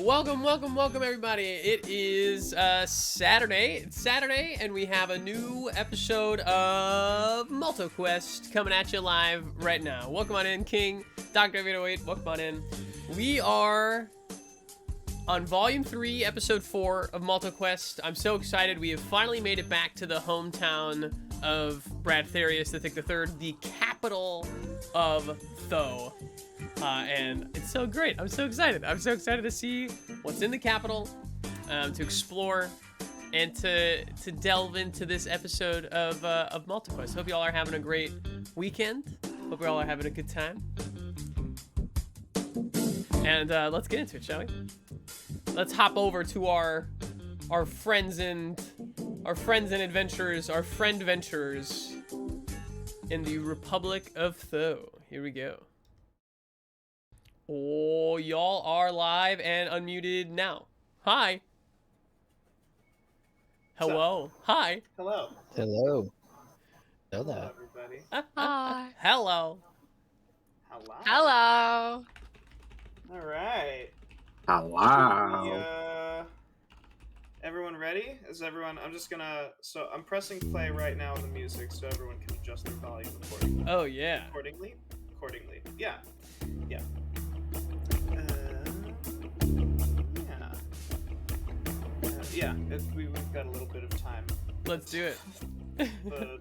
Welcome, everybody. It is Saturday. It's Saturday, and we have a new episode of Malt-O-Quest coming at you live right now. Welcome on in, King, Dr. 808, welcome on in. We are on Volume 3, Episode 4 of Malt-O-Quest. I'm so excited. We have finally made it back to the hometown of Bradtherius, I think the third, the capital of Tho. And it's so great. I'm so excited. I'm so excited to see what's in the capital, to explore, and to delve into this episode of Malt-O-Quest. Hope you all are having a great weekend. Hope you all are having a good time. And let's get into it, shall we? Let's hop over to our friends and adventurers, our friend venturers in the Republic of Tho. Here we go. Oh, y'all are live and unmuted now. Hi. Hello. Hi. Hello. Hello. Hello, everybody. Hi. Hello. Hello. Hello. All right. Hello. Everyone ready? Is everyone? So I'm pressing play right now on the music, so everyone can adjust their volume accordingly. Oh yeah. Accordingly. Yeah. We've got a little bit of time. Let's do it. The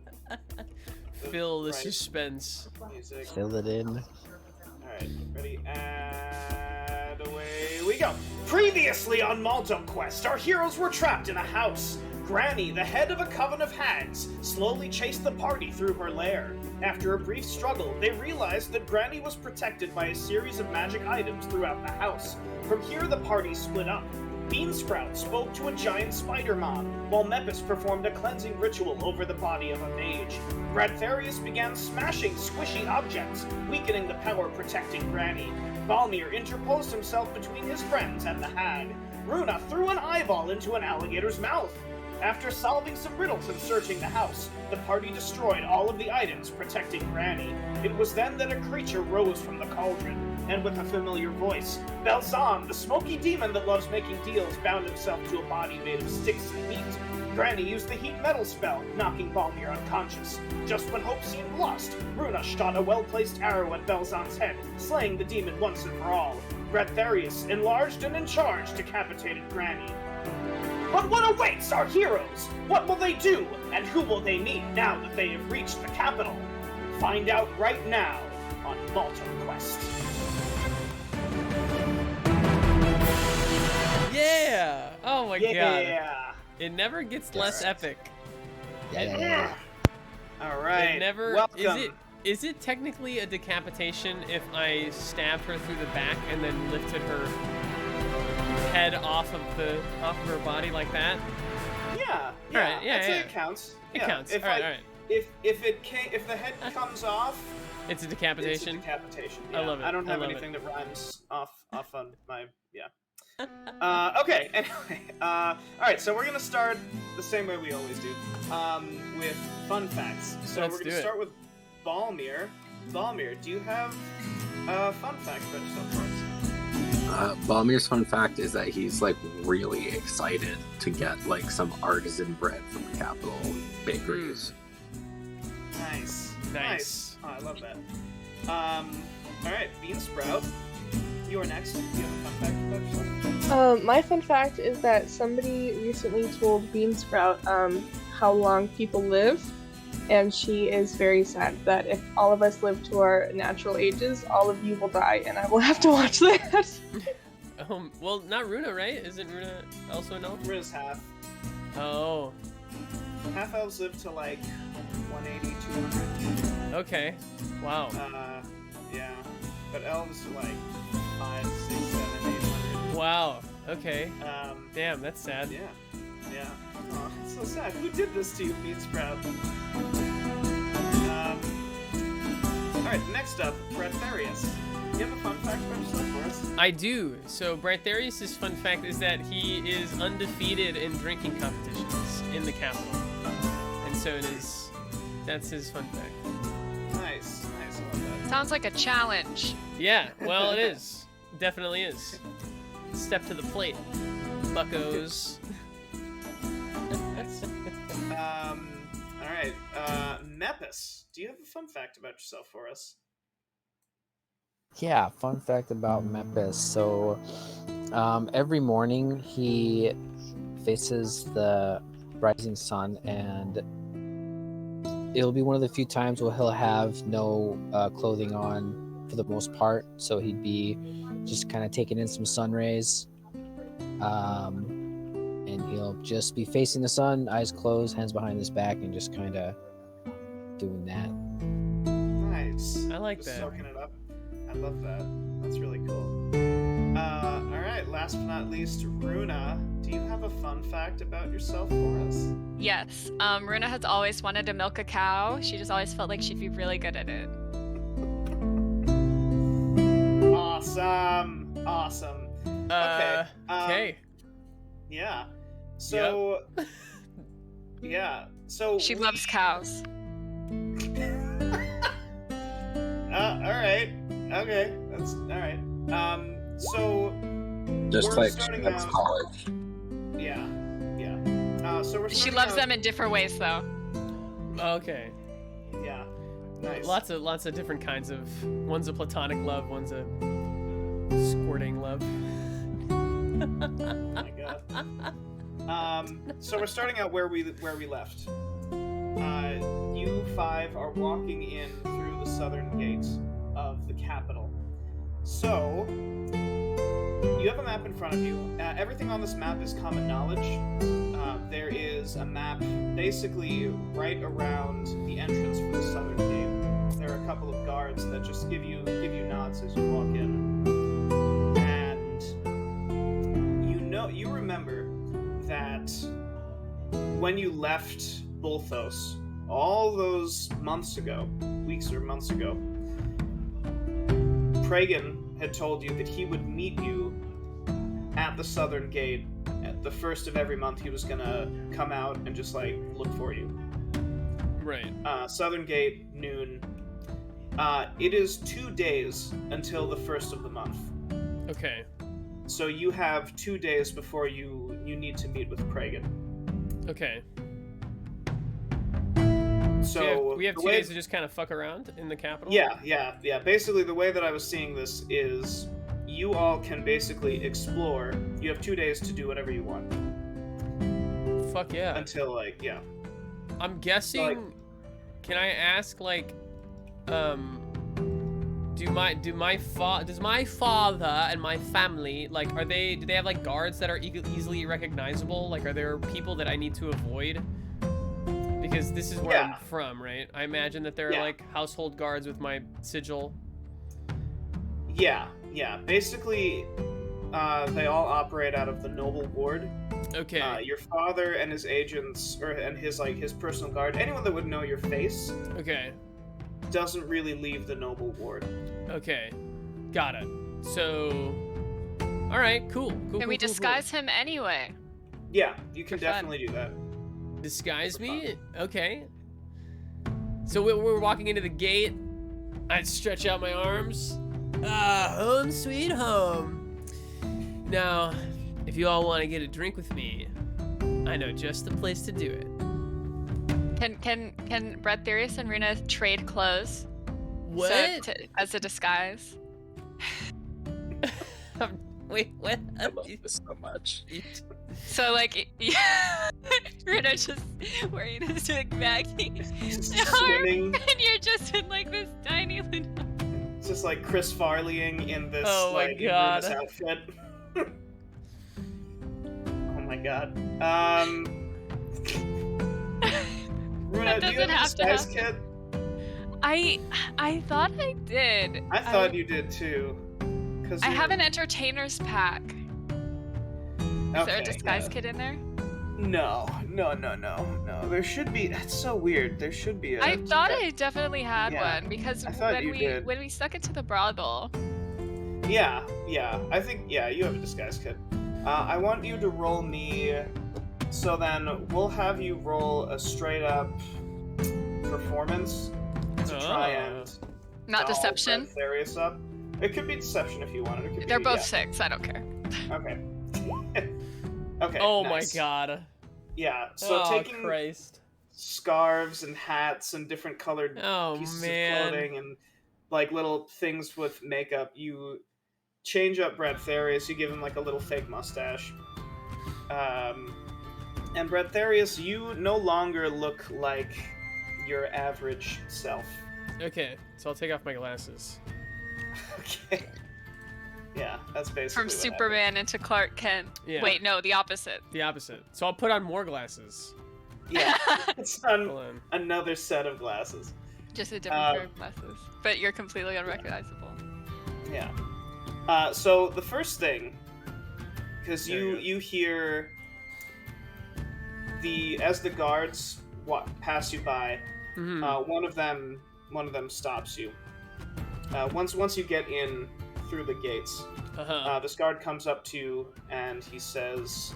Fill the right suspense. music. Fill it in. Alright, ready? And away we go! Previously on Malt-O-Quest, our heroes were trapped in a house. Granny, the head of a coven of hags, slowly chased the party through her lair. After a brief struggle, they realized that Granny was protected by a series of magic items throughout the house. From here, the party split up. Beansprout spoke to a giant spider mob, while Mepis performed a cleansing ritual over the body of a mage. Bradtherius began smashing squishy objects, weakening the power protecting Granny. Balmir interposed himself between his friends and the hag. Runa threw an eyeball into an alligator's mouth. After solving some riddles and searching the house, the party destroyed all of the items protecting Granny. It was then that a creature rose from the cauldron, and with a familiar voice, Balzam, the smoky demon that loves making deals, bound himself to a body made of sticks and heat. Granny used the heat metal spell, knocking Balmir unconscious. Just when hope seemed lost, Runa shot a well-placed arrow at Balzam's head, slaying the demon once and for all. Bradtherius, enlarged and in charge, decapitated Granny. But what awaits our heroes? What will they do, and who will they meet now that they have reached the capital? Find out right now on Malt-O-Quest. Yeah! Oh my god. Yeah! It never gets less epic. Yeah. Alright, It never welcome. Is it technically a decapitation if I stabbed her through the back and then lifted her head off of her body like that? Yeah. Alright, yeah, I'd say yeah. it counts. It Yeah, counts. If Alright. if the head comes off, It's a it's a decapitation. decapitation. I Yeah. love it. I don't have I love anything that rhymes off on my okay. Anyway, all right. So we're gonna start the same way we always do, with fun facts. So Let's we're do gonna it. start with Balmir. Balmir, do you have a fun fact about yourself for us? Balmir's fun fact is that he's like really excited to get like some artisan bread from the capital bakeries. Nice. Oh, I love that. All right, Beansprout, you are next. Do you have a fun fact about yourself? My fun fact is that somebody recently told Beansprout how long people live, and she is very sad that if all of us live to our natural ages, all of you will die, and I will have to watch that. Well, not Runa, right? Isn't Runa also an elf? Runa's half. Oh, Half elves live to like 180, 200. okay. Wow. Yeah. But elves are like 5, 6, 7, 800. Wow. Okay. Um, Damn, that's sad. yeah. Oh, it's so sad. Who did this to you, Beansprout? Alright, next up, Bradtherius. Do you have a fun fact about yourself for us? I do. So Bradtherius' fun fact is that he is undefeated in drinking competitions in the capital. And so that's his fun fact. Nice. I love that. Sounds like a challenge. Yeah, well, it is. Definitely is. Step to the plate, buckos. All right. Mepis, do you have a fun fact about yourself for us? Yeah, fun fact about Mepis. So, every morning he faces the rising sun, and it'll be one of the few times where he'll have no clothing on for the most part. So he'd be just kind of taking in some sun rays. And he'll just be facing the sun, eyes closed, hands behind his back, and just kind of doing that. Nice. I like Just that. soaking it up. I love that. That's really cool. All right. Last but not least, Runa, do you have a fun fact about yourself for us? Yes. Runa has always wanted to milk a cow. She just always felt like she'd be really good at it. Awesome. Okay. Okay. Yeah. So. Yeah. So. She loves cows. All right. Okay. That's all right. So. Just we're like starting that's out- college. Yeah. So we're. She starting loves out- them in different ways, though. Okay. Yeah. Nice. Lots of different kinds of. One's a platonic love. One's a squirting love. Oh my god. So we're starting out where we left. You five are walking in through the southern gate of the capital. So you have a map in front of you. Everything on this map is common knowledge. There is a map basically right around the entrance for the southern gate. There are a couple of guards that just give you nods as you walk in. And you remember that when you left Bolthos all those weeks or months ago, Pragan had told you that he would meet you at the southern gate at the first of every month. He was gonna come out and just like look for you. Right. Southern gate, noon. It is 2 days until the first of the month. Okay. So you have 2 days before you need to meet with Pragan. Okay. So we have the 2 way- days to just kind of fuck around in the capital. Yeah. Basically, the way that I was seeing this is you all can basically explore. You have 2 days to do whatever you want Fuck yeah. until I'm guessing. like- Can I ask does my father and my family do they have like guards that are easily recognizable? Like, are there people that I need to avoid? Because this is where Yeah. I'm from, right? I imagine that there are Yeah. like household guards with my sigil. Yeah. Basically, they all operate out of the Noble Ward. Okay. Your father and his agents, and his personal guard, anyone that would know your face, Okay. doesn't really leave the Noble Ward. Okay. Got it. So. All right. Cool. Can we disguise him anyway? Yeah, you can For fun. definitely do that. Disguise For me? Okay. So we're walking into the gate. I'd stretch out my arms. Home sweet home. Now, if you all want to get a drink with me, I know just the place to do it. Can Bradtherius and Runa trade clothes? What? As a disguise? Wait, what? I love this so much. So Runa's just wearing his big baggy Swimming. and you're just in like this tiny little. It's just like Chris Farleying in this Oh my in God. this outfit. Oh my god. Runa, do you doesn't have a have to disguise happen. kit? I thought I did. I thought you did too. Cause I you're- have an entertainer's pack. Is there a Okay, disguise yeah. kit in there? No. There should be. That's so weird. There should be a. I thought I definitely had Yeah, one because I thought you did. when we stuck into the brothel. Yeah. I think you have a disguise kit. I want you to roll me. So then we'll have you roll a straight up performance to try and Not doll deception. Bradtherius up. It could be deception if you want it. It could They're be, both 6. I don't care. Okay. Okay. Oh nice. my god. Yeah. So Oh taking Christ. scarves and hats and different colored Oh pieces man. of clothing and like little things with makeup, you change up Bradtherius. You give him like a little fake mustache. And Bradtherius, you no longer look like your average self. Okay, so I'll take off my glasses. Okay. Yeah, that's basically From what Superman into Clark Kent. Yeah. Wait, no, the opposite. The opposite. So I'll put on more glasses. happened. Yeah, it's on Hold on. another set of glasses. Just a different pair of glasses. But you're completely unrecognizable. Yeah. So the first thing, because There you go. you hear as the guards pass you by, Mhm. one of them stops you. Once you get in through the gates, Uh-huh. this guard comes up to you and he says,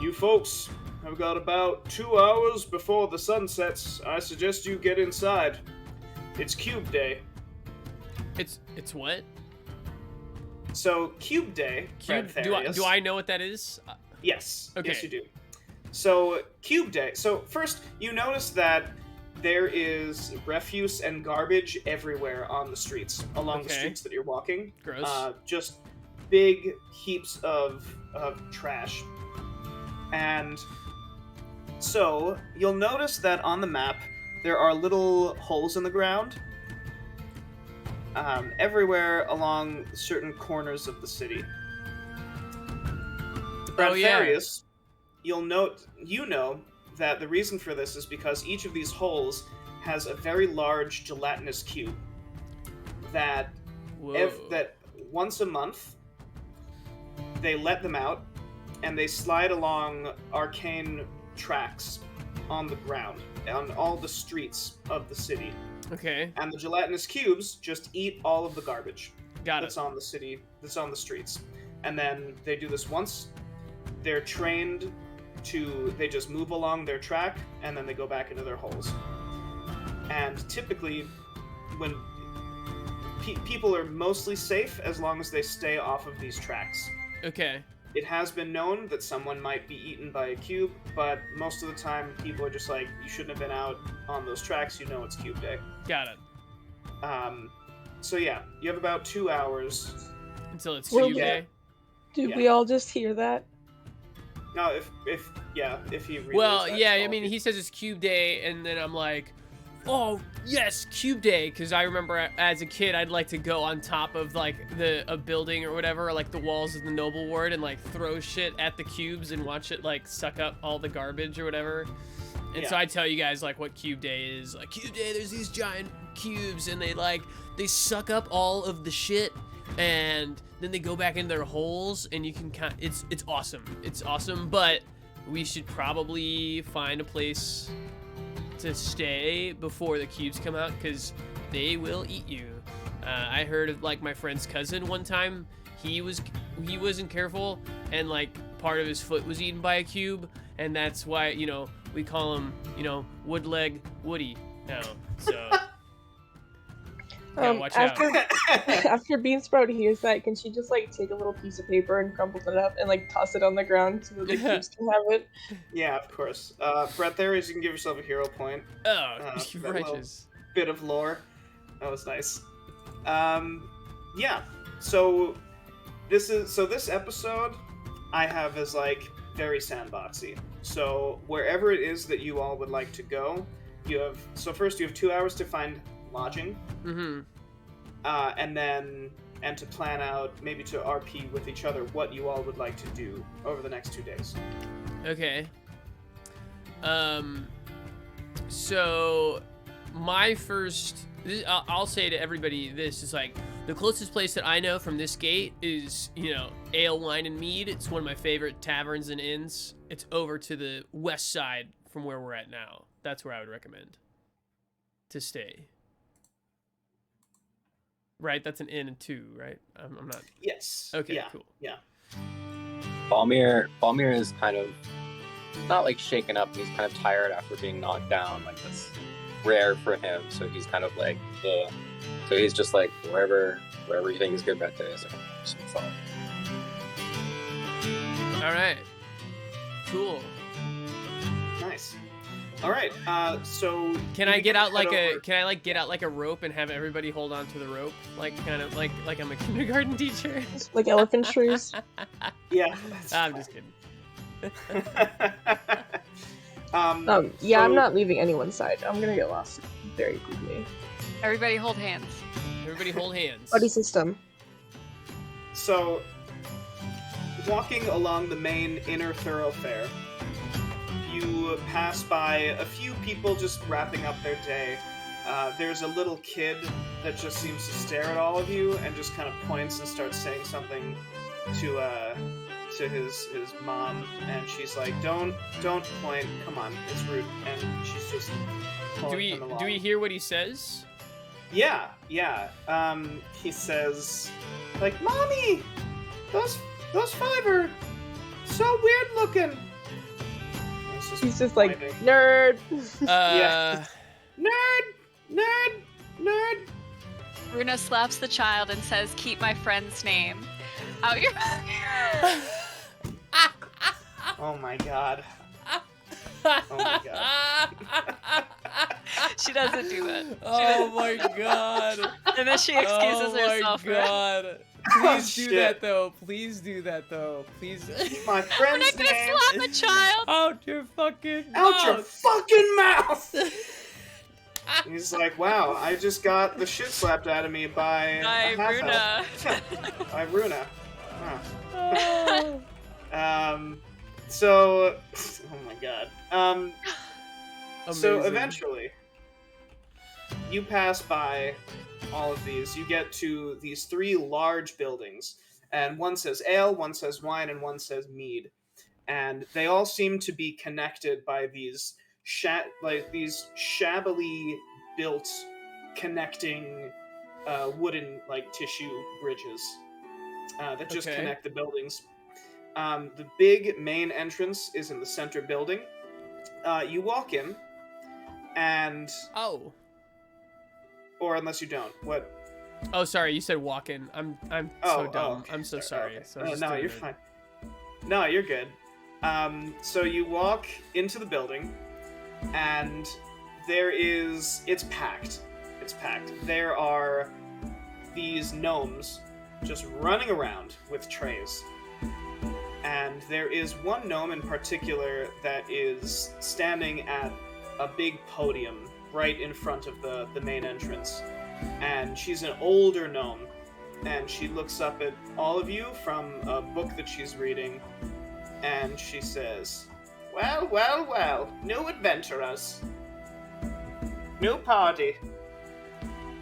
"You folks have got about 2 hours before the sun sets. I suggest you get inside. It's Cube Day." It's what? So Cube Day, Cube? Bradtherius- Do I know what that is? Yes. Okay. Yes, you do. So, Cube Day. So, first, you notice that there is refuse and garbage everywhere on the streets, along the Okay. streets that you're walking. Gross. Just big heaps of trash. And so, you'll notice that on the map, there are little holes in the ground everywhere along certain corners of the city. Oh, yeah. Bradtherius, you know that the reason for this is because each of these holes has a very large gelatinous cube that Whoa. that once a month they let them out and they slide along arcane tracks on the ground on all the streets of the city, Okay, and the gelatinous cubes just eat all of the garbage got that's it. on the streets. And then they do this once. They're trained they just move along their track and then they go back into their holes. And typically when people are mostly safe as long as they stay off of these tracks. Okay, It has been known that someone might be eaten by a cube, but most of the time people are just like, you shouldn't have been out on those tracks, you know it's Cube Day. got it. So yeah, you have about 2 hours. Until it's Well, Cube yeah. Day. Did Yeah. we all just hear that? No, if he relays Well, that yeah, to I all mean, of you. he says it's Cube Day, and then I'm like, oh, yes, Cube Day, because I remember as a kid, I'd like to go on top of, like, a building or whatever, or, like, the walls of the Noble Ward, and, like, throw shit at the cubes and watch it, like, suck up all the garbage or whatever. And so Yeah. I tell you guys, like, what Cube Day is. Like, Cube Day, there's these giant cubes, and they suck up all of the shit, and then they go back in their holes, and you can it's awesome. It's awesome, but we should probably find a place to stay before the cubes come out, because they will eat you. I heard of, like, my friend's cousin one time. He wasn't careful, and, like, part of his foot was eaten by a cube, and that's why, we call him, Woodleg Woody now. So yeah, watch out. After Beansprout hears that, can she just like take a little piece of paper and crumple it up and like toss it on the ground so that the cubes can have it? Yeah, of course. Bradtherius, you can give yourself a hero point. Oh, that righteous. Bit of lore. That was nice. Yeah. So this episode I have as like very sandboxy. So wherever it is that you all would like to go, first you have 2 hours to find lodging. Mm-hmm. And to plan out, maybe to RP with each other, what you all would like to do over the next 2 days. Okay. So my first, I'll say to everybody, this is like the closest place that I know from this gate is, Ale, Wine, and Mead. It's one of my favorite taverns and inns. It's over to the west side from where we're at now. That's where I would recommend to stay. Right, that's an inn too, right? I'm not. Yes. Okay, Yeah. cool. Yeah. Balmir is kind of not like shaken up. He's kind of tired after being knocked down like this rare for him, so he's kind of like, ugh. So he's just like, wherever you think is good Bradtherius, just follow. All right. Cool. Nice. All right. So Can I get out like head a? Can I like get out like a rope and have everybody hold on to the rope, like kind of like I'm a kindergarten teacher? Like elephant shoes. Yeah. I'm just kidding. Yeah, I'm so- not leaving anyone's side. I'm gonna get lost very quickly. Everybody hold hands. Everybody hold hands. Buddy system. So, walking along the main inner thoroughfare, you pass by a few people just wrapping up their day. There's a little kid that just seems to stare at all of you and just kind of points and starts saying something to his mom, and she's like, "Don't point. Come on, it's rude." And she's just pulling him along. Do we hear what he says? Yeah. He says, like, "Mommy, those five are so weird looking." He's just like, pointing. nerd. Yeah. Nerd. Runa slaps the child and says, "Keep my friend's name out your mouth." Oh my god. Oh my god. She doesn't do that. Oh my god. And then she excuses herself. Oh my god. Please do shit. that though. Please do that though. Please. My We're friend's not gonna name. slap a child. Out your fucking Out your mouth. fucking mouth! He's like, wow, I just got the shit slapped out of me by a By half-elf. Runa. By Runa. Oh. Huh. So, oh my god. So Amazing. eventually, you pass by all of these. You get to these three large buildings, and one says ale, one says wine, and one says mead. And they all seem to be connected by these shabbily built connecting wooden tissue bridges that just Okay. connect the buildings. The big main entrance is in the center building. You walk in, and Oh. or unless you don't, what? Oh, sorry. You said walk in. I'm so dumb. okay, I'm so sorry. Okay. So I was just No, doing you're it. fine. No, you're good. So you walk into the building, and it's packed. It's packed. There are these gnomes just running around with trays. And there is one gnome in particular that is standing at a big podium right in front of the main entrance. And she's an older gnome, and she looks up at all of you from a book that she's reading, and she says, well, new adventurers. New party.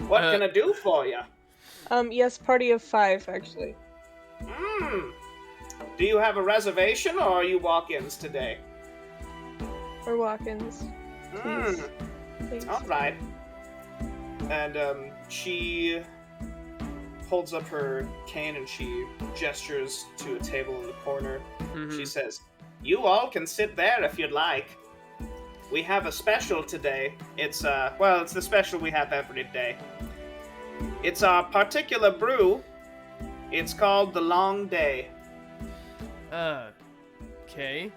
What can I do for you? Yes, party of 5, actually. Do you have a reservation, or are you walk-ins today? Or walk-ins. Please. Thanks. All right. And she holds up her cane and she gestures to a table in the corner. Mhm. She says, "You all can sit there if you'd like. We have a special today. It's it's the special we have every day. It's our particular brew. It's called the Long Day." Okay.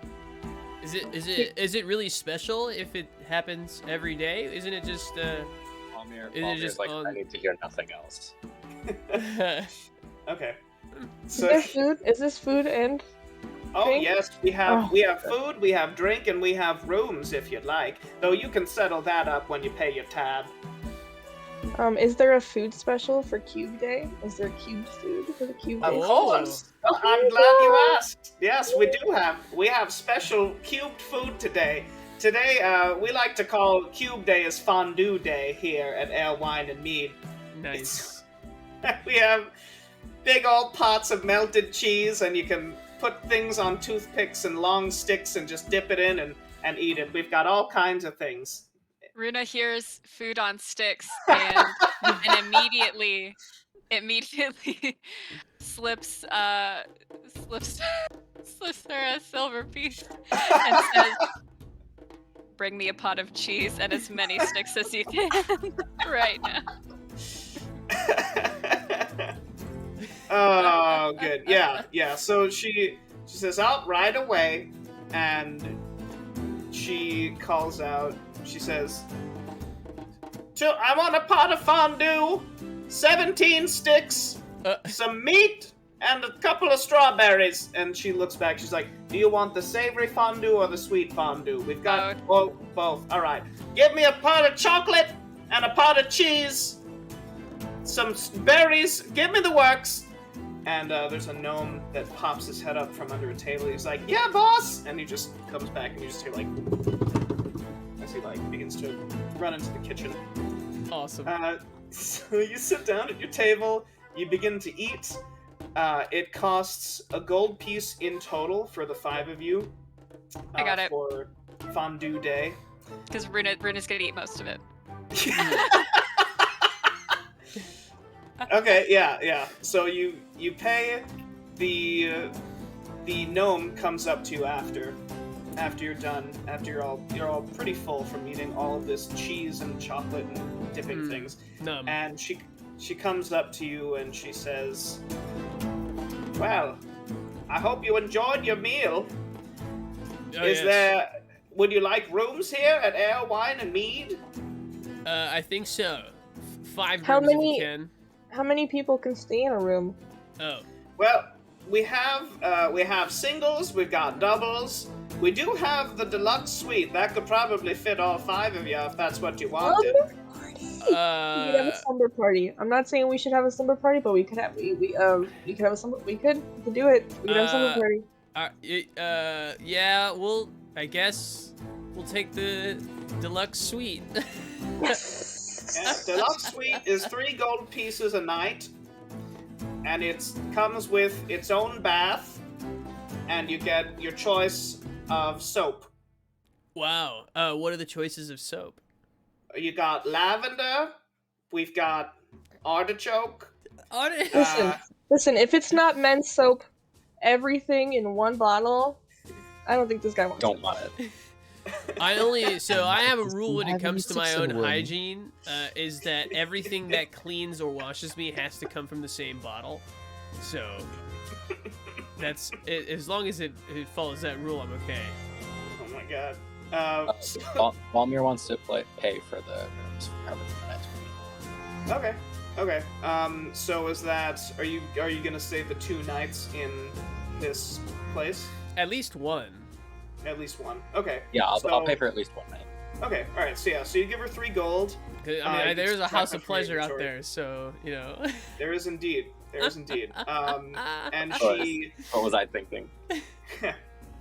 Is it really special if it happens every day? Isn't it just Balmir Is it is just like, on- I need to hear nothing else. Okay. Is So there food? Is this food and... Oh drink? yes, we have food, we have drink, and we have rooms if you'd like. Though you can settle that up when you pay your tab. Is there a food special for Cube Day? Is there cubed food for the Cube Day? Of Oh. course. Well, I'm glad you asked. Yes, we do have. We have special cubed food today. Today, we like to call Cube Day as Fondue Day here at Ale, Wine, and Mead. Nice. We have big old pots of melted cheese, and you can put things on toothpicks and long sticks and just dip it in and eat it. We've got all kinds of things. Runa hears food on sticks and immediately slips her a silver piece and says, bring me a pot of cheese and as many sticks as you can right now. Oh, good. Yeah. So she says, "Out right away," and she calls out. She says, "I want a pot of fondue, 17 sticks, some meat, and a couple of strawberries." And she looks back. She's like, "Do you want the savory fondue or the sweet fondue? We've got both. All right. Give me a pot of chocolate and a pot of cheese, some berries. Give me the works." And there's a gnome that pops his head up from under a table. He's like, "Yeah, boss!" And he just comes back, and you just hear, like, as he, like, begins to run into the kitchen. Awesome. So you sit down at your table, you begin to eat. It costs a gold piece in total for the 5 of you. I got it. For fondue day. Because Runa's gonna eat most of it. Okay, yeah. So you pay. The gnome comes up to you after you're done. After you're all pretty full from eating all of this cheese and chocolate and dipping things. Numb. And she comes up to you and she says, "Well, I hope you enjoyed your meal. Would you like rooms here at Ale, Wine, and Mead?" I think so. 5 How rooms if many- you can. How many people can stay in a room? Oh. Well, we have singles, we've got doubles. We do have the deluxe suite. That could probably fit all 5 of you if that's what you wanted. We could have a slumber party. I'm not saying we should have a slumber party, but we could have we could have a slumber. We could do it. We could have a slumber party. Yeah. I guess we'll take the deluxe suite. And deluxe suite is 3 gold pieces a night, and it comes with its own bath, and you get your choice of soap. Wow. What are the choices of soap? You got lavender. We've got artichoke. Listen. If it's not men's soap, everything in one bottle, I don't think this guy wants. Don't want it. I have a rule when it comes to my own 176 hygiene, is that everything that cleans or washes me has to come from the same bottle. So that's it, as long as it follows that rule, I'm okay. Oh my god. Balmir wants to pay for the rooms for the next week. Okay. So is that? Are you gonna stay the 2 nights in this place? At least one. At least one. Okay. Yeah, I'll pay for at least one night. Okay. All right. So you give her 3 gold. I mean, there's a house of subtract pleasure my out inventory. there, so you know. There is indeed. And What was I thinking?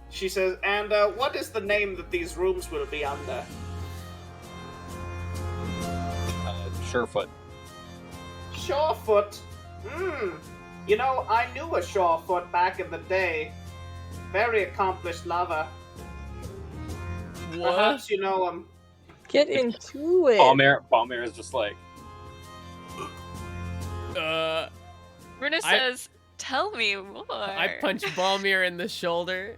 she says, "And what is the name that these rooms will be under?" Surefoot. Surefoot. You know, I knew a Surefoot back in the day. Very accomplished lover. What? Perhaps you know him. Get into it. Balmir is just like, Runa says, "Tell me more." I punch Balmir in the shoulder.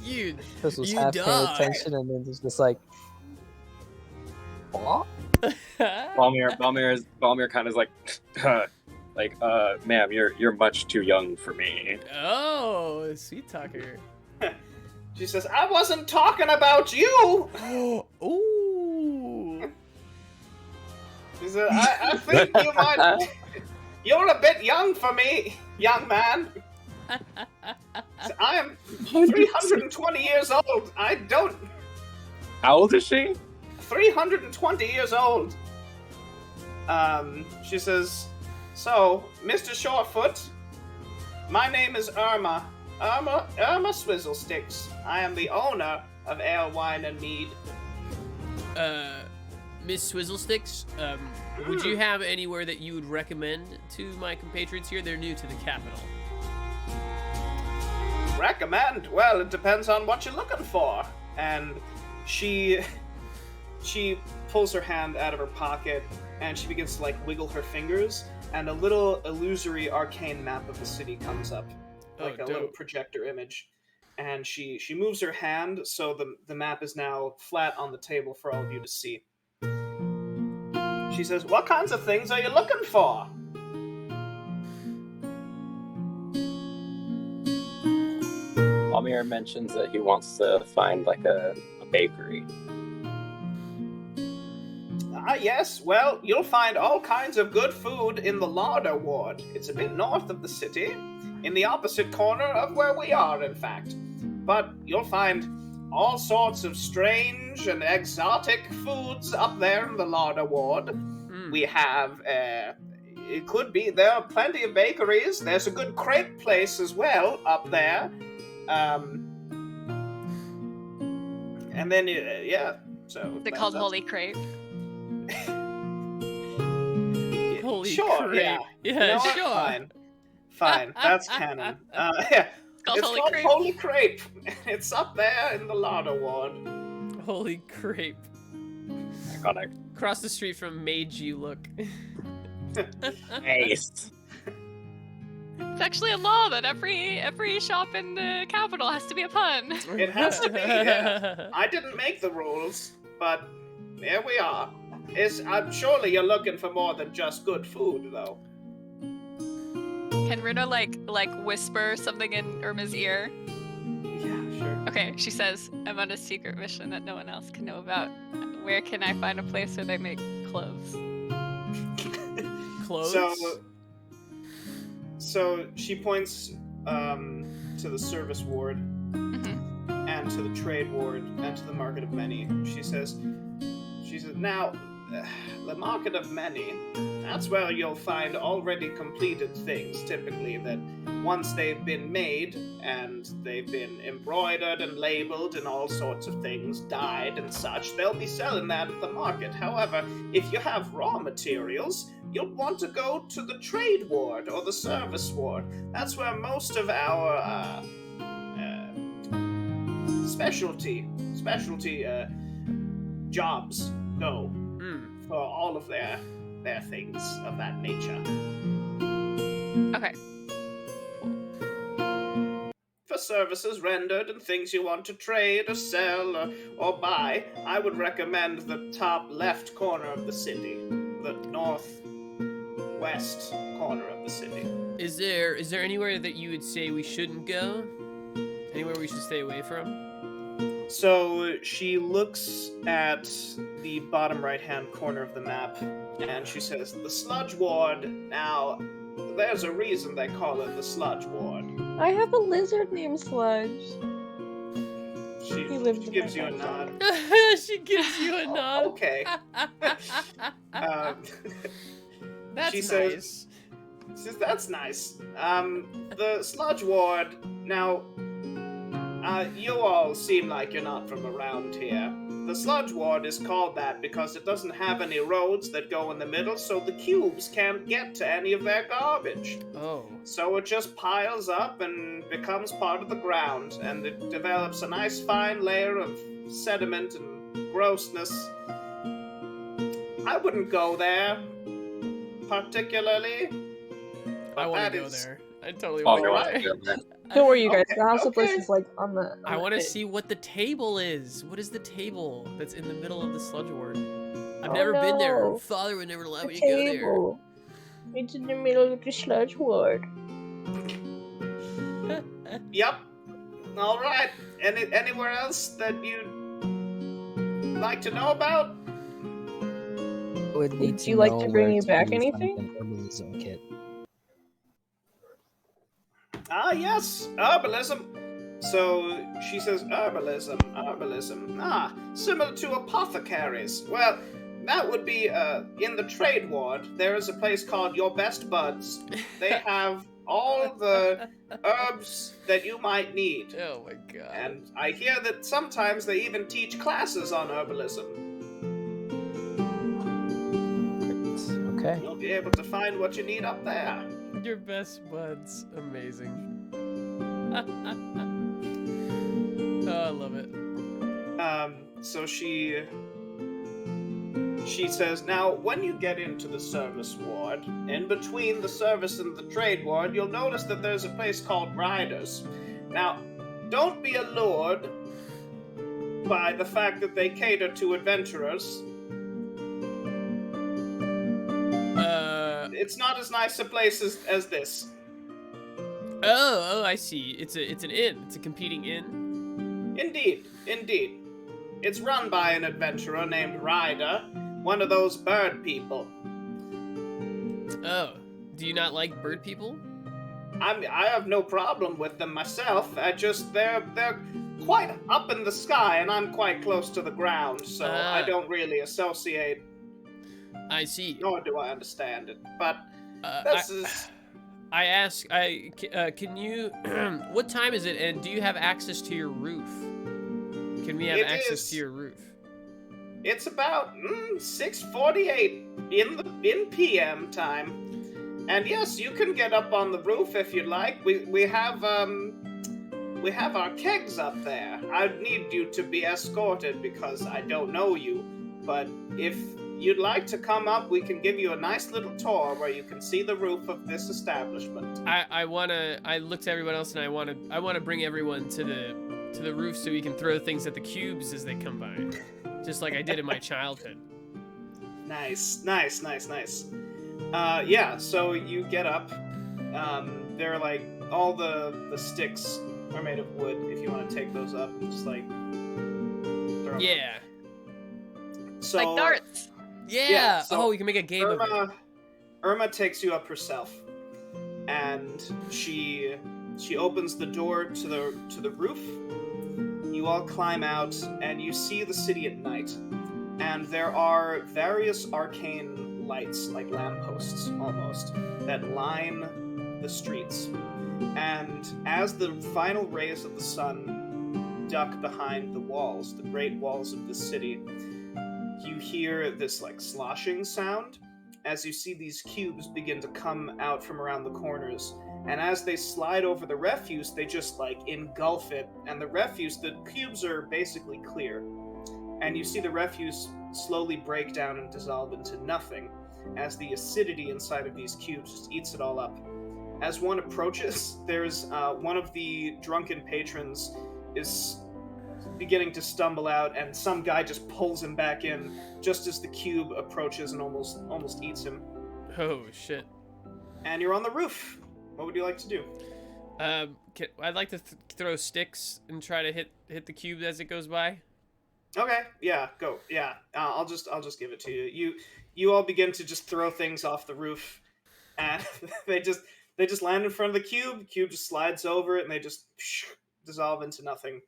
you Chris was you half paying die. attention and then was just like, what? Balmir kind of is like, ma'am, you're much too young for me. Oh, sweet talker. She says, "I wasn't talking about you." Ooh. She said, I think you might. You're a bit young for me, young man. I am 320 years old. I don't. How old is she? 320 years old. She says, "So, Mr. Shortfoot, my name is Irma. Irma Swizzlesticks. I am the owner of Ale, Wine, and Mead." Miss Swizzlesticks, would you have anywhere that you would recommend to my compatriots here? They're new to the capital. Recommend? Well, it depends on what you're looking for. And she pulls her hand out of her pocket and she begins to wiggle her fingers, and a little illusory arcane map of the city comes up, a little projector image. and she moves her hand so the map is now flat on the table for all of you to see. She says, "What kinds of things are you looking for?" Balmir mentions that he wants to find like a bakery. Ah, yes. Well, you'll find all kinds of good food in the larder ward. It's a bit north of the city, in the opposite corner of where we are, in fact. But you'll find all sorts of strange and exotic foods up there in the larder ward. We have, it could be, there are plenty of bakeries. There's a good crepe place as well up there. And then, yeah, so... They're called Holy Crepe. Holy sure, crepe. yeah. Yeah, You know what? sure. Fine, that's canon. Yeah. It's called Holy Crepe. Holy Crepe. It's up there in the larder ward. Holy crepe. Iconic. Across the street from Meiji, look. Nice. It's actually a law that every shop in the capital has to be a pun. It has to be, yeah. I didn't make the rules, but there we are. Surely you're looking for more than just good food, though. Can Runa like whisper something in Irma's ear? Yeah, sure. Okay, she says, "I'm on a secret mission that no one else can know about. Where can I find a place where they make clothes?" Clothes? So she points to the service ward and to the trade ward and to the market of many. She says, now, the market of many, that's where you'll find already completed things, typically, that once they've been made and they've been embroidered and labeled and all sorts of things, dyed and such, they'll be selling that at the market. However, if you have raw materials, you'll want to go to the trade ward or the service ward. That's where most of our specialty jobs go for all of their things of that nature. Okay. For services rendered and things you want to trade or sell or buy, I would recommend the top left corner of the city, the northwest corner of the city. Is there anywhere that you would say we shouldn't go? Anywhere we should stay away from? So she looks at the bottom right-hand corner of the map, and she says, "The Sludge Ward." Now, there's a reason they call it the Sludge Ward. I have a lizard named Sludge. She gives you a nod. She gives you a nod. Okay. That's she nice. Says, "That's nice." The Sludge Ward. Now, you all seem like you're not from around here. The Sludge Ward is called that because it doesn't have any roads that go in the middle, so the cubes can't get to any of their garbage. Oh. So it just piles up and becomes part of the ground, and it develops a nice fine layer of sediment and grossness. I wouldn't go there, particularly. I want that to go is- there. I totally Oh, want to go Alright. there. Don't worry, you guys. Okay, The House of Bliss okay. is like on the. I want to see what the table is. What is the table that's in the middle of the Sludge Ward? I've Oh, never been there. no. Father would never allow The me to go there. table. It's in the middle of the Sludge Ward. Yep. All right. Anywhere else that you'd like to know about? Would need Would you like know to bring where you back find anything? an herbalism kit. Ah, yes, herbalism. So she says herbalism. Ah, similar to apothecaries. Well, that would be in the trade ward. There is a place called Your Best Buds. They have all the herbs that you might need. Oh my god. And I hear that sometimes they even teach classes on herbalism. Okay. You'll be able to find what you need up there. Your best buds. Amazing. Oh, I love it. So she says, now, when you get into the service ward, in between the service and the trade ward, you'll notice that there's a place called Riders. Now, don't be allured by the fact that they cater to adventurers. It's not as nice a place as this. Oh, I see. It's an inn. It's a competing inn. Indeed. It's run by an adventurer named Ryder, one of those bird people. Oh, do you not like bird people? I have no problem with them myself. They're quite up in the sky, and I'm quite close to the ground, so I don't really associate. I see. Nor do I understand it. But can you? What time is it? And do you have access to your roof? Can we have access to your roof? It's about 6:48 in PM time, and yes, you can get up on the roof if you'd like. We have our kegs up there. I'd need you to be escorted because I don't know you, but if you'd like to come up, we can give you a nice little tour where you can see the roof of this establishment. I looked at everyone else and I wanna bring everyone to the roof so we can throw things at the cubes as they come by. Just like I did in my childhood. Nice. Yeah, so you get up. They're like, all the sticks are made of wood. If you want to take those up, just like throw them Yeah. up. So, like darts. Yeah. So we can make a game of it. Irma takes you up herself, and she opens the door to the roof. You all climb out, and you see the city at night. And there are various arcane lights, like lampposts almost, that line the streets. And as the final rays of the sun duck behind the walls, the great walls of the city, you hear this like sloshing sound as you see these cubes begin to come out from around the corners. And as they slide over the refuse, they just like engulf it. And the cubes are basically clear. And you see the refuse slowly break down and dissolve into nothing as the acidity inside of these cubes just eats it all up. As one approaches, there's one of the drunken patrons is beginning to stumble out, and some guy just pulls him back in just as the cube approaches and almost eats him. Oh shit! And you're on the roof. What would you like to do? I'd like to throw sticks and try to hit the cube as it goes by. Okay, yeah, go. Yeah, I'll just give it to you. You all begin to just throw things off the roof, and they just land in front of the cube. The cube just slides over it, and they just dissolve into nothing.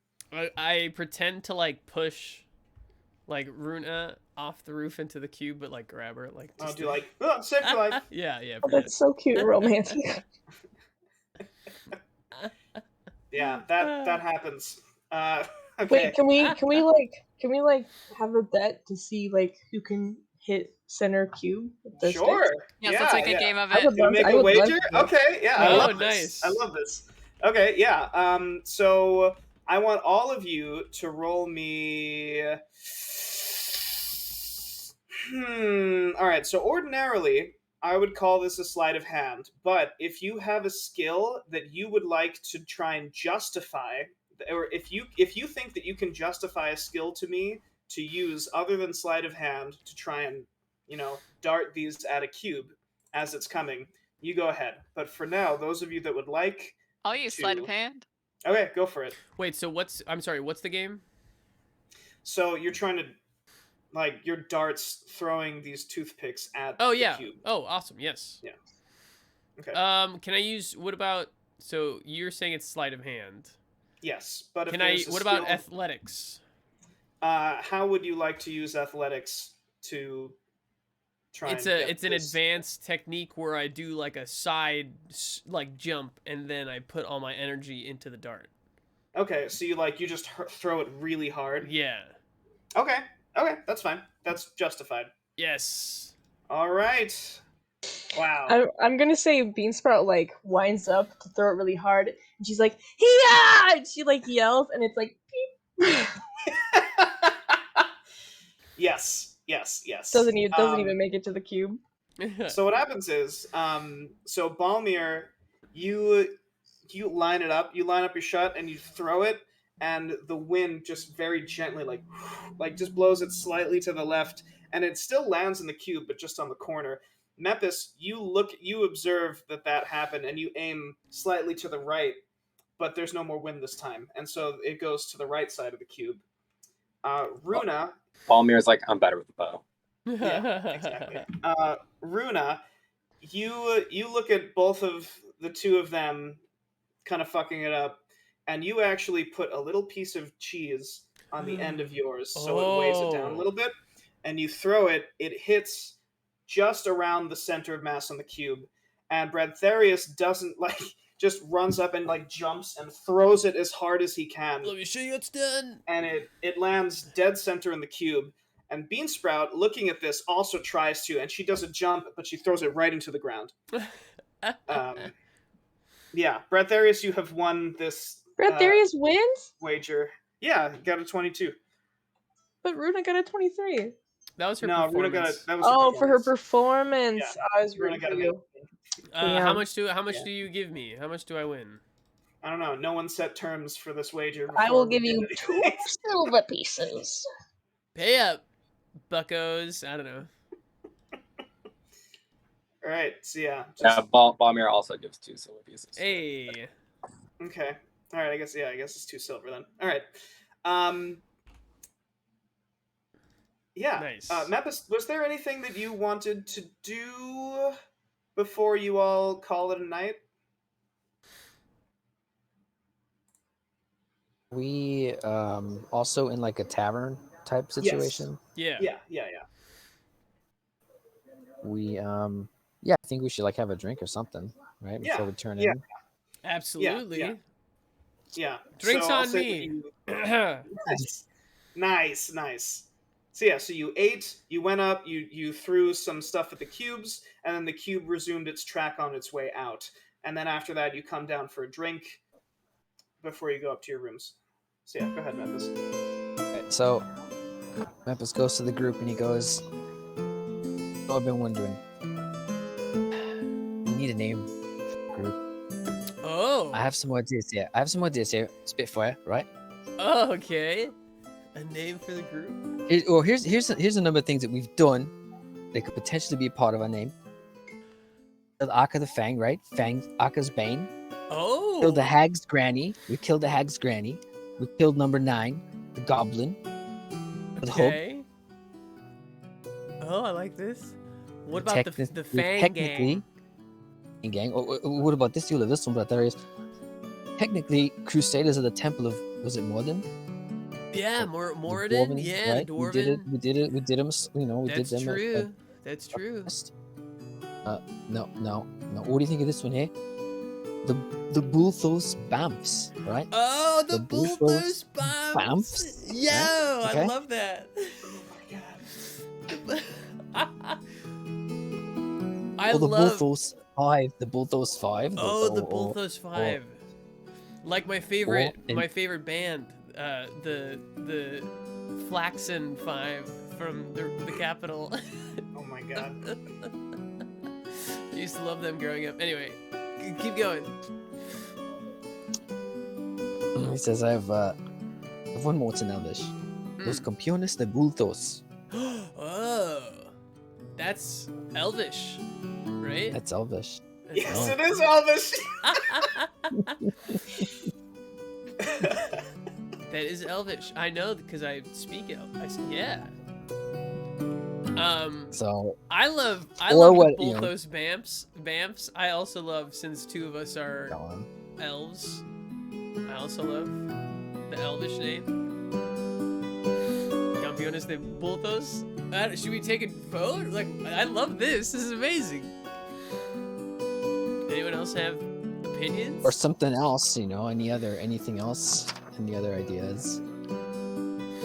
I pretend to like push, like Runa off the roof into the cube, but like grab her, like. I'll do like save your life. Yeah. Oh, that's so cute, and romantic. Yeah, that happens. Okay. Wait, can we have a bet to see like who can hit center cube with the Sure. sticks? Yes, let's make a game of I it. would love- Make I a would love wager? to. Okay, yeah. Oh, I love nice. this. I love this. Okay, yeah. So I want all of you to roll me. All right. So ordinarily, I would call this a sleight of hand, but if you have a skill that you would like to try and justify, or if you think that you can justify a skill to me to use other than sleight of hand to try and dart these at a cube as it's coming, you go ahead. But for now, those of you that would like, I'll use sleight of hand. okay, go for it. Wait, so what's the game? So you're trying to, like, your darts throwing these toothpicks at Oh the yeah. cube. Oh, awesome. Yes. Yeah. Okay. Can I use? What about? So you're saying it's sleight of hand. Yes, but if Can I? there's a What about skill- athletics? How would you like to use athletics to try? It's an advanced technique where I do like a side like jump and then I put all my energy into the dart. Okay, so you just throw it really hard. Yeah. Okay, that's fine. That's justified. Yes. All right. Wow. I'm gonna say Beansprout like winds up to throw it really hard, and she's like, "Yeah!" And she like yells, and it's like, beep. Yes. doesn't even make it to the cube. So what happens is, so Balmir, you you line it up. You line up your shot and you throw it, and the wind just very gently, like just blows it slightly to the left, and it still lands in the cube, but just on the corner. Mepis, you observe that happened, and you aim slightly to the right, but there's no more wind this time, and so it goes to the right side of the cube. Runa, Balmir's like, I'm better with the bow. yeah, exactly. Runa, you look at both of the two of them, kind of fucking it up, and you actually put a little piece of cheese on the end of yours, so it weighs it down a little bit, and you throw it. It hits just around the center of mass on the cube, and Bradtherius doesn't just runs up and jumps and throws it as hard as he can. Let me show you what's done. And it lands dead center in the cube. And Beansprout, looking at this, also tries to, and she does a jump, but she throws it right into the ground. Yeah, Bradtherius, you have won this. Bradtherius wins? Wager. Yeah, got a 22. But Runa got a 23. That was her No, Runa got performance. that was For her performance. Yeah, I was Runa rooting got for a you. How much do you give me? How much do I win? I don't know. No one set terms for this wager. I will before give we you did 2 anything. silver pieces. Pay up, buckos. I don't know. All right. So yeah. Balmir also gives 2 silver pieces. Hey. Okay. All right. I guess it's 2 silver then. All right. Yeah. Nice. Mepis, was there anything that you wanted to do before you all call it a night? We also in like a tavern type situation. Yeah. Yeah. We I think we should like have a drink or something, right? Before we turn in. Absolutely. Yeah. Drinks So I'll on say me. that Nice. So yeah, so you ate, you went up, you threw some stuff at the cubes, and then the cube resumed its track on its way out. And then after that, you come down for a drink before you go up to your rooms. So yeah, go ahead, Mepis. Right, so Mepis goes to the group and he goes, "Oh, I've been wondering. We need a name for the group. Oh. I have some ideas here. Spitfire, right? Oh, okay. A name for the group. Here's a number of things that we've done that could potentially be a part of our name. The Ark of the Fang, right? Fang, Arka's Bane. Oh. Killed the hag's granny. We killed the hag's granny. We killed number 9, the goblin. With Hope. Okay. Oh, I like this. What about the Fang technically, gang? What about this? You live this one, but there is technically Crusaders of the Temple of, was it Morden? Yeah, Moradin. Yeah, right? Dwarven. We did them. We That's did them. true. That's true. No. What do you think of this one here? The Bulthos Bamfs, right? Oh, the Bulthos Bulthos Bamfs. Yo, Okay. I love that. I the love Bulthos 5. The Bulthos 5. the Bulthos 5. Like my favorite band, the Flaxen 5 from the capital. Oh my god. I used to love them growing up. Anyway, keep going. He says, I have one more to Elvish. Los Campeones de Bulthos. Oh, that's Elvish, right? That's Elvish. Yes, it is Elvish. That is Elvish. I know because I speak Elvish. Yeah. So I love what, both those Bamfs. I also love, since 2 of us are elves, I also love the Elvish name. Campeones de Bulthos. Should we take a vote? Like, I love this. This is amazing. Anyone else have opinions? or something else, anything else? Any other ideas?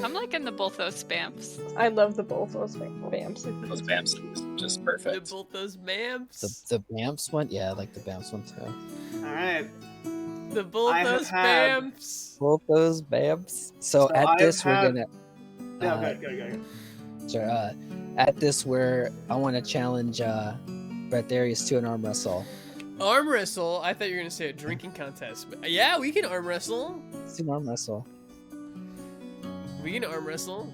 I'm liking both those spamps. I love the both those Bamps. Those Bamps are just The perfect. Bulthos Bamfs. The Bamfs one? Yeah, I like the Bamfs one too. All right. The Bulthos had- Bamfs. Both those Bamfs. So I at this, we're have- gonna. No, go. Sure. At this, where I want to challenge Bradtherius to an arm wrestle. Arm wrestle? I thought you were gonna say a drinking contest. But yeah, we can arm wrestle. It's an arm wrestle. We can arm wrestle.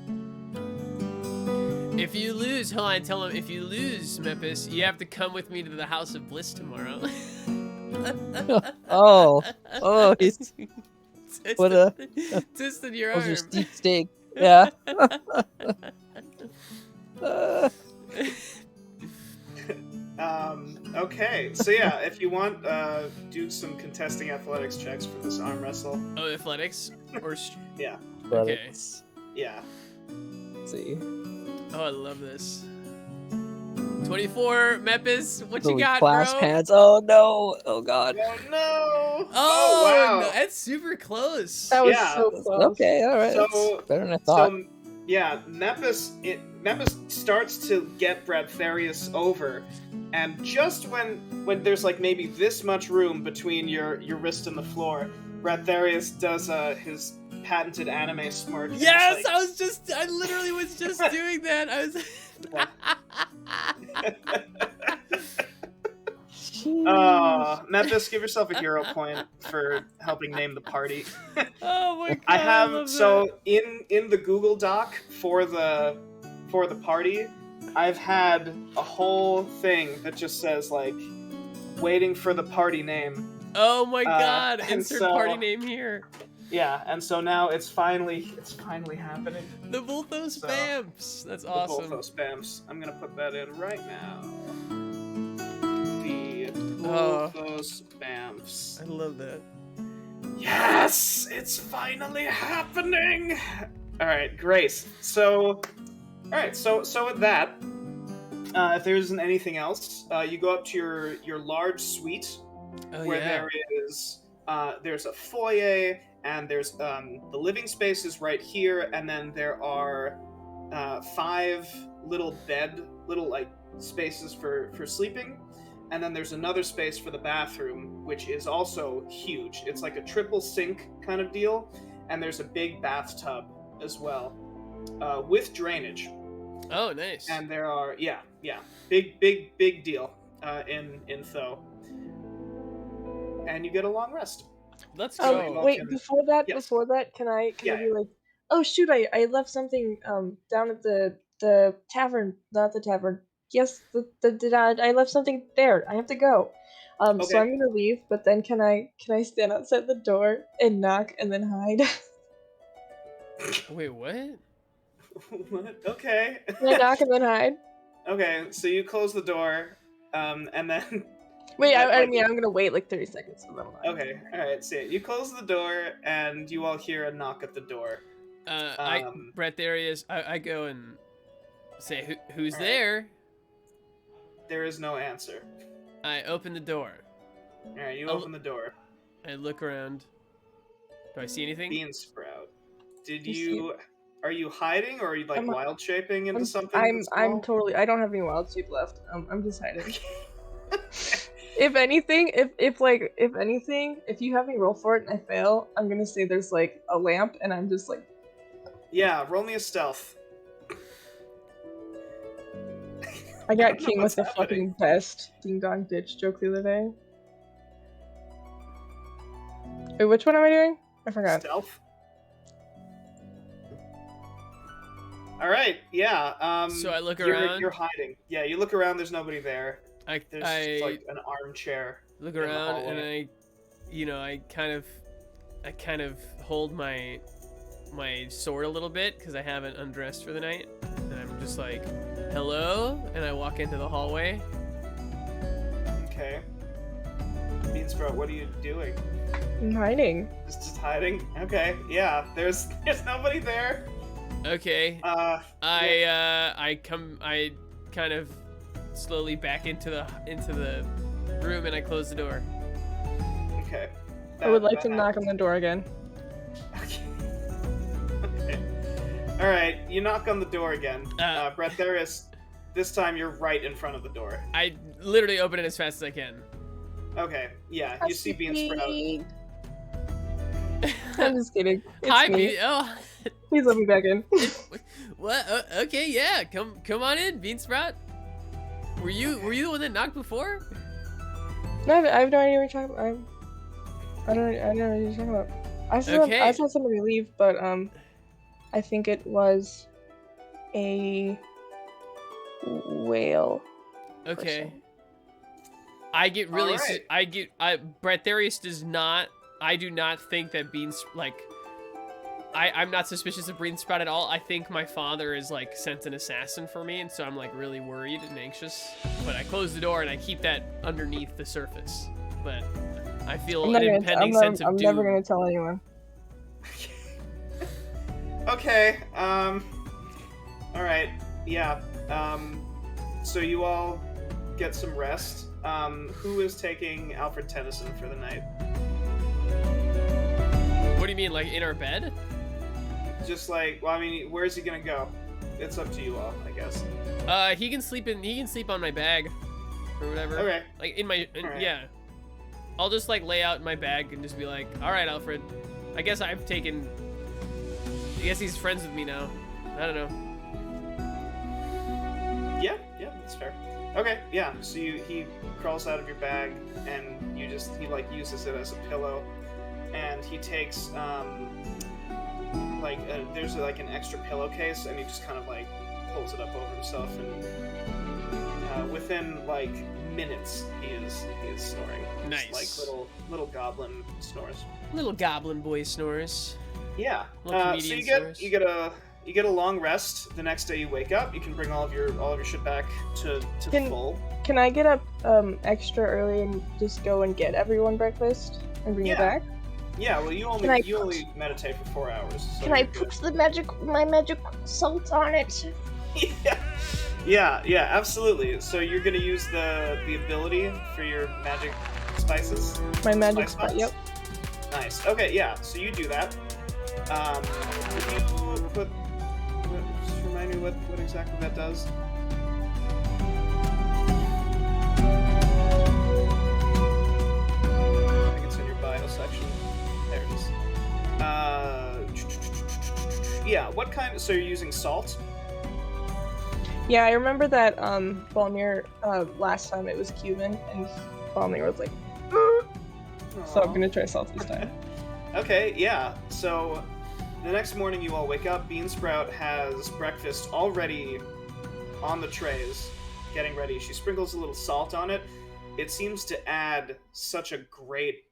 If you lose, hold on, tell him, if you lose, Mepis, you have to come with me to the House of Bliss tomorrow. Oh, he's what a twisted your those arm. are steep steak. Yeah. Okay, so yeah, if you want, do some contesting athletics checks for this arm wrestle. Oh, athletics? Or Yeah, But Okay. it's- yeah. let's see. oh, I love this. 24, Mepis, what you Louis got, clasp bro? hands. Oh no. Oh god. Oh no! Oh, wow! no, that's super close. That was Yeah. so close. Okay, all right. So- That's better than I thought. So, yeah, Mepis starts to get Bradtherius over, and just when there's like maybe this much room between your wrist and the floor, Bradtherius does his patented anime smirk. and it's Yes, like- I literally was just doing that. I was. Mepis, give yourself a hero point for helping name the party. Oh my god! I have love so that. in the Google Doc for the party, I've had a whole thing that just says like waiting for the party name. Oh my god! and Insert so- party name here. Yeah, and so now it's finally happening. The Volthos So, Vamps. That's The awesome. Volthos spams. I'm gonna put that in right now. The Oh. Volthos spams. I love that. Yes, it's finally happening. All right, Grace. So with that, if there isn't anything else, you go up to your large suite Oh where yeah. there is there's a foyer and there's the living space is right here, and then there are 5 little like spaces for sleeping. And then there's another space for the bathroom, which is also huge. It's like a triple sink kind of deal. And there's a big bathtub as well, with drainage. Oh, nice. And there are, big deal in Tho. And you get a long rest. Let's Oh, go. Wait, Can- before that, yes. can I Yeah. be like, oh shoot, I left something down at the tavern, not the tavern. Yes, I left something there. I have to go. So Okay. I'm gonna leave, but then can I stand outside the door and knock and then hide? Wait, what? What? Okay. Can I knock and then hide? Okay, so you close the door, and then Wait, I Like- mean I'm gonna wait like 30 seconds and then I'll hide. okay, all right. So you close the door, and you all hear a knock at the door. Bradtherius, I go and say, who's All right. there? There is no answer. I open the door. All right, you I'll- open the door. I look around. Do I see anything? Bean Sprout. Did You see- you? Are you hiding, or are you like I'm- wild shaping into something? I'm that's small? totally. I don't have any wild shape left. I'm just hiding. If anything, if you have me roll for it and I fail, I'm gonna say there's like a lamp and I'm just like, Yeah, roll me a stealth. I I got don't know King what's with the happening. fucking best ding dong ditch joke the other day. Wait, which one am I doing? I forgot. Stealth. All right. Yeah. So I look you're, around. You're hiding. Yeah, you look around. There's nobody there. I There's like an armchair. look in the around and hallway. I kind of hold my sword a little bit because I haven't undressed for the night, and I'm just like, hello, and I walk into the hallway. Okay. Bean Sprout, what are you doing? I'm hiding. Just hiding. Okay. Yeah. There's nobody there. Okay, I kind of slowly back into the room and I close the door. Okay. I would like That to knock on the door again. Okay. Okay. All right, you knock on the door again. Bradtherius, this time you're right in front of the door. I literally open it as fast as I can. Okay, yeah, you see Bean Sprout. I'm just kidding. It's Hi, me. Bean. Oh, Please let me back in. what? Okay, yeah. Come on in, Bean Sprout. Were you the one that knocked before? No, I have no idea what you're talking about. I don't know what you're talking about. I saw somebody leave, but I think it was a whale. Okay. person. I get really. Alright. Bradtherius does not. I do not think that Beans like. I'm not suspicious of Beansprout at all. I think my father is like sent an assassin for me, and so I'm like really worried and anxious. But I close the door and I keep that underneath the surface. But I feel an impending sense of I'm doom. never gonna tell anyone. Okay. All right. Yeah. So you all get some rest. Who is taking Alfred Tennyson for the night? What do you mean, like in our bed? Just like, well, I mean, where's he gonna go? It's up to you all, I guess. He can sleep on my bag, or whatever. Okay. Like in my, Alright. yeah. I'll just like lay out my bag and just be like, all right, Alfred. I guess he's friends with me now. I don't know. Yeah, that's fair. Okay, yeah. So he crawls out of your bag, and he like uses it as a pillow, and he takes there's like an extra pillowcase, and he just kind of like pulls it up over himself, and within like minutes he is snoring. Nice. Just, like little goblin snores. Little goblin boy snores. Yeah. Little So comedian snores. you get a long rest. The next day you wake up, you can bring all of your shit back to full. Can I get up extra early and just go and get everyone breakfast and bring it back? Yeah, well you only meditate for 4 hours. So Can I put my magic salt on it? Yeah, absolutely. So you're gonna use the ability for your magic spices? My magic Spice spot, yep. Nice. Okay, yeah, so you do that. Just remind me what exactly that does? I think it's in your bio section. There it is. Yeah, what kind? So you're using salt? Yeah, I remember that Balmir last time it was Cuban, and Balmir was like, so I'm gonna try salt this time. Okay, yeah. So the next morning you all wake up, Beansprout has breakfast already on the trays, getting ready. She sprinkles a little salt on it. It seems to add such a great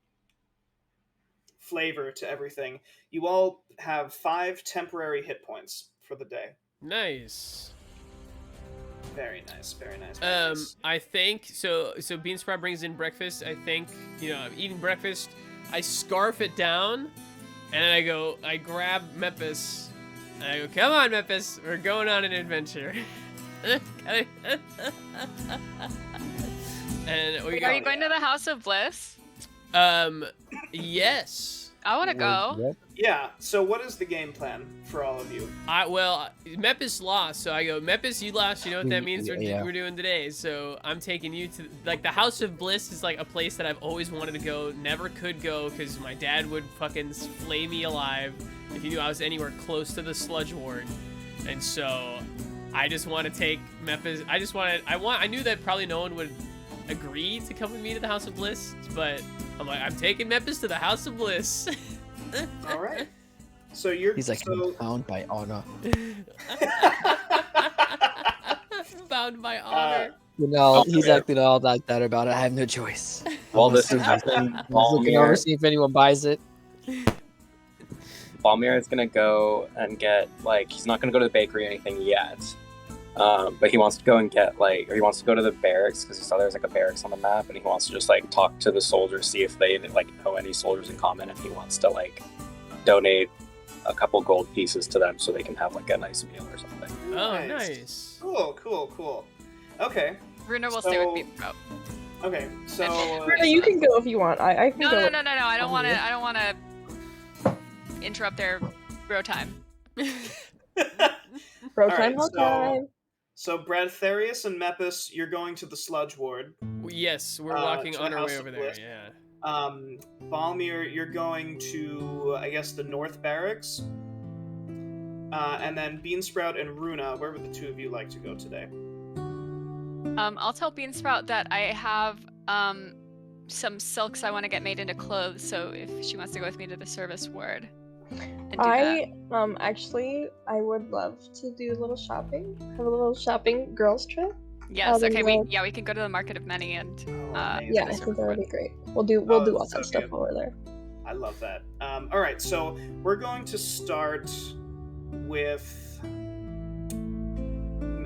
flavor to everything. You all have 5 temporary hit points for the day. Nice. Very nice, very nice. I think so. Beansprout brings in breakfast. I think I'm eating breakfast. I scarf it down, and then I grab Mepis, and I go, "Come on, Mepis, we're going on an adventure." And Are you going to the House of Bliss? Yes. I want to go. Yeah, so what is the game plan for all of you? Mepis lost, so I go, Mepis, you lost, you know what that means Yeah. we're doing today, so I'm taking you to, like, the House of Bliss is, like, a place that I've always wanted to go, never could go, because my dad would fucking flay me alive if he knew I was anywhere close to the Sludge Ward, and so I just want to take Mepis, I knew that probably no one would agree to come with me to the House of Bliss, but I'm like, I'm taking Mepis to the House of Bliss. All right. So you're I'm bound by honor. Bound by honor. He's acting all like that about it. I have no choice. While this is happening, He's looking over, see if anyone buys it. Balmir is gonna go and get, like, he's not gonna go to the bakery or anything yet. But he wants to go and get, like, or he wants to go to the barracks because he saw there's like a barracks on the map, and he wants to just like talk to the soldiers, see if they like know any soldiers in common, and he wants to like donate a couple gold pieces to them so they can have like a nice meal or something. Oh, nice. Cool. Okay. Runa will stay with Beansprout. Okay, so Runa, you can go if you want. I can No. go. I don't want to. I don't want to interrupt their bro time. Bro All time, right, no time. So Bradtherius and Mepis, you're going to the Sludge Ward. Yes, we're walking to the on our House way of over there. Bliss. Yeah. Balmir, you're going to, I guess, the North Barracks. And then Beansprout and Runa, where would the two of you like to go today? I'll tell Beansprout that I have some silks I want to get made into clothes. So if she wants to go with me to the service ward and do I actually I would love to do a little shopping. Have a little shopping girls trip. that. Yes. Okay. well- We can go to the Market of Many and amazing. Yeah, I the think service that would ward. be great. We'll do Oh, all so that stuff good. while we're there. I love that. All right, so we're going to start with.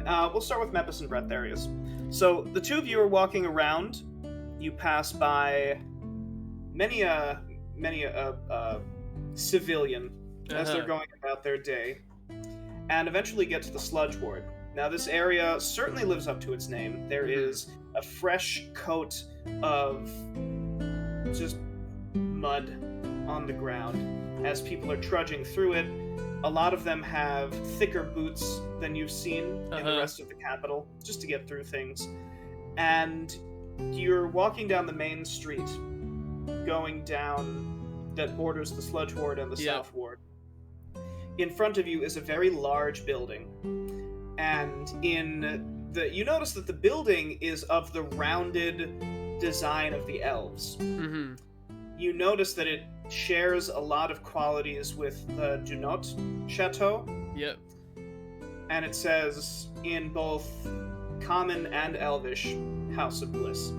We'll start with Mepis and Bradtherius. So the two of you are walking around. You pass by many a civilian as they're going about their day, and eventually get to the sludge ward. Now, this area certainly lives up to its name. There is a fresh coat of just mud on the ground as people are trudging through it. A lot of them have thicker boots than you've seen in the rest of the capital, just to get through things. And you're walking down the main street, going down that borders the sludge ward and the south ward. In front of you is a very large building, and you notice that the building is of the rounded design of the elves. Mm-hmm. You notice that it shares a lot of qualities with the Junot Chateau, Yep. and it says in both Common and Elvish, House of Bliss.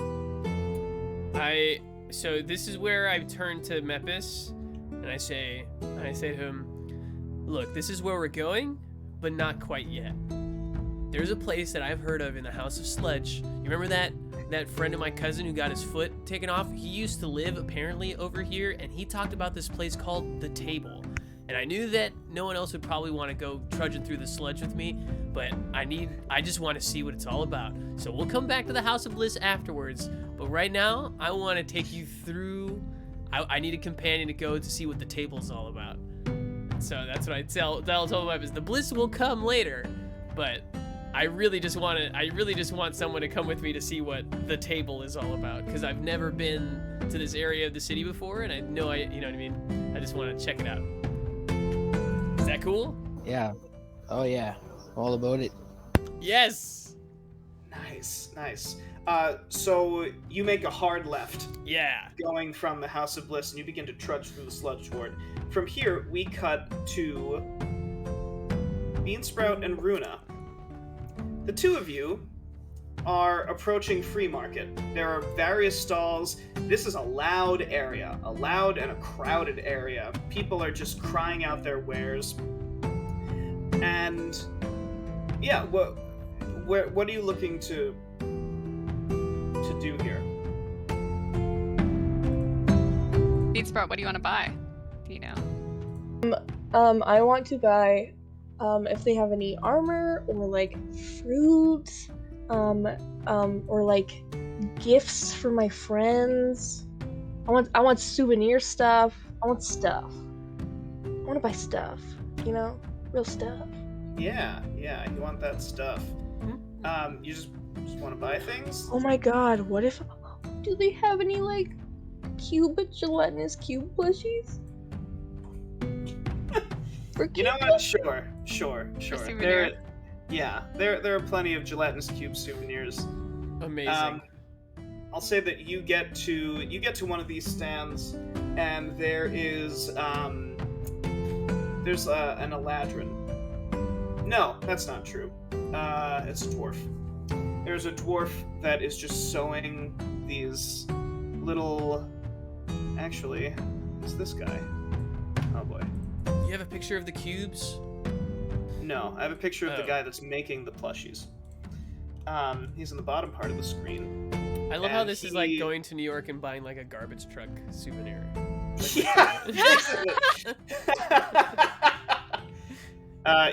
So this is where I turn to Mepis, and I say to him, "Look, this is where we're going, but not quite yet. There's a place that I've heard of in the House of Sludge. You remember that friend of my cousin who got his foot taken off? He used to live apparently over here, and he talked about this place called The Table. And I knew that no one else would probably want to go trudging through the sludge with me, but I just want to see what it's all about. So we'll come back to the House of Bliss afterwards, but right now I want to take you through. I need a companion to go to see what the table's all about." So that's what I tell my is the bliss will come later, but I really just want someone to come with me to see what the table is all about, because I've never been to this area of the city before, and you know what I mean? I just want to check it out. Is that cool? Yeah. Oh yeah. All about it. Yes. Nice. So you make a hard left, Yeah. going from the House of Bliss, and you begin to trudge through the sludge ward. From here, we cut to Beansprout and Runa. The two of you are approaching Free Market. There are various stalls. This is a loud area, a loud and a crowded area. People are just crying out their wares. And yeah, what are you looking to do here? Beansprout, what do you want to buy? Do you know? I want to buy, if they have any armor or like fruit, or like gifts for my friends. I want souvenir stuff. I want stuff. I want to buy stuff. You know, real stuff. Yeah, you want that stuff. You just want to buy things? Oh my god, what if... Do they have any, like, gelatinous cube plushies? You know what? Sure. souvenir. There are plenty of gelatinous cube souvenirs. Amazing. I'll say that you get to one of these stands, and there's an Eladrin. No, that's not true. It's a dwarf. There's a dwarf that is just sewing these little... Actually, it's this guy. Oh boy. You have a picture of the cubes? No, I have a picture of the Oh. guy that's making the plushies. He's in the bottom part of the screen. I love how And this is like going to New York and buying like a garbage truck souvenir. Yeah.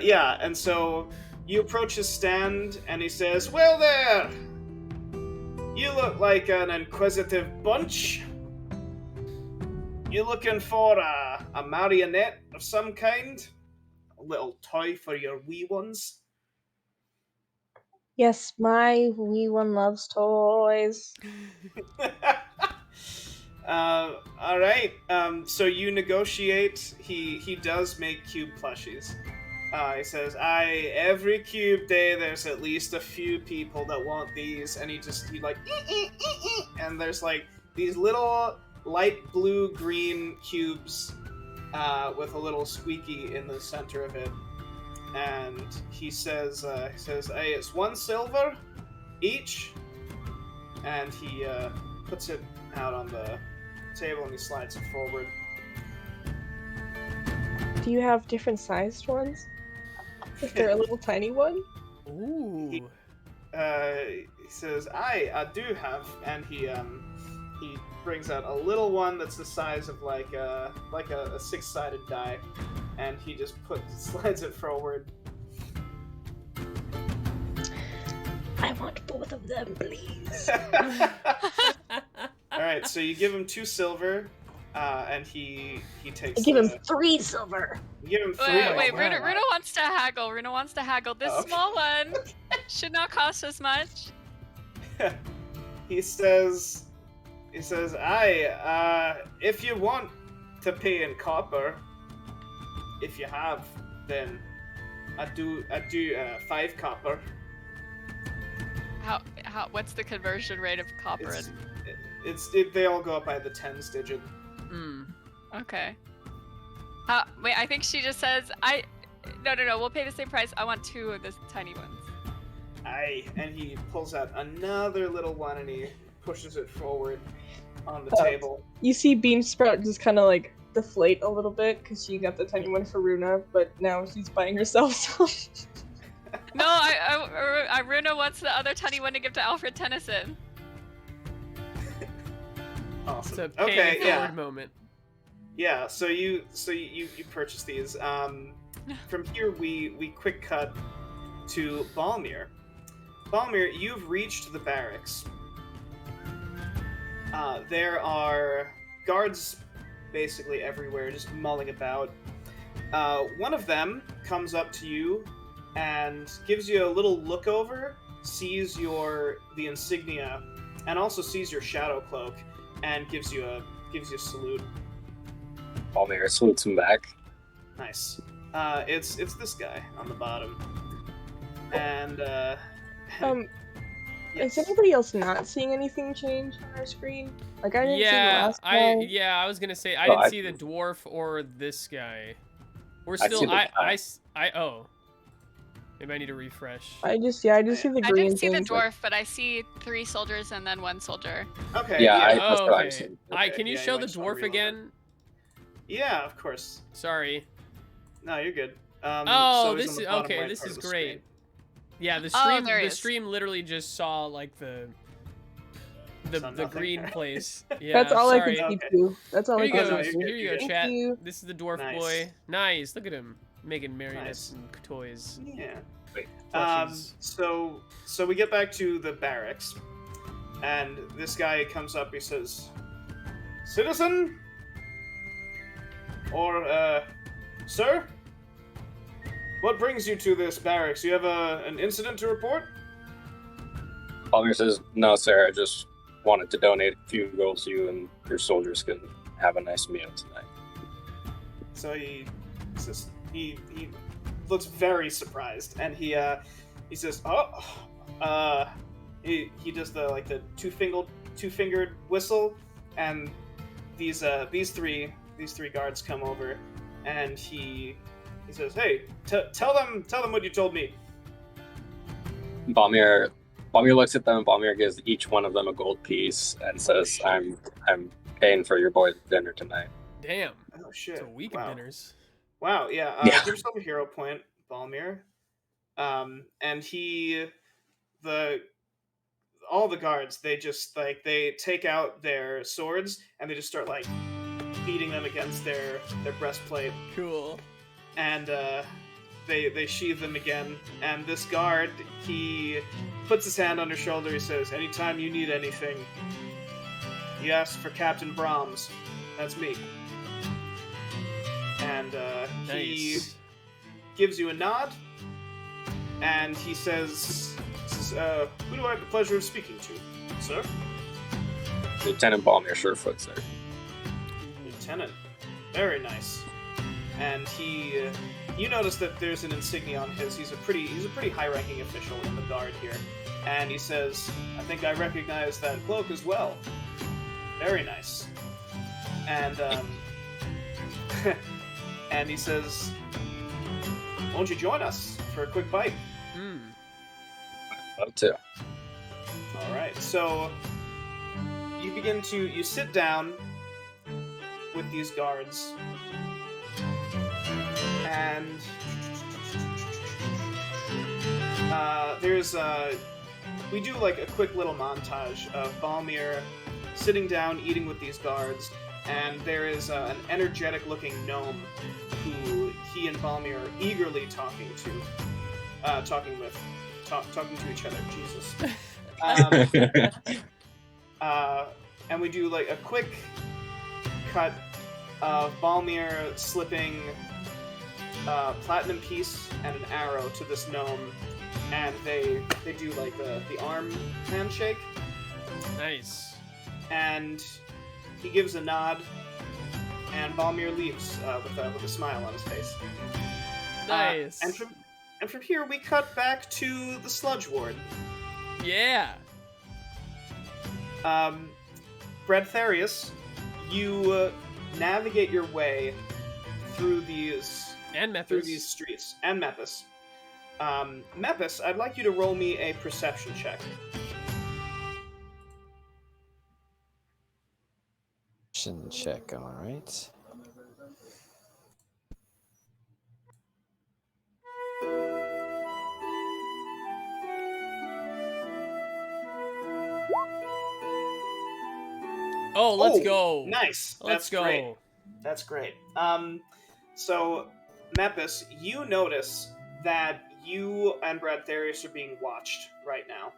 Yeah, and so you approach his stand, and he says, "Well there! You look like an inquisitive bunch. You looking for a marionette of some kind? A little toy for your wee ones?" Yes, my wee one loves toys. All right. So you negotiate. He does make cube plushies. He says, every cube day there's at least a few people that want these," and he like, and there's like these little light blue-green cubes with a little squeaky in the center of it. And he says, "Hey, it's 1 silver each." And he puts it out on the table and he slides it forward. Do you have different sized ones? Is there a little tiny one? Ooh. He says, I do have," and he brings out a little one that's the size of like a 6-sided die, and he just slides it forward. I want both of them, please. All right, so you give him 2 silver, and he takes. I give him 3 silver. You give him 3. Wait, Wow. Runa wants to haggle. Runa wants to haggle. This Oh, okay. small one should not cost as much. He says, if you want to pay in copper, if you have, then I do 5 copper. How? What's the conversion rate of copper? They all go up by the tens digit. Okay. Wait, I think she just says, No, we'll pay the same price. I want 2 of the tiny ones. Aye, and he pulls out another little one and he pushes it forward on the table. You see Beansprout just kind of like deflate a little bit because she got the tiny one for Runa, but now she's buying herself some. No, Runa wants the other tiny one to give to Alfred Tennyson. Awesome. It's a pay Okay, it yeah. forward moment. Yeah, so you purchase these. From here we quick cut to Balmir. Balmir, you've reached the barracks. There are guards basically everywhere, just mulling about. One of them comes up to you and gives you a little look over, sees the insignia, and also sees your shadow cloak, and gives you a salute. Balmir salutes him back. Nice. It's this guy on the bottom. And yes. Is anybody else not seeing anything change on our screen? Like I didn't see the last one. I was gonna say I Oh, didn't I- see the dwarf or this guy. We're I still see the oh. Maybe I need to refresh. I just see the I green didn't see the things. dwarf, but I see 3 soldiers and then 1 soldier. Okay. Yeah, yeah. that's Oh, what I've okay. seen. Can you Yeah, you show might the just wanna dwarf reload it. again? Yeah, of course. Sorry. No, you're good. Oh, so he's this on is the bottom okay. right This part is of the great. screen. Yeah, the Oh, stream there he the is. stream literally just saw like the Saw the nothing? green place. Yeah, That's all sorry. I can see Okay. too. That's all Here I you can go. no, see. you're good, Here you you're go, good. chat. Thank you. This is the dwarf Nice. boy. Nice. Look at him making marionettes Nice. and toys. Yeah. Plushies. So we get back to the barracks, and this guy comes up. He says, "Citizen, or sir, what brings you to this barracks? You have an incident to report?" Balmir says, "No, sir. I just wanted to donate a few gold so you and your soldiers can have a nice meal tonight." So he says he looks very surprised, and he says, he does the two-fingered whistle, and these three guards come over, and he says, "Hey, tell them what you told me." Balmir looks at them. Balmir gives each one of them a gold piece and says, "I'm paying for your boy's dinner tonight." Damn. Oh shit! It's a week Wow. of dinners. Wow, yeah. Yeah. Give yourself a hero point, Balmir. And all the guards, they just they take out their swords and they just start beating them against their breastplate, Cool. and they sheathe them again. And this guard, he puts his hand on her shoulder. He says, "Anytime you need anything, you ask for Captain Brahms. That's me." And he Nice. gives you a nod, and he says, "Who do I have the pleasure of speaking to, sir?" Lieutenant Balmir Surefoot, sir. Lieutenant. Very nice. And you notice that there's an insignia on his. He's a pretty high-ranking official in the guard here, and he says, "I think I recognize that cloak as well." Very nice. And and he says, "Won't you join us for a quick bite?" Love to. All right. So you sit down with these guards, and we do like a quick little montage of Balmir sitting down eating with these guards, and there is an energetic-looking gnome who he and Balmir are eagerly talking to each other. Jesus. And we do like a quick cut of Balmir slipping a platinum piece and an arrow to this gnome, and they do like the arm handshake. Nice. And he gives a nod, and Balmir leaves with a smile on his face. Nice. And from here we cut back to the sludge ward. Yeah. Bradtherius, you navigate your way through these streets, and Mepis. Mepis, I'd like you to roll me a perception check. Check, all right. Oh, let's go. Nice. Let's go. Great. That's great. So, Mepis, you notice that you and Bradtherius are being watched right now.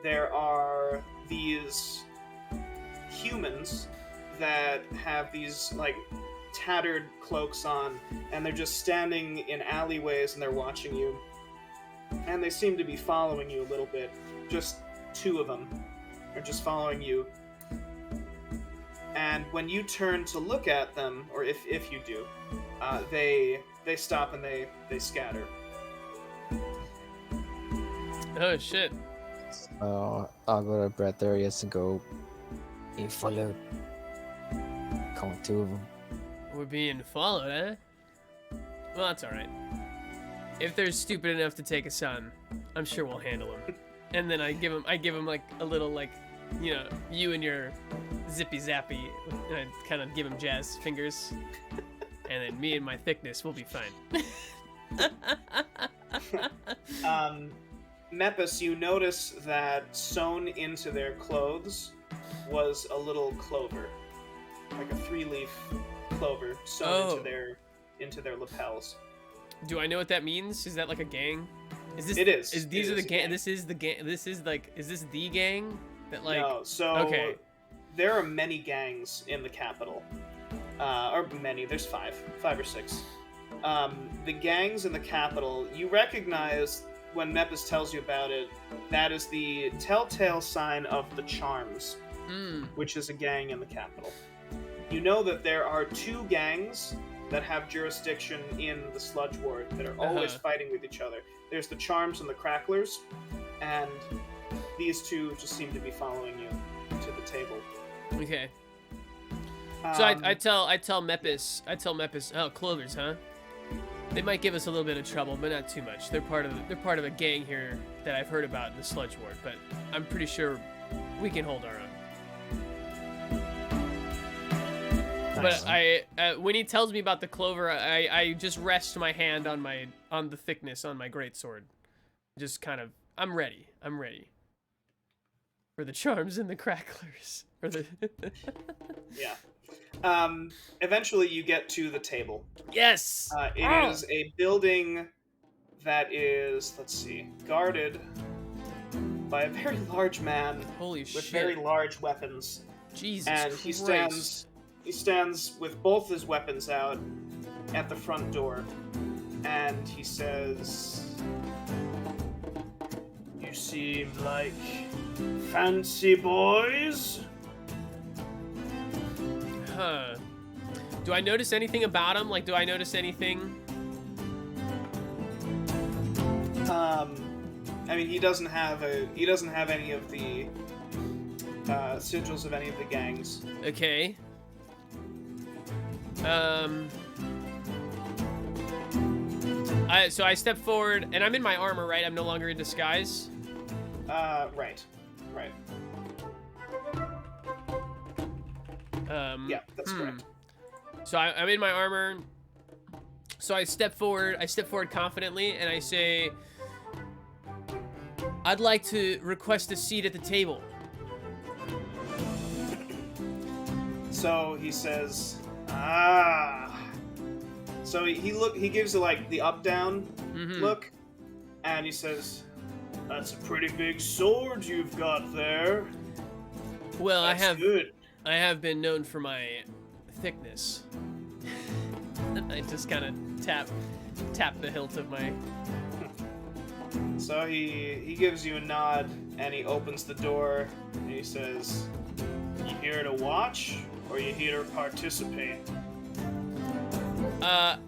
There are these humans that have these, like, tattered cloaks on, and they're just standing in alleyways and they're watching you. And they seem to be following you a little bit. Just two of them are just following you. And when you turn to look at them, or if you do, they stop and they scatter. Oh shit. So I'll go to Bradtherius and go, "You followed. Come two of them." We're being followed, eh? Well, that's alright. If they're stupid enough to take a son, I'm sure we'll handle them. And then I give him like a little, like, you know, you and your zippy zappy, and I kind of give him jazz fingers. And then me and my thickness will be fine. Mepis, you notice that sewn into their clothes was a little clover, like a 3-leaf clover sewn into their lapels. Do I know what that means? Is that like a gang? Is this? It is. Is these are the gang? This is the gang. This is like. Is this the gang that like? No. So okay. There are many gangs in the capital, or many. There's 5 or 6. The gangs in the capital, you recognize when Mepis tells you about it. That is the telltale sign of the Charms, which is a gang in the capital. You know that there are 2 gangs that have jurisdiction in the Sludge Ward that are always fighting with each other. There's the Charms and the Cracklers, and these 2 just seem to be following you to the table. Okay. So I tell Mepis, oh, clovers, huh? They might give us a little bit of trouble, but not too much. They're part of a gang here that I've heard about in the Sludge Ward, but I'm pretty sure we can hold our own. Nice. But when he tells me about the clover, I just rest my hand on the thickness on my greatsword. Just kind of, I'm ready for the Charms and the Cracklers. Or the Yeah. Eventually you get to the table. Yes! It is a building that is, let's see, guarded by a very large man. Holy with shit. very large weapons. Jesus and Christ. he stands with both his weapons out at the front door, and he says, "You seem like fancy boys." Huh. Do I notice anything about him? Like, do I notice anything? I mean, he doesn't have any of the sigils of any of the gangs. Okay. So I step forward, and I'm in my armor, right? I'm no longer in disguise. Right. Yeah, that's correct. So I'm in my armor. So I step forward. Confidently, and I say, "I'd like to request a seat at the table." So he says, So he gives like the up down look, and he says, "That's a pretty big sword you've got there." Well, That's good. I have been known for my thickness. I just kind of tap the hilt of my. So he gives you a nod, and he opens the door, and he says, "You here to watch, or you here to participate?"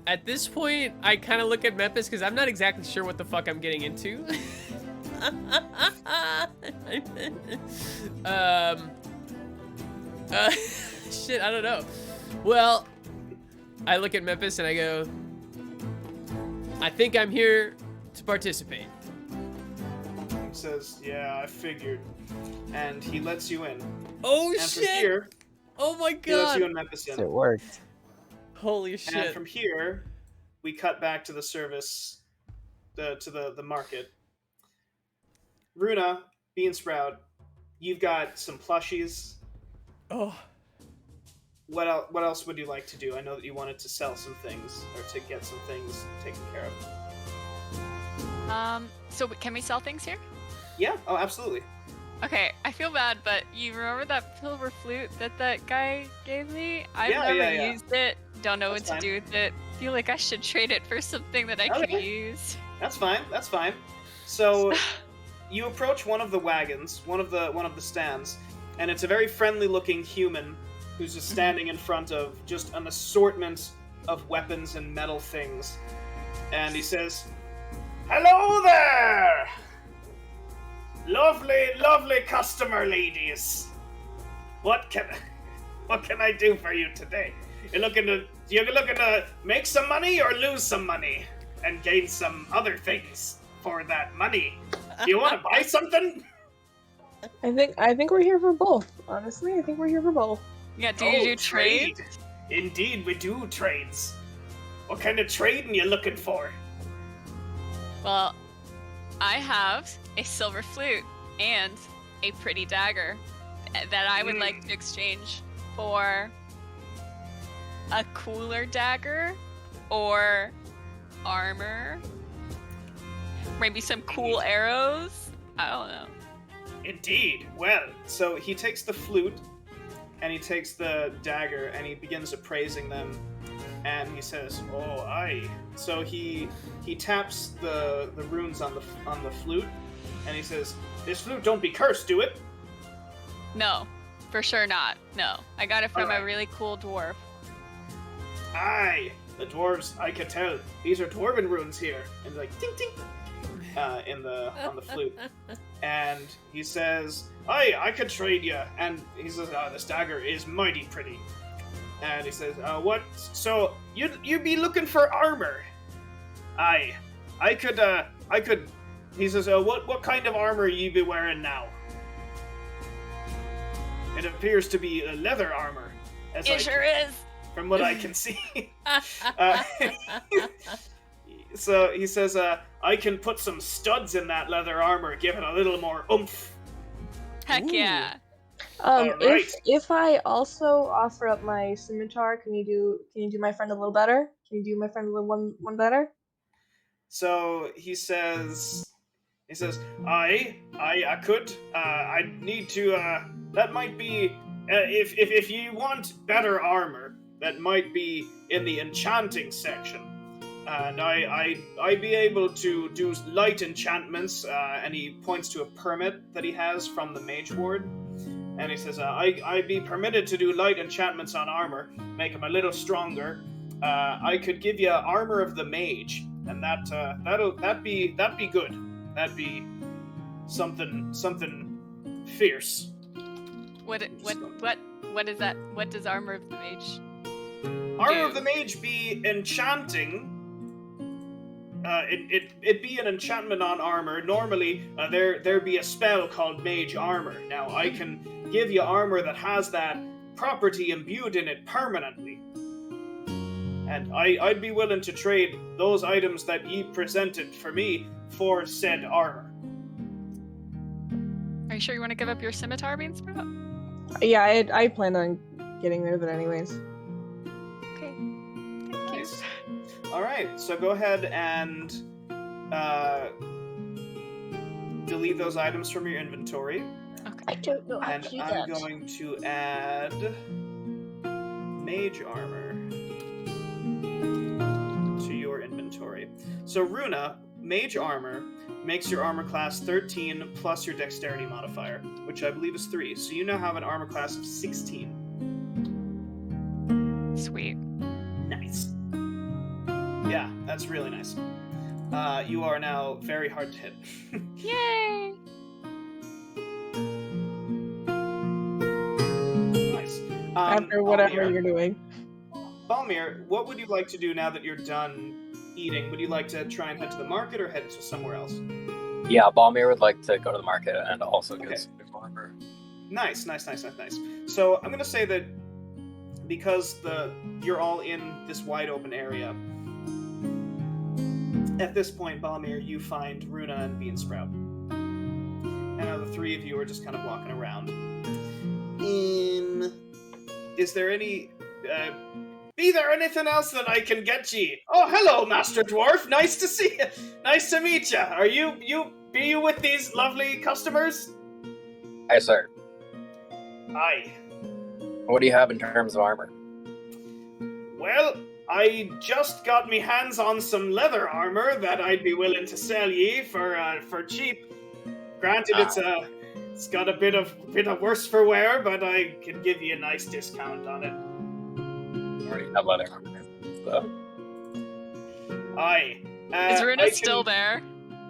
At this point, I kind of look at Mepis because I'm not exactly sure what the fuck I'm getting into. Shit, I don't know. Well, I look at Mepis and I go, "I think I'm here to participate." He says, "Yeah, I figured," and he lets you in. Oh and shit! From here, Oh my he lets god! you and Mepis in. It worked. Holy shit! And from here, we cut back to the service, to the market. Runa, Bean Sprout, you've got some plushies. Oh. What else would you like to do? I know that you wanted to sell some things, or to get some things taken care of. So can we sell things here? Yeah, oh, absolutely. Okay, I feel bad, but you remember that silver flute that guy gave me? I've never used it. Don't know That's what to do with it. Feel like I should trade it for something that I can use. That's fine. So, you approach one of the wagons, one of the stands, and it's a very friendly-looking human who's just standing in front of just an assortment of weapons and metal things. And he says, "Hello there! Lovely customer ladies. What can I do for you today? You're looking to make some money or lose some money and gain some other things for that money? Do you want to buy something?" I think we're here for both. Honestly, I think we're here for both. Yeah, do you do trade? Indeed, we do trades. What kind of trading you looking for? Well, I have a silver flute and a pretty dagger that I would like to exchange for a cooler dagger or armor. Maybe some cool arrows. I don't know. Indeed. Well, so he takes the flute and he takes the dagger and he begins appraising them, and he says, "Oh, aye." So he taps the runes on the flute, and he says, "This flute don't be cursed, do it?" No, for sure not. No, I got it from Alright. a really cool dwarf. Aye, the dwarves, I could tell. These are dwarven runes here, and like ting ting, on the flute. And he says, "Aye, I could trade you." And he says, "This dagger is mighty pretty." And he says, "What? So you'd be looking for armor?" "Aye, I could." He says, "What kind of armor you be wearing now?" "It appears to be leather armor." It sure is. From what I can see. So he says, "I can put some studs in that leather armor, give it a little more oomph." Heck yeah. Alright. If I also offer up my scimitar, can you do my friend a little better? Can you do my friend a little one better? So he says, "I could. I need to. That might be. If you want better armor, that might be in the enchanting section. And I'd be able to do light enchantments." And he points to a permit that he has from the mage ward. And he says, "I'd be permitted to do light enchantments on armor, make him a little stronger. I could give you armor of the mage, and that'd be good. That'd be something fierce." What is that? What does Armor of the Mage? Armor of the Mage be enchanting. It be an enchantment on armor. Normally, there be a spell called Mage Armor. Now, I can give you armor that has that property imbued in it permanently. And I'd be willing to trade those items that ye presented for me for said armor. Are you sure you want to give up your scimitar, Beansprout? Yeah, I plan on getting rid of it anyways. Okay. Thank you. Nice. Alright, so go ahead and delete those items from your inventory. Okay. I don't know how And to do I'm that. going to add Mage Armor to your inventory. So Runa, Mage Armor makes your armor class 13 plus your dexterity modifier, which I believe is 3. So you now have an armor class of 16. Sweet. Nice. Yeah, that's really nice. You are now very hard to hit. Yay! Nice. After whatever Balmir, you're doing. Balmir, what would you like to do now that you're done eating? Would you like to try and head to the market or head to somewhere else? Yeah, Balmir would like to go to the market and also get Okay. some new armor. Nice. So I'm gonna say that because you're all in this wide open area, at this point, Balmir, you find Runa and Beansprout. And now the three of you are just kind of walking around. Is there any... be there anything else that I can get ye? Oh, hello, Master Dwarf. Nice to see you. Nice to meet you. Are you with these lovely customers? Hey, sir. Aye. What do you have in terms of armor? Well, I just got me hands on some leather armor that I'd be willing to sell ye for cheap. Granted, it's got a bit of worse for wear, but I can give you a nice discount on it. I already have leather armor. So. Aye. Is Runa I still can- there?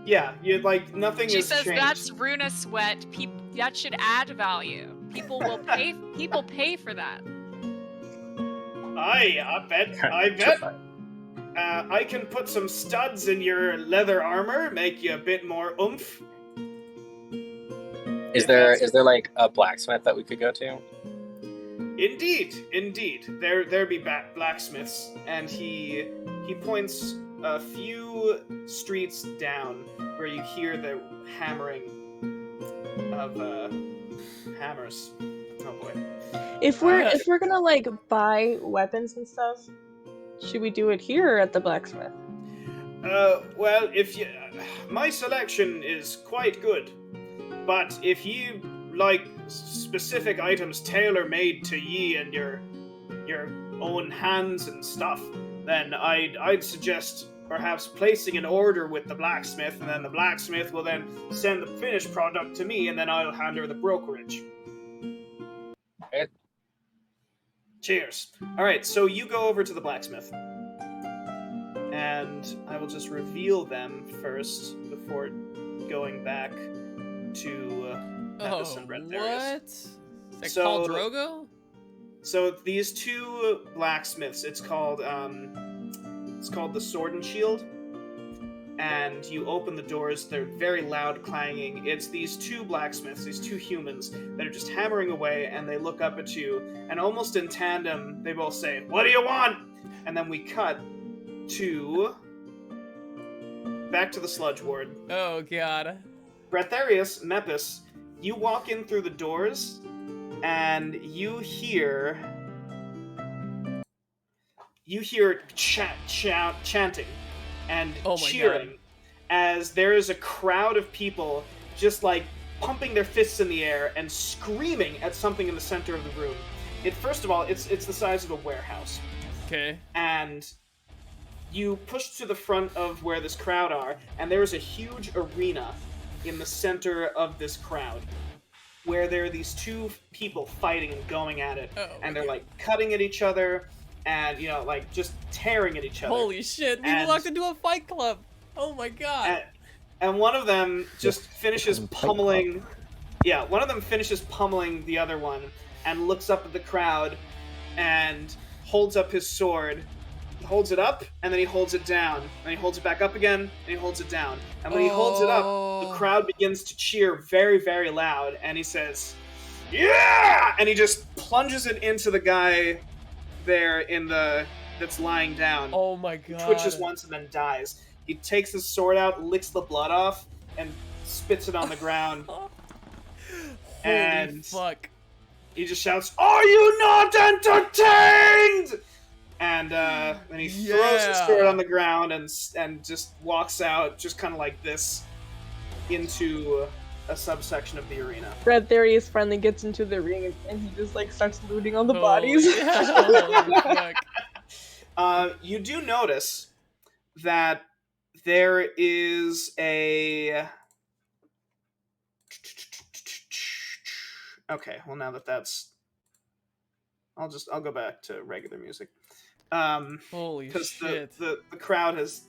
Yeah, you nothing She has says changed. that's Runa sweat. That should add value. People will pay. People pay for that. Aye, I bet. I can put some studs in your leather armor, make you a bit more oomph. Is there like a blacksmith that we could go to? Indeed. There be blacksmiths, and he points a few streets down where you hear the hammering of hammers. Oh boy. If we're gonna like buy weapons and stuff, should we do it here or at the blacksmith? Well, my selection is quite good, but if you like specific items tailor-made to ye and your own hands and stuff, then I'd suggest perhaps placing an order with the blacksmith, and then the blacksmith will then send the finished product to me, and then I'll hand her the brokerage. Okay. Cheers. All right, so you go over to the blacksmith, and I will just reveal them first before going back to Mepis and Bradtherius. What? Is that So- called Drogo? So these two blacksmiths, it's called the Sword and Shield, and you open the doors. They're very loud clanging. It's these two blacksmiths, these two humans that are just hammering away, and they look up at you, and almost in tandem, they both say, "What do you want?" And then we cut to back to the Sludge Ward. Oh god. Bradtherius, Mepis, you walk in through the doors, and you hear chanting and Oh my cheering God. as there is a crowd of people just like pumping their fists in the air and screaming at something in the center of the room. First of all, it's the size of a warehouse. Okay. And you push to the front of where this crowd are, and there is a huge arena in the center of this crowd where there are these two people fighting and going at it, Oh, and they're okay. like cutting at each other and like just tearing at each other. Holy shit, we And- walked into a fight club. Oh my god. And one of them just finishes Fight pummeling Yeah, one of them finishes pummeling the other one and looks up at the crowd and holds up his sword. He holds it up, and then he holds it down. And he holds it back up again, and he holds it down. And when he holds it up, the crowd begins to cheer very, very loud, and he says, "Yeah!" And he just plunges it into the guy there that's lying down. Oh my god. Twitches once and then dies. He takes his sword out, licks the blood off, and spits it on the ground. Holy fuck. He just shouts, "Are you not entertained?" And then he throws his sword on the ground and just walks out, just kind of like this, into a subsection of the arena. Bradtherius finally gets into the ring and he just like starts looting all the bodies. Holy fuck. You do notice that there is a... Okay, well now that's... I'll go back to regular music. Holy because shit. the crowd has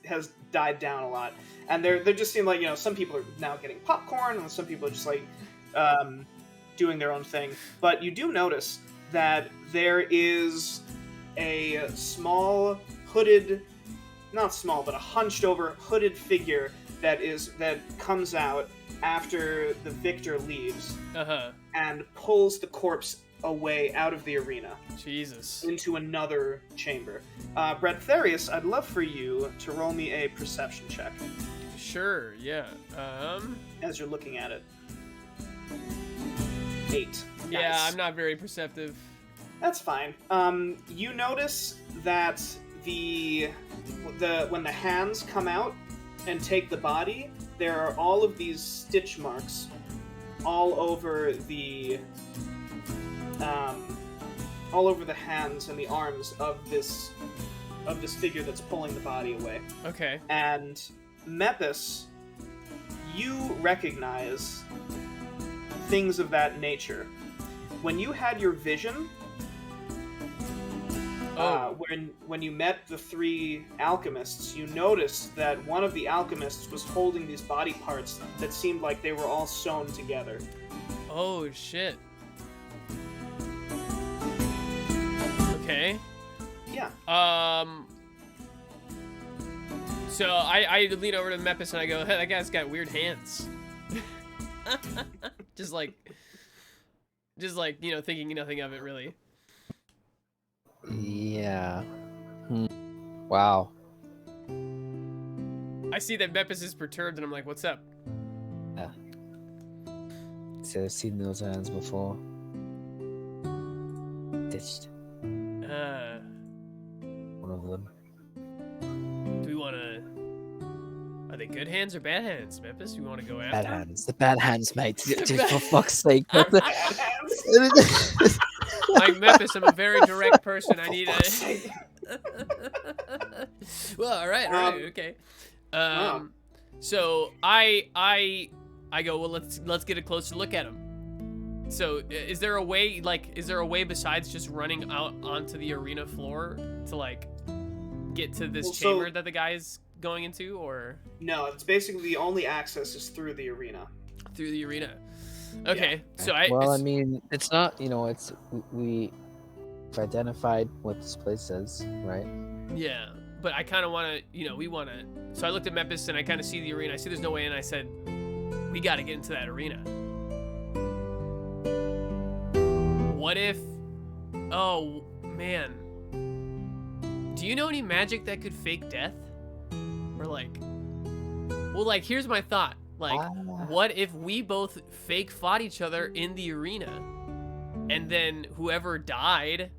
died down a lot, and they're just seem like, you know, some people are now getting popcorn and some people are just like doing their own thing. But you do notice that there is a small hooded, not small, but a hunched over hooded figure that comes out after the victor leaves and pulls the corpse away out of the arena. Jesus. Into another chamber. Bradtherius, I'd love for you to roll me a perception check. Sure, yeah. As you're looking at it. 8. Yeah, Nice. I'm not very perceptive. That's fine. You notice that when the hands come out and take the body, there are all of these stitch marks all over the hands and the arms of this figure that's pulling the body away. Okay. And Mepis, you recognize things of that nature. When you had your vision, when you met the 3 alchemists, you noticed that one of the alchemists was holding these body parts that seemed like they were all sewn together. Oh shit. Okay. Yeah. So I lean over to Mepis and I go, "Hey, that guy's got weird hands." just like, you know, thinking nothing of it really. Yeah. Wow. I see that Mepis is perturbed and I'm like, "What's up?" Yeah. So I've seen those hands before. Ditched. One of them. Do we want to... Are they good hands or bad hands, Mepis? Do we want to go after Bad them? hands. The bad hands, mate. For fuck's sake. Like, Mepis, I'm a very direct person. I need a... Well, all right, okay. So I go, well, let's get a closer look at him. So is there a way besides just running out onto the arena floor to like get to this chamber that the guy is going into, or? No, it's basically the only access is through the arena. Through the arena. Okay, Yeah. so I mean, it's not, you know, we've identified what this place is, right? Yeah, but I kind of want to, you know, we want to. So I looked at Mepis and I kind of see the arena. I see there's no way in. I said, we got to get into that arena. What if? Oh man, do you know any magic that could fake death? Or like, well, like here's my thought. Like, what if we both fake fought each other in the arena, and then whoever died,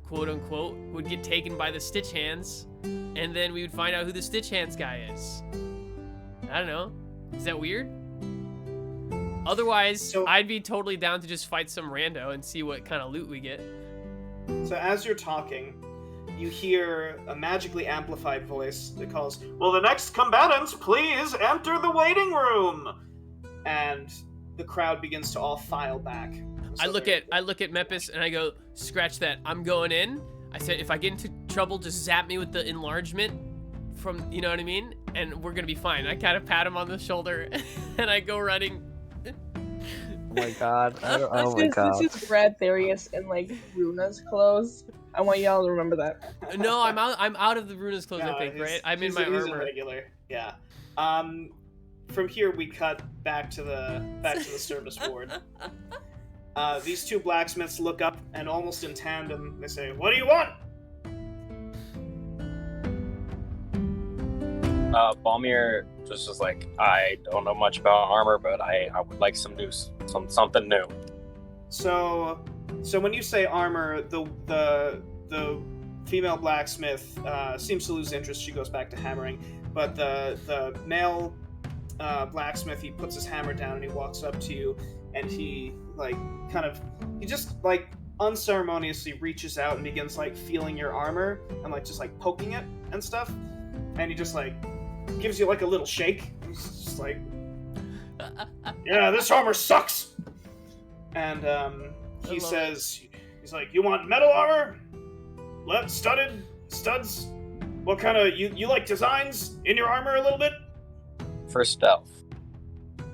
quote unquote, would get taken by the Stitch Hands, and then we would find out who the Stitch Hands guy is. I don't know. Is that weird? Otherwise, I'd be totally down to just fight some rando and see what kind of loot we get. So as you're talking, you hear a magically amplified voice that calls, "Will the next combatants please enter the waiting room?" And the crowd begins to all file back. So I look at Mepis and I go, "Scratch that. I'm going in." I said, "If I get into trouble, just zap me with the enlargement from, you know what I mean? And we're gonna be fine." I kind of pat him on the shoulder and I go running. my god. Oh my This god. is Bradtherius in like Runa's clothes. I want y'all to remember that. No, I'm out of the Runa's clothes, No, I think, he's- right? I'm in he's my a, he's a armor. regular. Yeah. From here we cut back to the service ward. These two blacksmiths look up and almost in tandem they say, "What do you want?" Balmir just is like, I don't know much about armor, but I would like something new. So when you say armor, the female blacksmith seems to lose interest. She goes back to hammering, but the male blacksmith, he puts his hammer down and he walks up to you, and he just unceremoniously reaches out and begins like feeling your armor and like just like poking it and stuff, and he just like gives you like a little shake. He's just like, "Yeah, this armor sucks." And he says, he's like, "You want metal armor? Studded studs? What kind of you like designs in your armor a little bit?" For stealth.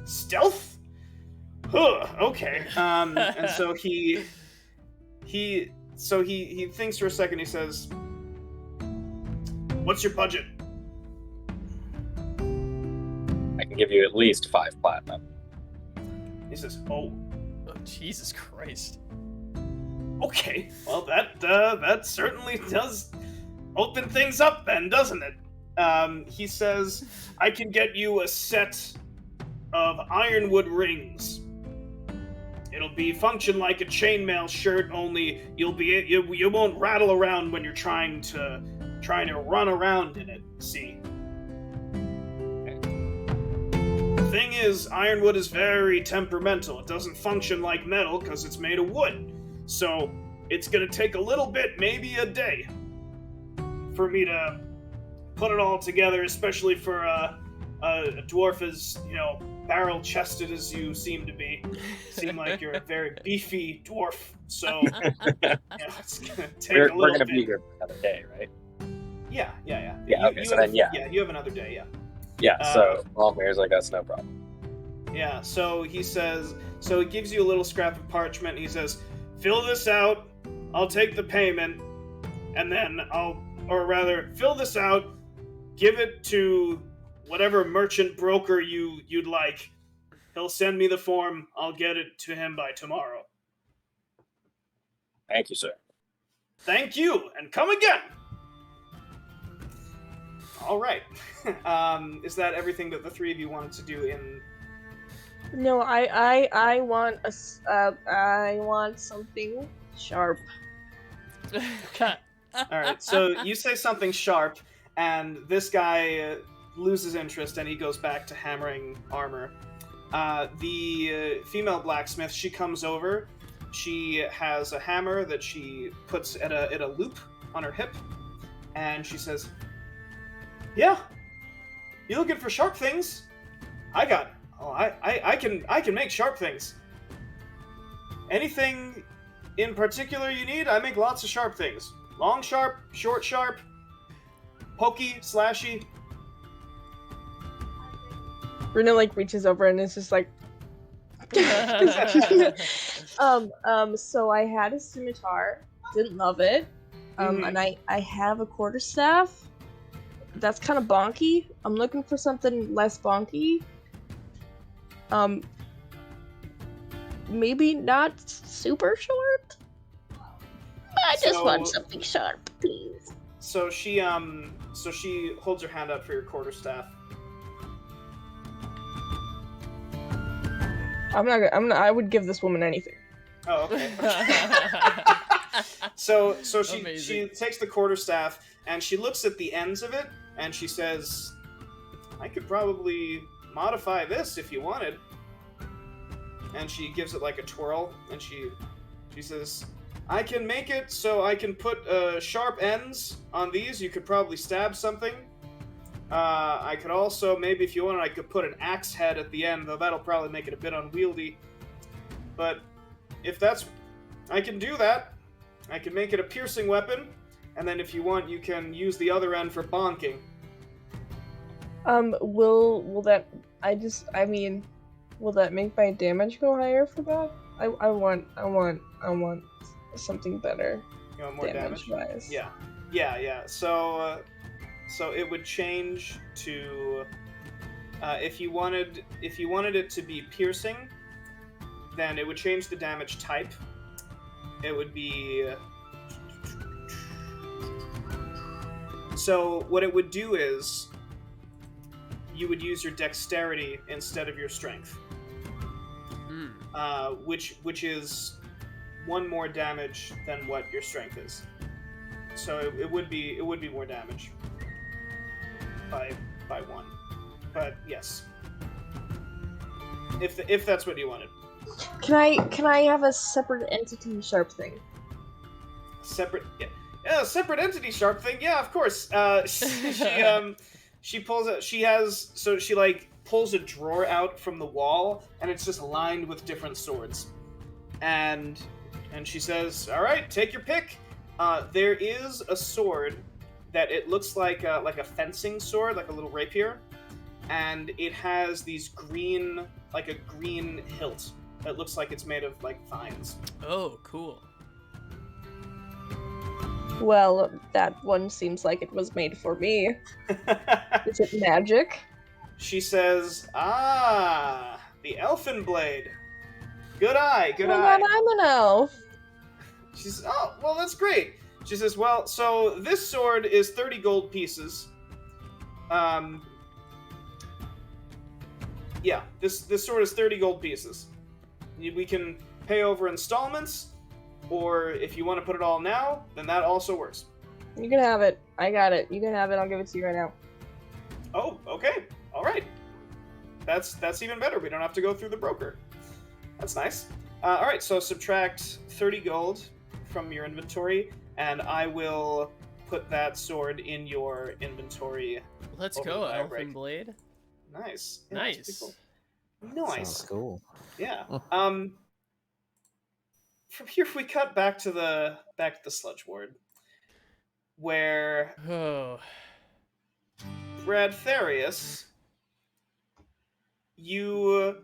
Stealth? Huh, okay. And so he thinks for a second. He says, "What's your budget?" I can give you at least 5 platinum. He says, "Oh, Oh, Jesus Christ. okay. Well, that certainly does open things up then, doesn't it?" He says, "I can get you a set of ironwood rings. It'll be function like a chainmail shirt, only you won't rattle around when you're trying to run around in it. See? The thing is, ironwood is very temperamental. It doesn't function like metal because it's made of wood. So it's gonna take a little bit, maybe a day, for me to put it all together, especially for a dwarf as, barrel-chested as you seem to be. Seem like you're a very beefy dwarf, so it's gonna take a We're little gonna bit. be here for another day, right? Yeah. Yeah, You- okay, you so have- then, yeah. Yeah, you have another day, yeah. Yeah, so Balmir's like, that's no problem. Yeah, so he says, so he gives you a little scrap of parchment, and he says, "Fill this out, I'll take the payment, and then fill this out, give it to whatever merchant broker you'd like. He'll send me the form, I'll get it to him by tomorrow." Thank you, sir. "Thank you, and come again!" All right. Is that everything that the three of you wanted to do in... No, I want I want something sharp. All right, so you say something sharp, and this guy loses interest, and he goes back to hammering armor. The female blacksmith, she comes over. She has a hammer that she puts at a loop on her hip, and she says, "Yeah, you looking for sharp things? I can make sharp things. Anything in particular you need? I make lots of sharp things. Long sharp, short sharp, pokey, slashy." Runa reaches over and is just like so I had a scimitar, didn't love it. And I have a quarterstaff. That's kind of bonky. I'm looking for something less bonky. Maybe not super short. I just So- want something sharp, please. So she holds her hand out for your quarterstaff. I would give this woman anything. Oh, okay. So she Amazing. takes the quarterstaff and she looks at the ends of it and she says, "I could probably modify this if you wanted." And she gives it like a twirl and she says, "I can make it so I can put sharp ends on these. You could probably stab something. I could also, maybe if you wanted, I could put an axe head at the end, though that'll probably make it a bit unwieldy. But if that's... I can do that. I can make it a piercing weapon, and then if you want, you can use the other end for bonking." Will that... I mean... Will that make my damage go higher for that? I want something better. You want more damage? Wise. Yeah. So it would change to if you wanted it to be piercing, then it would change the damage type. It would be so what it would do is you would use your dexterity instead of your strength, which is 1 more damage than what your strength is. So it would be more damage by 1. But yes, if that's what you wanted. Can I have a separate entity sharp thing? Separate entity sharp thing. Yeah, of course. She pulls out. She pulls a drawer out from the wall, and it's just lined with different swords. And she says, "All right, take your pick." There is a sword that it looks like a fencing sword, like a little rapier, and it has these green hilt. It looks like it's made of vines. Oh, cool. Well, that one seems like it was made for me. Is it magic? She says, the elfin blade. Good eye. I'm an elf. She's, oh, well, that's great. She says, well, so this sword is 30 gold pieces. Yeah, this sword is 30 gold pieces. We can pay over installments, or if you want to put it all now, then that also works. You can have it. I got it. You can have it. I'll give it to you right now. Oh, okay. All right. That's even better. We don't have to go through the broker. That's nice. All right, so subtract 30 gold from your inventory, and I will put that sword in your inventory. Let's go, Elfin Blade. Nice. Yeah, nice. Cool. Nice. Sounds cool. Yeah. From here we cut back to the sludge ward, where Bradtherius, you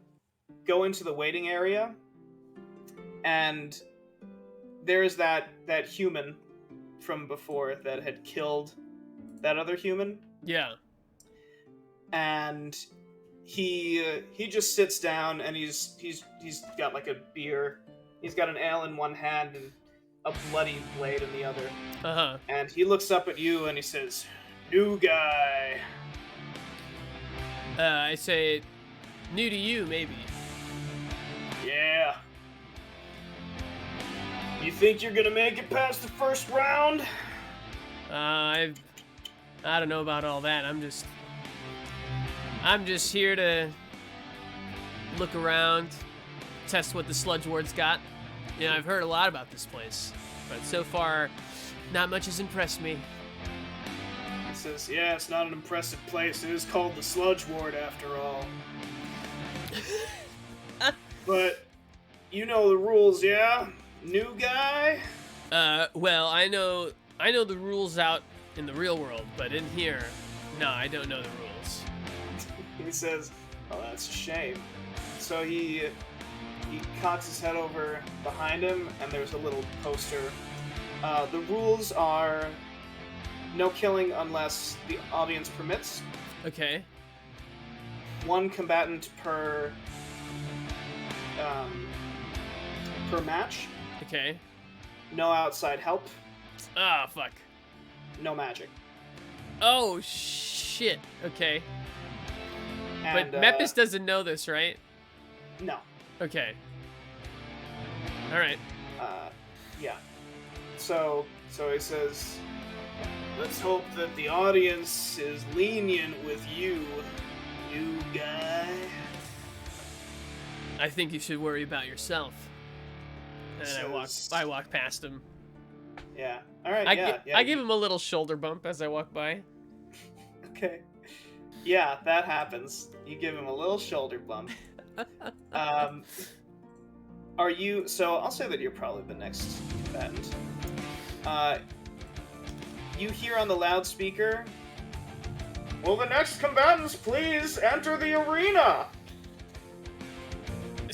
go into the waiting area, and there's that human from before that had killed that other human. Yeah. And he just sits down, and he's got like a beer. He's got an ale in one hand and a bloody blade in the other. Uh-huh. And he looks up at you and he says, "New guy." I say, new to you, maybe. Yeah. You think you're gonna make it past the first round? I don't know about all that. I'm just here to look around, test what the sludge ward's got. You know, I've heard a lot about this place, but so far, not much has impressed me. He says, yeah, it's not an impressive place. It is called the Sludge Ward, after all. But, you know the rules, yeah? New guy? Well, I know the rules out in the real world, but in here, no, I don't know the rules. He says, oh, that's a shame. So he cocks his head over behind him, and there's a little poster. The rules are no killing unless the audience permits. Okay. 1 combatant per match. Okay. No outside help. Ah, fuck. No magic. Oh, shit. Okay. And, but Mepis doesn't know this, right? No. Okay. All right. Yeah. So he says, let's hope that the audience is lenient with you, new guy. I think you should worry about yourself. And I walk past him. Yeah. All right. I give him a little shoulder bump as I walk by. Okay. Yeah, that happens. You give him a little shoulder bump. Are you? So I'll say that you're probably the next combatant. You hear on the loudspeaker, "Will the next combatants please enter the arena?"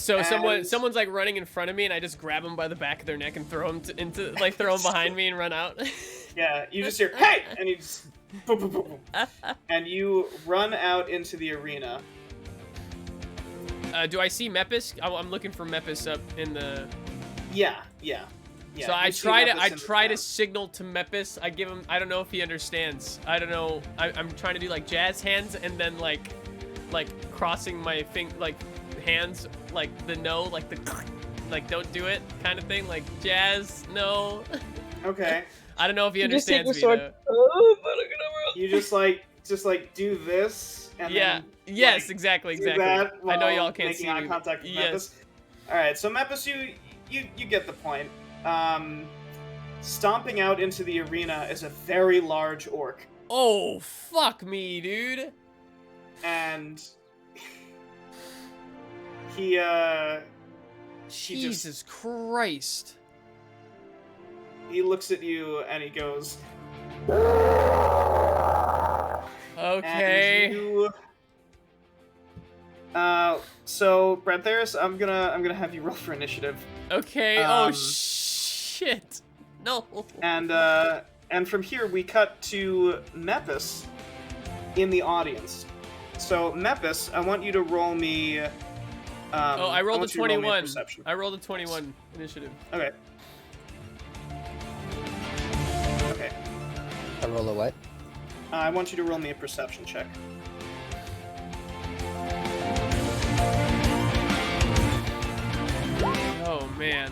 So And- someone's like running in front of me, and I just grab them by the back of their neck and throw them throw them behind me and run out. Yeah, you just hear, hey! And you just... boom, boom, boom, boom. And you run out into the arena. Do I see Mepis? I'm looking for Mepis up in the... Yeah. So I you see try Mepis in the to crowd. signal to Mepis. I give him. I don't know if he understands. I don't know. I'm trying to do like jazz hands and then like crossing my hands like the no, like the like don't do it kind of thing, like jazz no. Okay. I don't know if he You just take understands your me sword. though. Oh, but I'm gonna You just like do this and Yeah. then Yes. like, exactly. do that I know while y'all can't making see eye me. contact with Yes. Mepis. All right, so Mepis, you get the point. Stomping out into the arena is a very large orc, Oh fuck me, dude. and he Jesus Christ. he looks at you and he goes, Okay. and you. So Bradtherius, I'm gonna have you roll for initiative. Okay. Oh Um, shit. No. And from here we cut to Mepis in the audience. So Mepis, I want you to roll me. Oh, I rolled a want you to roll me 21. perception. I rolled a 21 initiative. Okay. Okay. I roll a what? I want you to roll me a perception check. Oh man.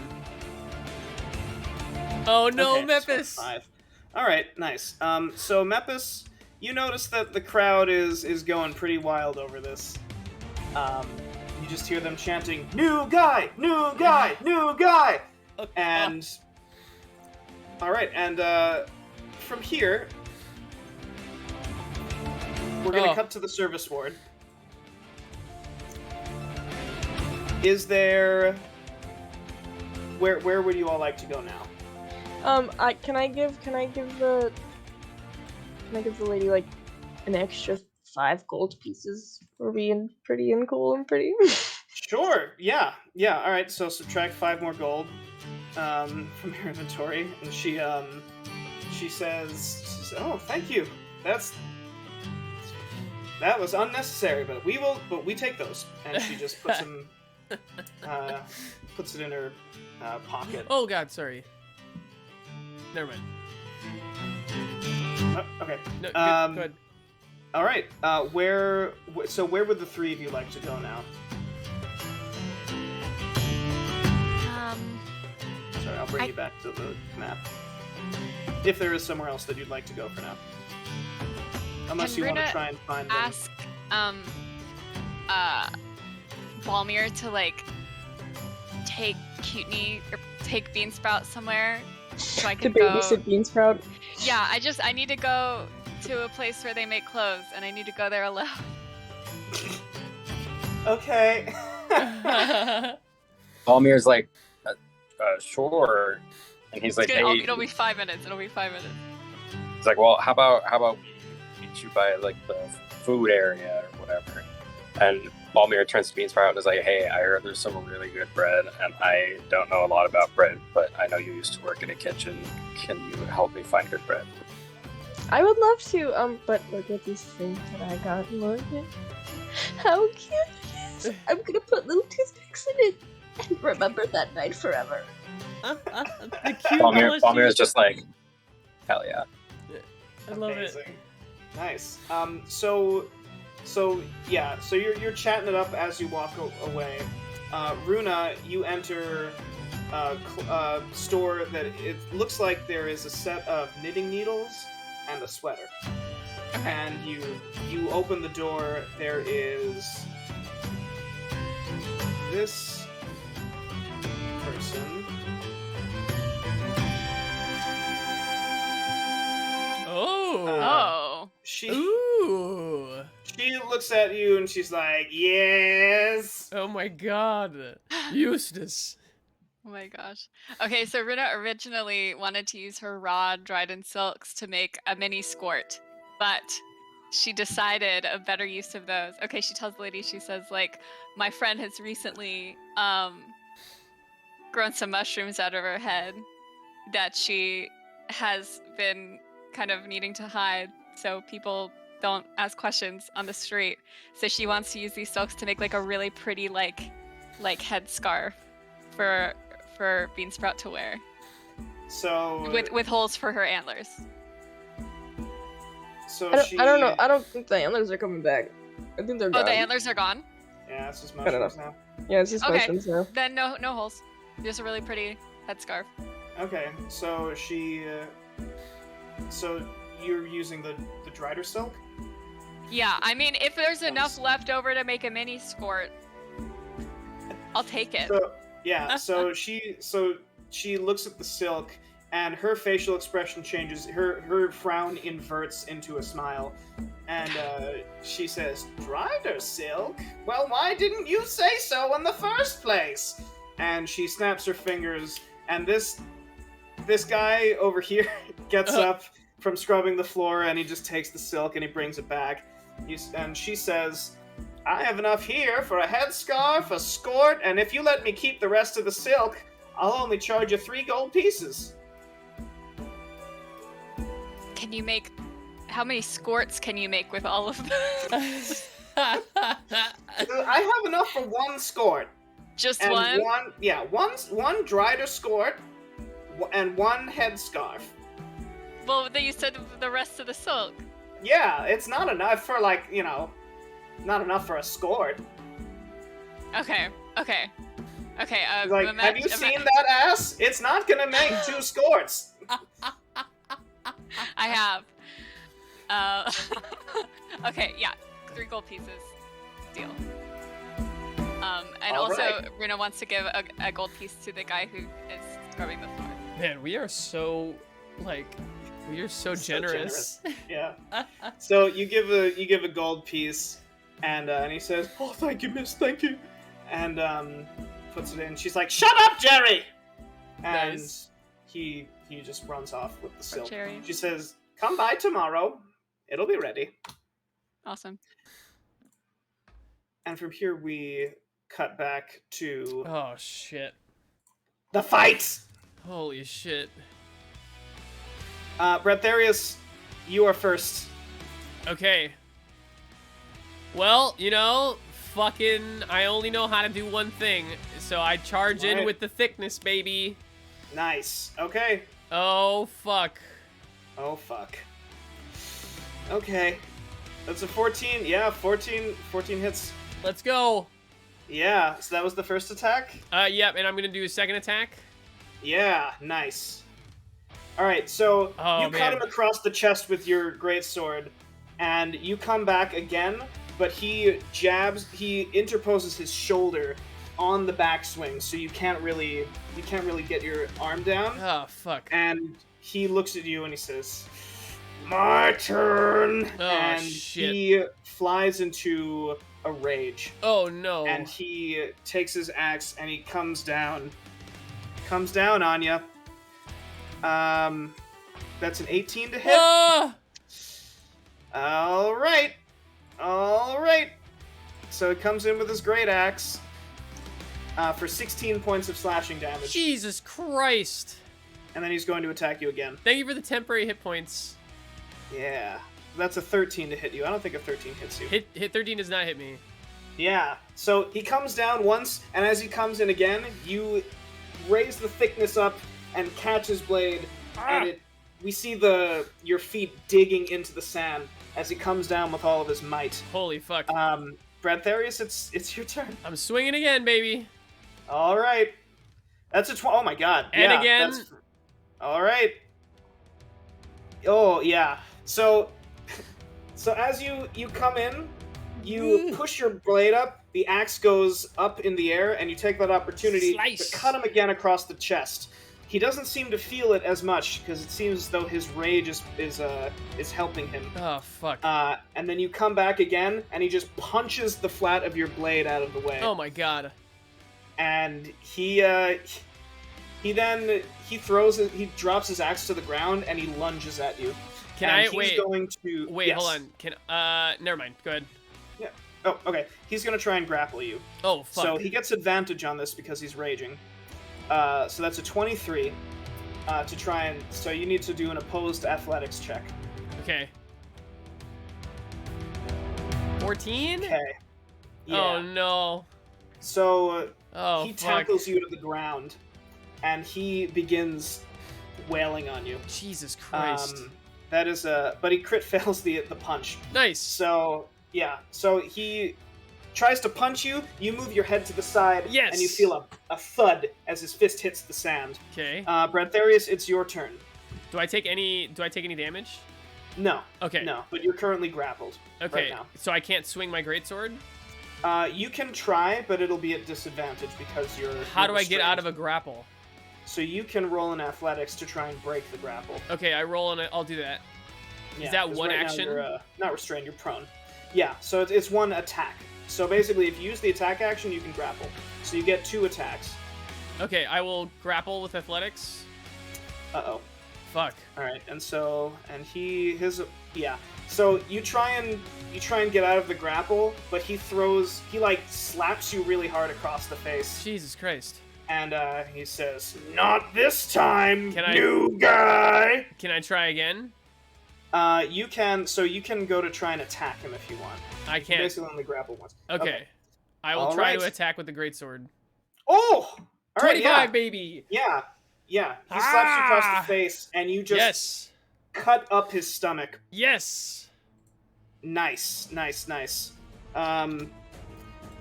Oh no, Okay, so Mepis. 5. All right, nice. So Mepis, you notice that the crowd is going pretty wild over this. You just hear them chanting, "New guy, new guy, new guy," and all right, and from here, we're gonna Oh. cut to the service ward. Is there? Where would you all like to go now? Can I give the lady like an extra 5 gold pieces for being pretty and cool and pretty? Sure. Yeah. All right. So subtract 5 more gold from your inventory, and she says, "Oh, thank you. That was unnecessary, but we take those." And she just puts them, puts it in her pocket. Oh god, sorry. Never mind. Oh, okay. No, good. Good. All right. Where would the 3 of you like to go now? Sorry, I'll bring you back to the map. If there is somewhere else that you'd like to go for now. Unless Can you want to Runa try and find them. Ask Balmir to like take Cuteknee or take Beansprout somewhere so I To can go. babysit Beansprout. Yeah, I need to go to a place where they make clothes, and I need to go there alone. Okay. Balmir's like, sure, and he's like, hey, It'll be 5 minutes. It'll be 5 minutes. he's like, well, how about we meet you by like the food area or whatever? And Balmir turns to Beansprout and is like, hey, I heard there's some really good bread, and I don't know a lot about bread, but I know you used to work in a kitchen. Can you help me find good bread? I would love to, but look at these things that I got. Look at how cute it is. I'm gonna put little toothpicks in it and remember that night forever. The cute Balmir is just like, hell yeah. I love it. Amazing. Nice. So you're chatting it up as you walk away. Runa, you enter a store that it looks like there is a set of knitting needles and a sweater. And you open the door. There is this person. Oh. She Ooh. She looks at you and she's like, "Yes." Oh my god. Eustace. Oh my gosh. Okay, so Runa originally wanted to use her raw dried in silks to make a mini squirt, but she decided a better use of those. Okay, she tells the lady, she says, like, my friend has recently grown some mushrooms out of her head that she has been kind of needing to hide so people don't ask questions on the street. So she wants to use these silks to make like a really pretty like head scarf for Beansprout to wear. So with holes for her antlers. So I don't know. I don't think the antlers are coming back. I think they're gone. Oh, the antlers are gone? Yeah, it's just mushrooms now. Yeah, it's just Okay. mushrooms now. Then no holes. Just a really pretty headscarf. Okay, so so you're using the Drider silk? Yeah, I mean, if there's enough left over to make a mini skirt, I'll take it. So, yeah, so she looks at the silk, and her facial expression changes. Her frown inverts into a smile, and she says, "Drider silk? Well, why didn't you say so in the first place?" And she snaps her fingers, and this guy over here gets up from scrubbing the floor, and he just takes the silk and he brings it back. And she says, "I have enough here for a headscarf, a skirt, and if you let me keep the rest of the silk, I'll only charge you 3 gold pieces." Can you make... How many skirts can you make with all of those? I have enough for 1 skirt. Just And one? one Drider skirt and 1 headscarf. Well, then you said the rest of the silk. Yeah, it's not enough for, like, not enough for a skirt. Okay. Like, have you seen that ass? It's not gonna make 2 skirts. I have. Okay, yeah. 3 gold pieces. Deal. And All also, right. Runa wants to give a gold piece to the guy who is scrubbing the floor. Man, we are so generous. Yeah. So you give a gold piece, and he says, "Oh, thank you, miss, thank you," and puts it in. She's like, "Shut up, Jerry!" And Nice. he just runs off with the silk. Jerry. She says, "Come by tomorrow. It'll be ready." Awesome. And from here we cut back to Oh shit. the fight. Holy shit. Bradtherius, you are first. Okay. Well, fucking I only know how to do one thing, so I charge in Right. with the thickness, baby. Nice. Okay. Oh fuck. Oh, fuck. Okay. That's a 14. Yeah, 14 hits. Let's go. Yeah, so that was the first attack? Yep, and I'm gonna do a second attack. Yeah, nice. Alright, so Oh, you cut man. him across the chest with your greatsword, and you come back again, but he interposes his shoulder on the backswing, so you can't really get your arm down. Oh fuck. And he looks at you and he says, "My turn!" Oh, and shit. he flies into a rage. Oh no. And he takes his axe and he comes down on you. That's an 18 to hit. Ah! All right. So he comes in with his great axe for 16 points of slashing damage, Jesus Christ. and then he's going to attack you again. Thank you for the temporary hit points. Yeah, that's a 13 to hit you. I don't think a 13 hits you. Hit 13 does not hit me. Yeah, so he comes down once, and as he comes in again, you raise the thickness up and catch his blade, and we see your feet digging into the sand as he comes down with all of his might. Holy fuck. Bradtherius, it's your turn. I'm swinging again, baby. All right, that's a oh my god. And yeah, again. All right. Oh yeah. So as you come in, you push your blade up, the axe goes up in the air, and you take that opportunity Slice. to cut him again across the chest. He doesn't seem to feel it as much, because it seems as though his rage is helping him. Oh fuck. And then you come back again, and he just punches the flat of your blade out of the way. Oh my god. And he He drops his axe to the ground and he lunges at you. Can And I he's wait? Going to, Wait, yes. hold on. Never mind. Go ahead. Yeah. Oh, okay. He's gonna try and grapple you. Oh, fuck. So he gets advantage on this because he's raging. So that's a 23 to try and. So you need to do an opposed athletics check. Okay. 14? Okay. Yeah. Oh, no. So Oh, he fuck. tackles you to the ground, and he begins wailing on you. Jesus Christ. That is but he crit fails the punch. Nice. So yeah, so he tries to punch you. You move your head to the side, Yes. and you feel a thud as his fist hits the sand. Okay. Bradtherius, it's your turn. Do I take any damage? No. Okay. No, but you're currently grappled. Okay. Right now. So I can't swing my greatsword? You can try, but it'll be at disadvantage because you're. How do I get out of a grapple? So you can roll in athletics to try and break the grapple. Okay, I roll and I'll do that. Yeah, Is that 'cause one right now action? You're, not restrained. You're prone. Yeah. So it's one attack. So basically, if you use the attack action, you can grapple. So you get 2 attacks. Okay, I will grapple with athletics. Uh-oh. Fuck. All right. And so yeah. So you try and get out of the grapple, but he like slaps you really hard across the face, Jesus Christ. and he says, "Not this time, Can I- new guy." Can I try again? You can go to try and attack him if you want. I You can't. basically only grapple once. Okay. I will All try right. to attack with the greatsword. Oh! All right, 25, yeah. baby! Yeah. Yeah. He slaps you across Ah! the face, and you just Yes! cut up his stomach. Yes! Nice.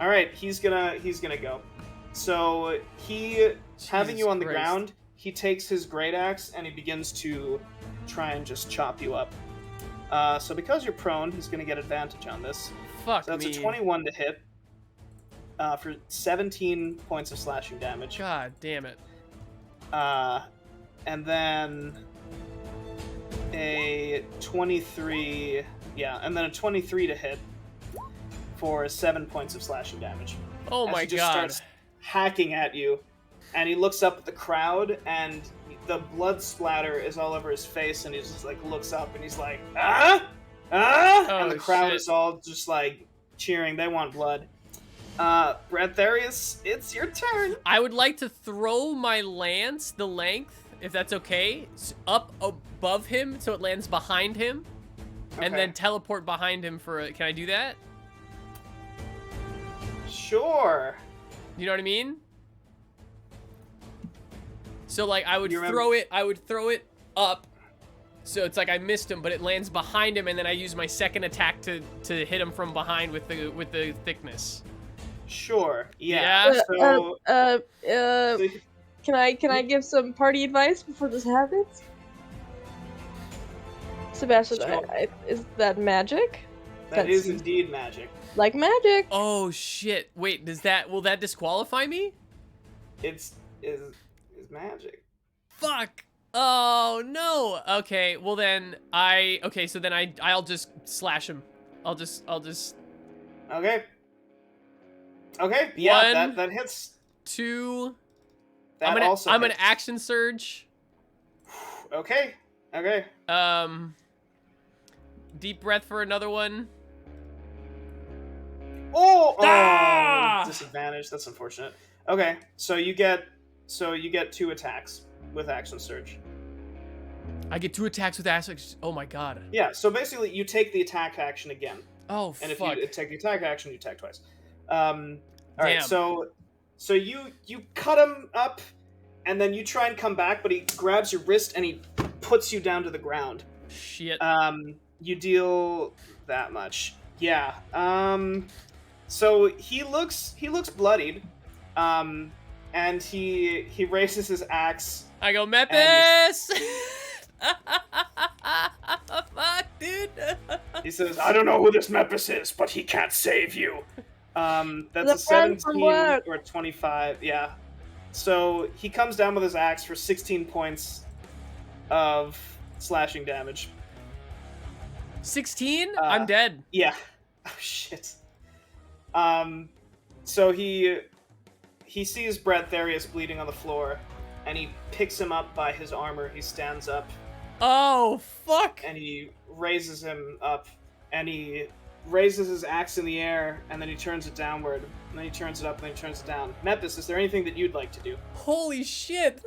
All right, he's gonna go. So having you on the Christ. ground, he takes his great axe and he begins to try and just chop you up. So because you're prone, he's gonna get advantage on this. Fuck So that's me. a 21 to hit for 17 points of slashing damage. God damn it. And then a 23, and then a 23 to hit for 7 points of slashing damage. Oh As my he just god. starts hacking at you, and he looks up at the crowd, and the blood splatter is all over his face, and he just like looks up, and he's like, ah, and the crowd shit. is all just like cheering. They want blood. Bradtherius, it's your turn. I would like to throw my lance the length, if that's okay, up above him so it lands behind him, and Okay. then teleport behind him for a... Can I do that? Sure. You know what I mean? So like I would You remember- throw it up, so it's like I missed him, but it lands behind him, and then I use my second attack to hit him from behind with the thickness. Sure. Yeah. Yeah? So, Can I give some party advice before this happens? Sebastian, Sure. is that magic? that is That's- indeed magic. Like magic. Oh shit! Wait, will that disqualify me? It's is magic. Fuck! Oh no! Okay, well then I'll just slash him. I'll just Okay. Okay. Yeah. One. That hits. 2. That I'm also. gonna hits. action surge. Okay. Okay. Deep breath for another one. Oh. Ah! Disadvantage. That's unfortunate. Okay. So you get 2 attacks with action surge. I get 2 attacks with action. Oh my god. Yeah. So basically, you take the attack action again, Oh and if fuck. you take the attack action, you attack twice. All right. Damn. So you cut him up, and then you try and come back, but he grabs your wrist and he puts you down to the ground. Shit. You deal that much. Yeah. So he looks bloodied. And he raises his axe. I go Mepis. Fuck, dude. He says, "I don't know who this Mepis is, but he can't save you." That's The a friend from 17 work. or 25. Yeah. So he comes down with his axe for 16 points of slashing damage. 16? I'm dead. Yeah. Oh shit. So he sees Bradtherius bleeding on the floor, and he picks him up by his armor. He stands up, Oh, fuck! and he raises him up, and he raises his axe in the air, and then he turns it downward, and then he turns it up, and then he turns it down. Mepis, is there anything that you'd like to do? Holy shit!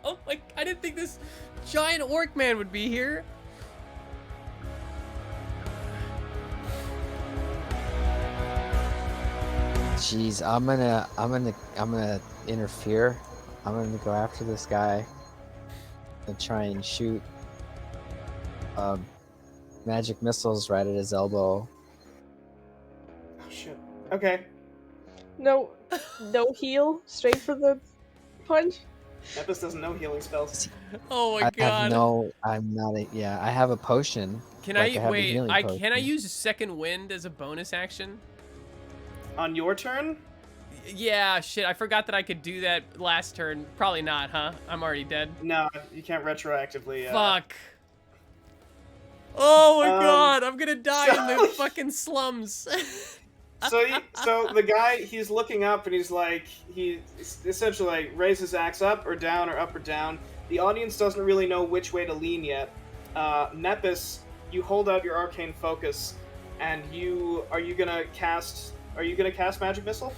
Oh my, I didn't think this giant orc man would be here. Jeez, I'm gonna interfere. I'm gonna go after this guy and try and shoot magic missiles right at his elbow. Oh shit. Okay. No heal, straight for the punch. Mepis doesn't know healing spells. Oh my I god. have I'm not a, yeah, I have a potion. Can like, I have a wait? healing Can I potion. use second wind as a bonus action? On your turn? Yeah, shit. I forgot that I could do that last turn. Probably not, huh? I'm already dead. No, you can't retroactively. Fuck. Oh my Um, god, I'm gonna die in the so- fucking slums. So the guy, he's looking up and he's like, he essentially like raises his axe up or down or up or down. The audience doesn't really know which way to lean yet. Mepis, you hold out your arcane focus, and are you gonna cast magic missile?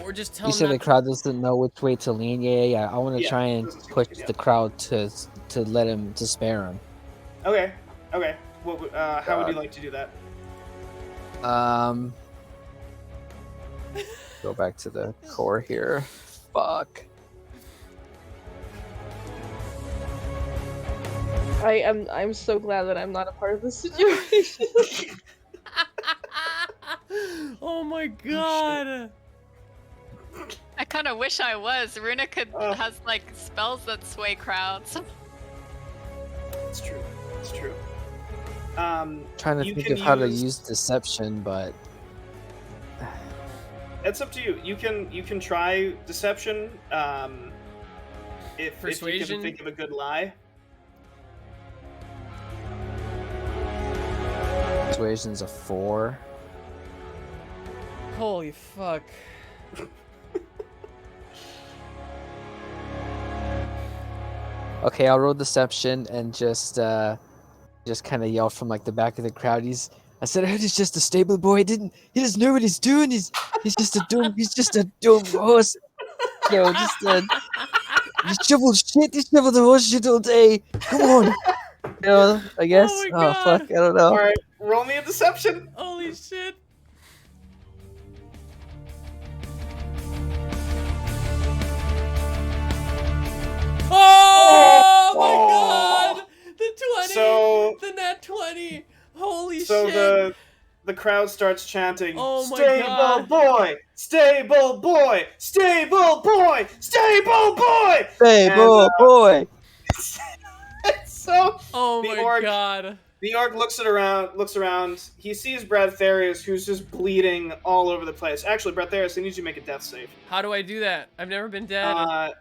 Or just tell You him said the not crowd doesn't know which way to lean. Yeah. I want to Yeah, try and doesn't seem push like it, yeah. the crowd to let him to spare him. Okay. How would you God. like to do that? Go back to the core here. Fuck. I'm so glad that I'm not a part of this situation. Oh my god. I kind of wish I was. Runa Oh. has like spells that sway crowds. It's true. It's true. Trying to You think can of how to use- use deception, but It's up to you. You can try deception. If you Persuasion? can think of a good lie. persuasion's a 4. Holy fuck. Okay, I'll roll deception and just kind of yell from like the back of the crowd. I said, I heard he's just a stable boy. He doesn't know what he's doing. He's just a dumb horse. Yo, you shovel shit. You shovel the horse shit all day. Come on. I guess. my Oh, God. fuck. I don't know. All right, roll me a deception. Holy shit. Oh my Oh. god! The 20! So- the nat 20! Holy So shit! the crowd starts chanting, Oh my "Stable God. boy, stable boy, stable boy, stable boy." Stable boy. So Oh the my orc- god. the orc looks around. He sees Bradtherius, who's just bleeding all over the place. Actually, Bradtherius, I need you to make a death save. How do I do that? I've never been dead.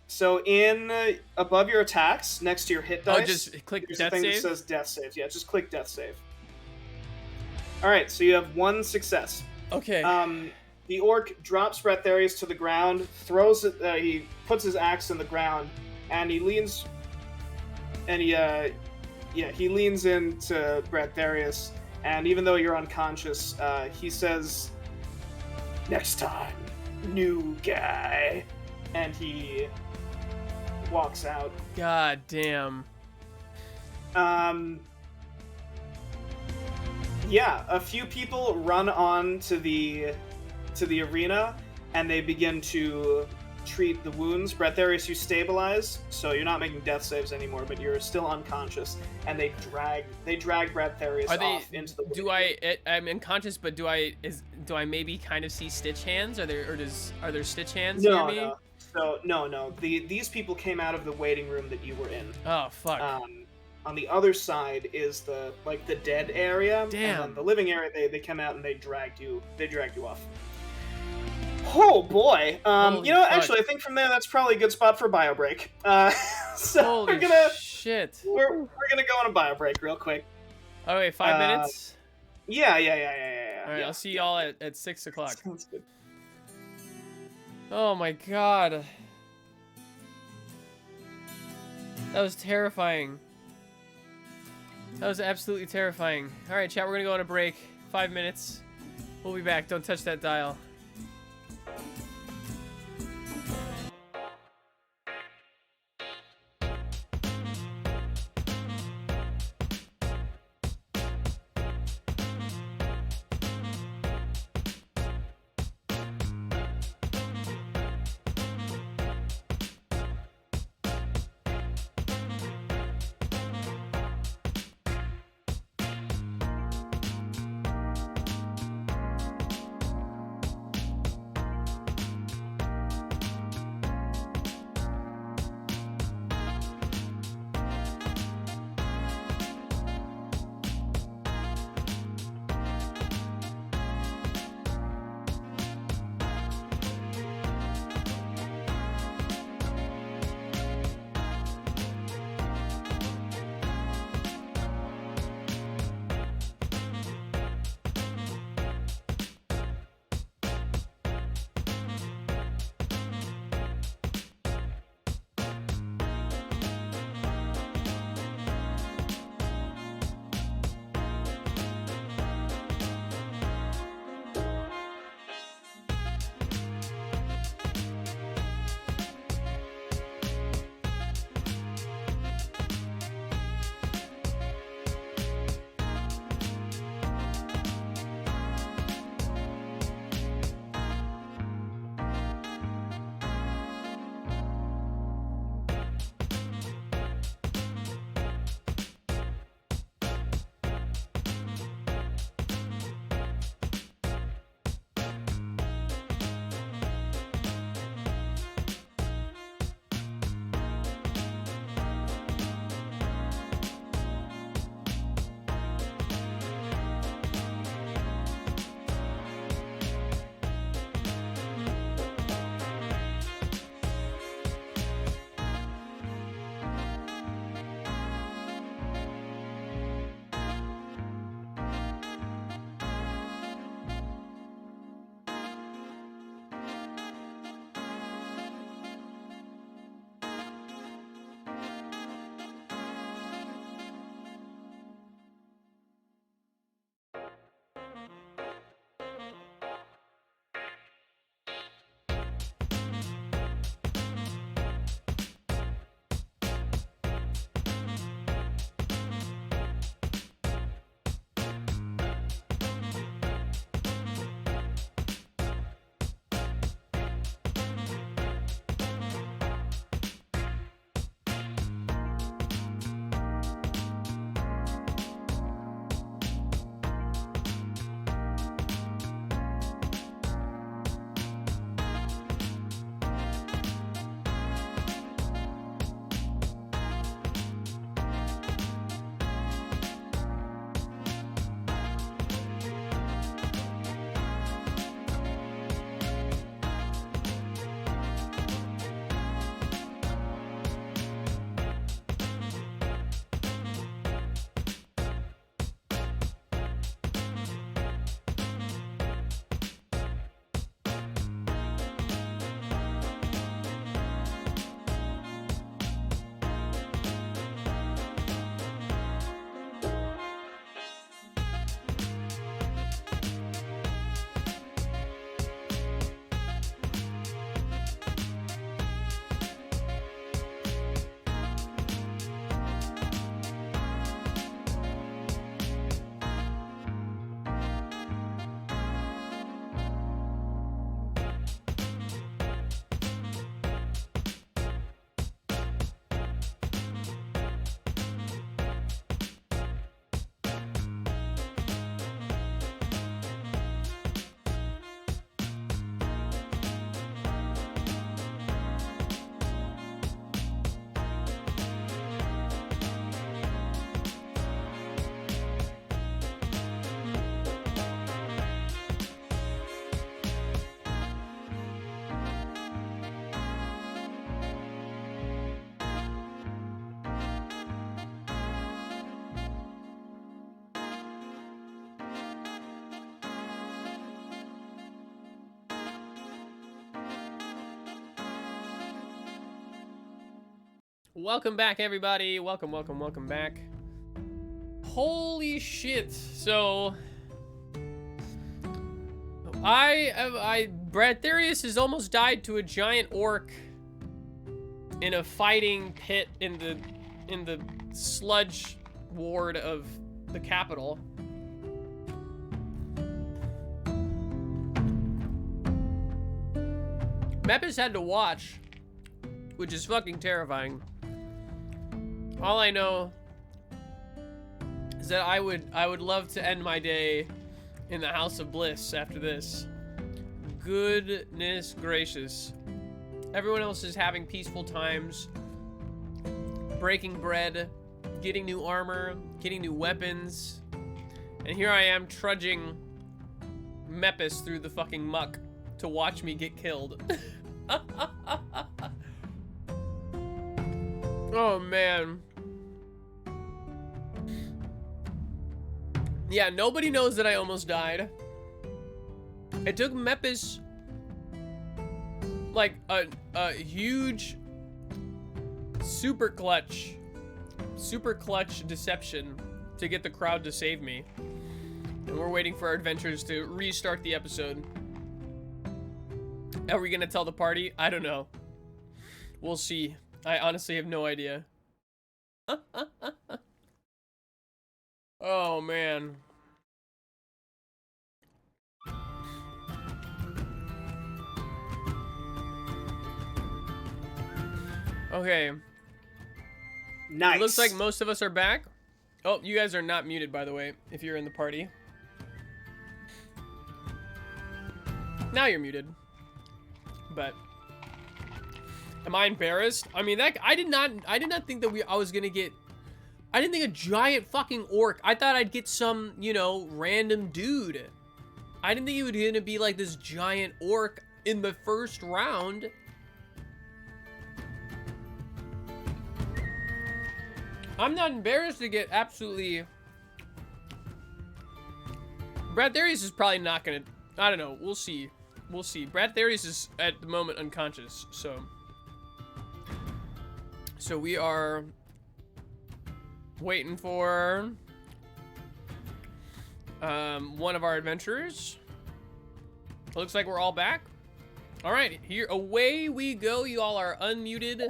So above your attacks, next to your hit Oh, dice, just click there's death a thing save? that says death save. Yeah, just click death save. All right, so you have one success. Okay. The orc drops Bradtherius to the ground, throws it. He puts his axe in the ground, and he leans. And he leans into Bradtherius, and even though you're unconscious, he says, "Next time, new guy," and he walks out. God damn. Yeah, a few people run on to the arena, and they begin to treat the wounds. Bradtherius, you stabilize, so you're not making death saves anymore, but you're still unconscious, and they drag Bradtherius Are they? off into the. Do I'm unconscious, but do I maybe kind of see Stitch hands? Are there Stitch hands near No, me? no. So no. These people came out of the waiting room that you were in. Oh fuck. On the other side is the dead area. Damn. And then the living area, they come out and they dragged you off. Oh boy. Holy fuck. Actually I think from there that's probably a good spot for a bio break. So Holy we're gonna shit. go on a bio break real quick. Oh wait, 5 minutes. Yeah. All right, I'll see y'all at 6 o'clock. Sounds good. Oh my god. That was terrifying. That was absolutely terrifying. Alright, chat, we're gonna go on a break. 5 minutes. We'll be back. Don't touch that dial. Welcome back, everybody. Welcome back. Holy shit. So, Bradtherius has almost died to a giant orc in a fighting pit in the sludge ward of the capital. Mepis had to watch, which is fucking terrifying. All I know is that I would love to end my day in the House of Bliss after this. Goodness gracious. Everyone else is having peaceful times, breaking bread, getting new armor, getting new weapons. And here I am trudging Mepis through the fucking muck to watch me get killed. Oh man. Yeah, nobody knows that I almost died. It took Mepis like a huge super clutch deception to get the crowd to save me. And we're waiting for our adventurers to restart the episode. Are we gonna tell the party? I don't know. We'll see. I honestly have no idea. Oh, man. Okay. Nice. It looks like most of us are back. Oh, you guys are not muted, by the way, if you're in the party. Now you're muted. But am I embarrassed? I mean, that I did not think that I was gonna get. I didn't think a giant fucking orc. I thought I'd get some, you know, random dude. I didn't think it was gonna be like this giant orc in the first round. I'm not embarrassed to get absolutely. Bradtherius is probably not gonna. I don't know. We'll see. We'll see. Bradtherius is at the moment unconscious, so we are waiting for one of our adventurers. Looks like we're all back. All right, here away we go. You all are unmuted,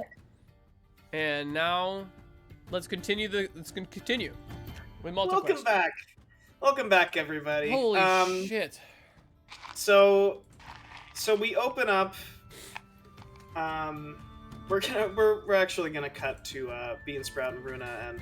and now let's continue with Malt-O-Quest. Welcome back, everybody. Holy shit! So we open up. We're actually gonna cut to Beansprout and Runa and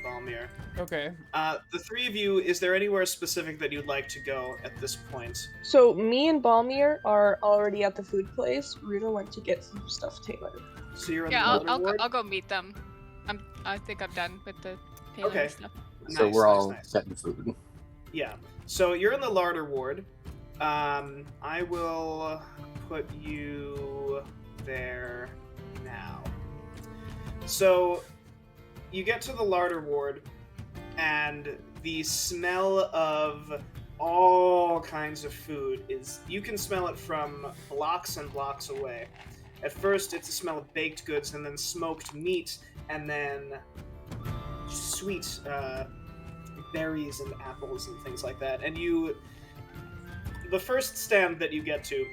Balmir. Okay. The three of you, is there anywhere specific that you'd like to go at this point? So me and Balmir are already at the food place. Runa went to get some stuff tailored. So you're in Yeah, the ward? I'll go meet them. I think I'm done with the tailoring Okay. stuff. So we're all nice. setting food. Yeah. So you're in the larder ward. I will put you there now. So you get to the larder ward, and the smell of all kinds of food you can smell it from blocks and blocks away. At first, it's a smell of baked goods, and then smoked meat, and then sweet berries and apples and things like that. And the first stand that you get to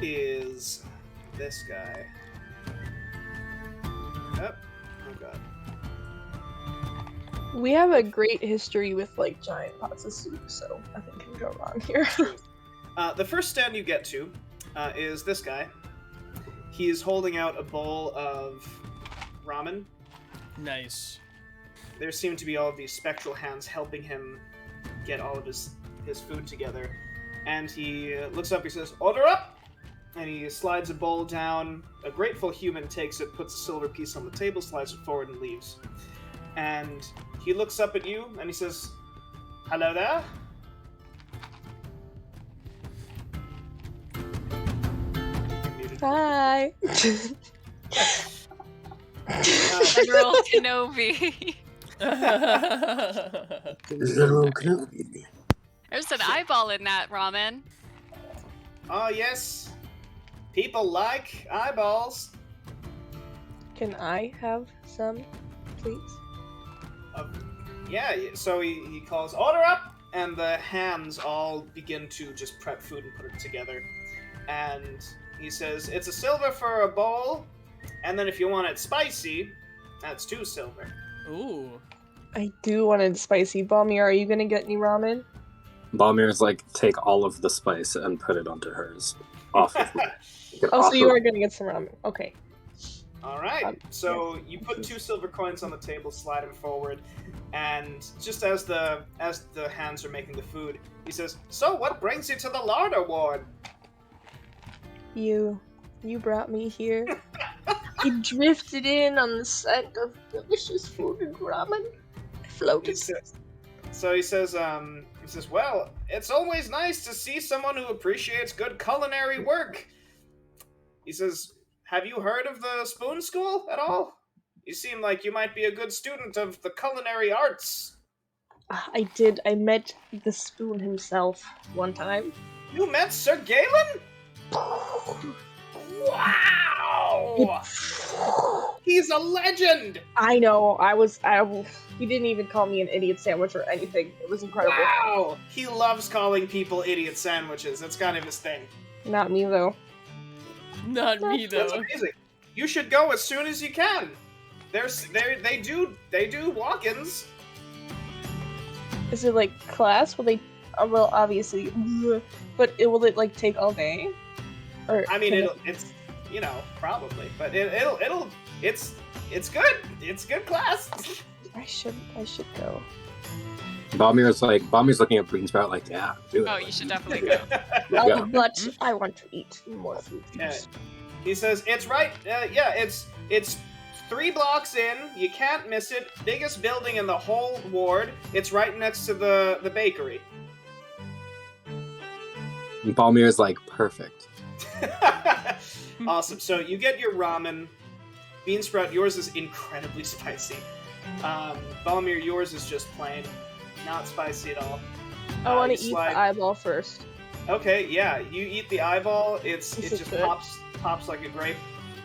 is this guy. Yep. Oh god. We have a great history with like giant pots of soup, so nothing can go wrong here. The first stand you get to is this guy. He is holding out a bowl of ramen. Nice. There seem to be all of these spectral hands helping him get all of his food together. And he looks up, he says, "Order up!" And he slides a bowl down. A grateful human takes it, puts a silver piece on the table, slides it forward, and leaves. And he looks up at you, and he says, "Hello there?" Hi. General Kenobi. There's an eyeball in that ramen. Oh, yes. People like eyeballs. Can I have some, please? Yeah, so he calls, order up! And the hands all begin to just prep food and put it together. And he says, it's a silver for a bowl, and then if you want it spicy, that's 2 silver. Ooh. I do want it spicy. Balmir, are you gonna get any ramen? Balmir's like, take all of the spice and put it onto hers. Off of me. Oh, so you are gonna get some ramen. Okay. Alright, so you put 2 silver coins on the table, slide them forward, and just as the hands are making the food, he says, so what brings you to the larder ward? You brought me here. You drifted in on the scent of delicious food and ramen. I floated. He says, well, it's always nice to see someone who appreciates good culinary work. He says, have you heard of the Spoon School at all? You seem like you might be a good student of the culinary arts. I did. I met the Spoon himself one time. You met Sir Galen? Wow! He's a legend! I know. He didn't even call me an idiot sandwich or anything. It was incredible. Wow! He loves calling people idiot sandwiches. That's kind of his thing. Not me, though. Not me, That's though. amazing. You should go as soon as you can. They do walk-ins. Is it like class? Will they? Well, obviously, but will it like take all day? Or I mean, it's probably, but it's good. It's good class. I should go. Balmir's looking at Greensprout like, yeah, do it. Oh, you should definitely go. Yeah. But I want to eat more food. Yeah. He says it's right. It's 3 blocks in. You can't miss it. Biggest building in the whole ward. It's right next to the bakery. And Balmir's like, perfect. Awesome. So you get your ramen. Beansprout, yours is incredibly spicy. Balmir, yours is just plain, not spicy at all. I want you to eat slide- the eyeball first. Okay, yeah, you eat the eyeball. It Is just it good? pops like a grape.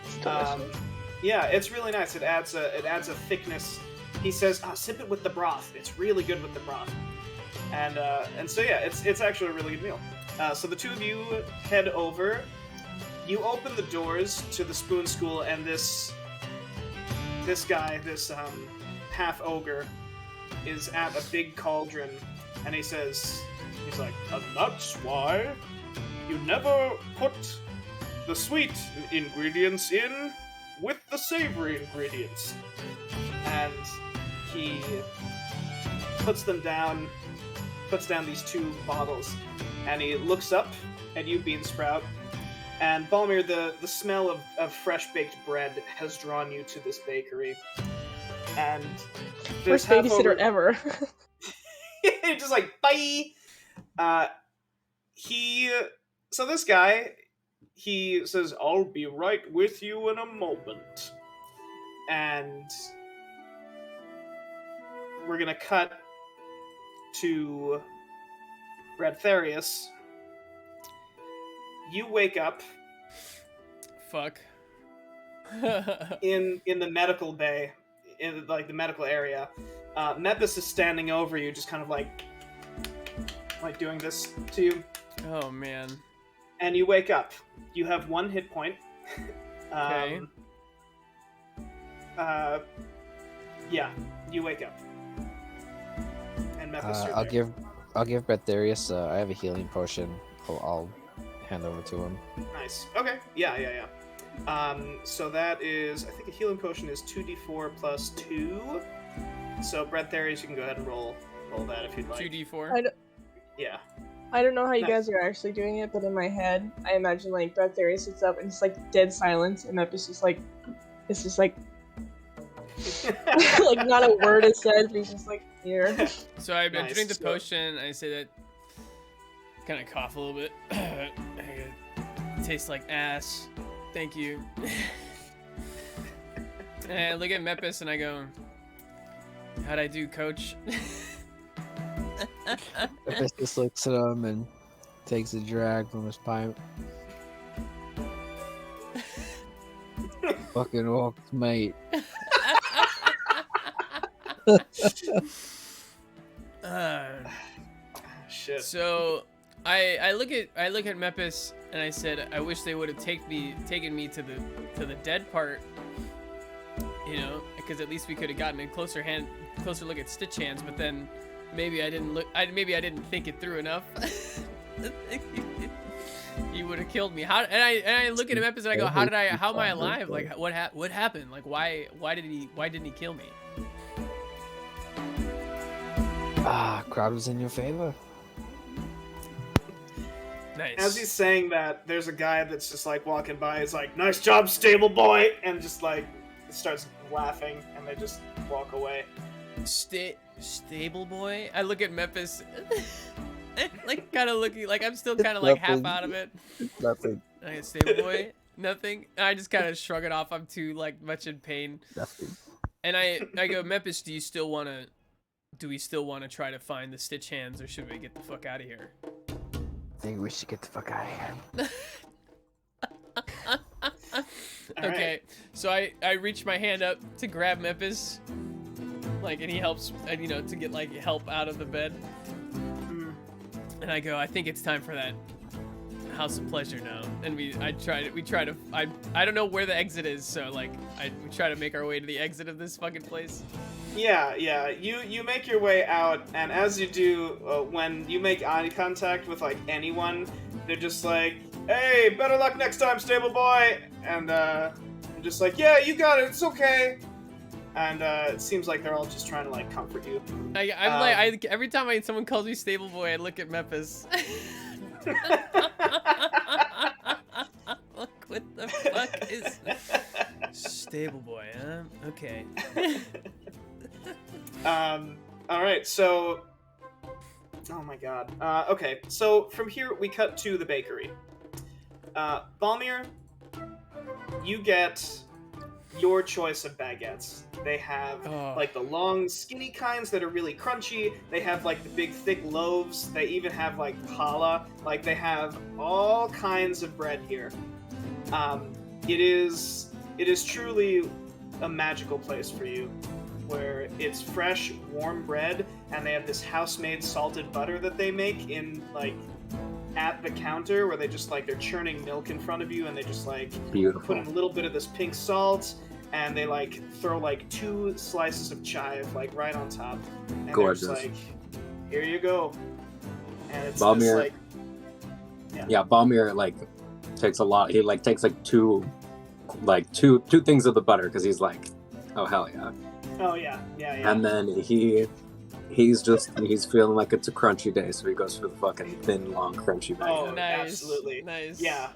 It's delicious. Yeah, it's really nice. It adds a thickness. He says, sip it with the broth. It's really good with the broth. And so yeah, it's actually a really good meal. So the two of you head over. You open the doors to the Spoon School, and this guy, this half ogre, is at a big cauldron, and he's like, and that's why you never put the sweet ingredients in with the savory ingredients. And he puts down these 2 bottles, and he looks up at you, Beansprout, and Balmir, the smell of fresh-baked bread has drawn you to this bakery. And First babysitter ever. just like, bye! So this guy, he says, I'll be right with you in a moment. And we're gonna cut to Bradtherius. You wake up Fuck. in the medical bay, in like the medical area. Mepis is standing over you, just kind of like doing this to you. Oh man. And you wake up. You have 1 hit point. Okay. Yeah, you wake up. And Mepis, you're there. I'll give Bradtherius. I have a healing potion. I'll hand over to him. Nice. Okay. Yeah. So that is, I think a healing potion is 2d4 plus 2. So Bradtherius, you can go ahead and roll that if you'd like. 2d4. Yeah. I don't know how you Nice. guys are actually doing it, but in my head, I imagine like Bradtherius sits up and it's like dead silence, and Mepis just like, it's just like, like not a word is said, but he's just like here. So I Nice. drink the So- potion. I say that, kind of cough a little bit. It tastes like ass. Thank you. And I look at Mepis and I go, how'd I do, coach? Mepis just looks at him and takes a drag from his pipe. Fucking walked, mate. Shit. So I look at Mepis and I said I wish they would have taken me to the dead part, you know, because at least we could have gotten a closer look at Stitch Hands. But then maybe I didn't think it through enough. He would have killed me. And I look at Mepis and I go, how am I alive? Like what happened? Like why didn't he kill me? Crowd was in your favor. Nice. As he's saying that, there's a guy that's just like walking by. He's like, "Nice job, stable boy," and just like starts laughing, and they just walk away. Stable boy. I look at Mepis, like kind of looking like I'm still kind of like half out of it. Nothing. Okay, stable boy. Nothing. I just kind of shrug it off. I'm too like much in pain. Nothing. And I go, Mepis, do we still want to try to find the Stitch Hands, or should we get the fuck out of here? I think we should get the fuck out of here. Okay, right. so I reach my hand up to grab Mepis, like, and he helps, you know, to get like help out of the bed. And I go, I think it's time for that House of Pleasure now. And we try to I don't know where the exit is, so like we try to make our way to the exit of this fucking place. Yeah. You make your way out, and as you do, when you make eye contact with like anyone, they're just like, "Hey, better luck next time, stable boy," and I'm just like, "Yeah, you got it. It's okay." And it seems like they're all just trying to like comfort you. Every time someone calls me stable boy, I look at Mepis. What the fuck is stable boy? Okay. All right, so, oh my god. Okay, so from here we cut to the bakery. Balmir, you get your choice of baguettes. They have like the long, skinny kinds that are really crunchy. They have like the big, thick loaves. They even have like challah. Like they have all kinds of bread here. It is truly a magical place for you, where it's fresh, warm bread, and they have this house-made salted butter that they make in like at the counter, where they just like they're churning milk in front of you, and they just like put in a little bit of this pink salt, and they like throw like 2 slices of chive like right on top, and Gorgeous. they're just like, here you go, and it's Balmir, this, like, yeah, Balmir like takes a lot. He like takes like two things of the butter because he's like, oh hell yeah. Oh yeah. And then he's feeling like it's a crunchy day, so he goes for the fucking thin, long, crunchy baguette. Oh, Nice. absolutely. Nice. Yeah.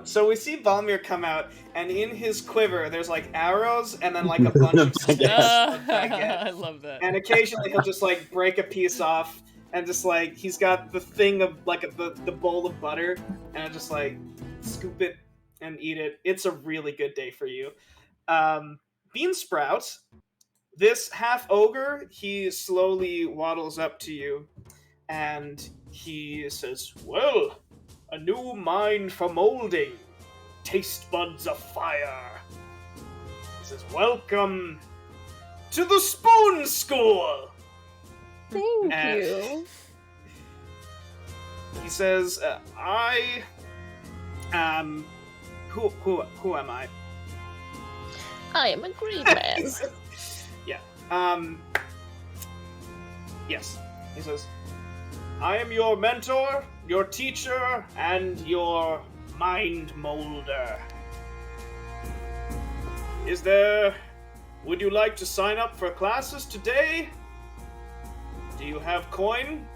So we see Balmir come out, and in his quiver, there's like arrows, and then like a bunch of sticks of baguette. I love that. And occasionally he'll just like break a piece off, and just like he's got the thing of like the bowl of butter, and I just like scoop it and eat it. It's a really good day for you. Beansprout, this half ogre, he slowly waddles up to you, and he says, "Well, a new mind for molding, taste buds afire." He says, "Welcome to the Spoon School." Thank And you. He says, who am I? I am a green man. Yes. He says, I am your mentor, your teacher, and your mind molder. Would you like to sign up for classes today? Do you have coin?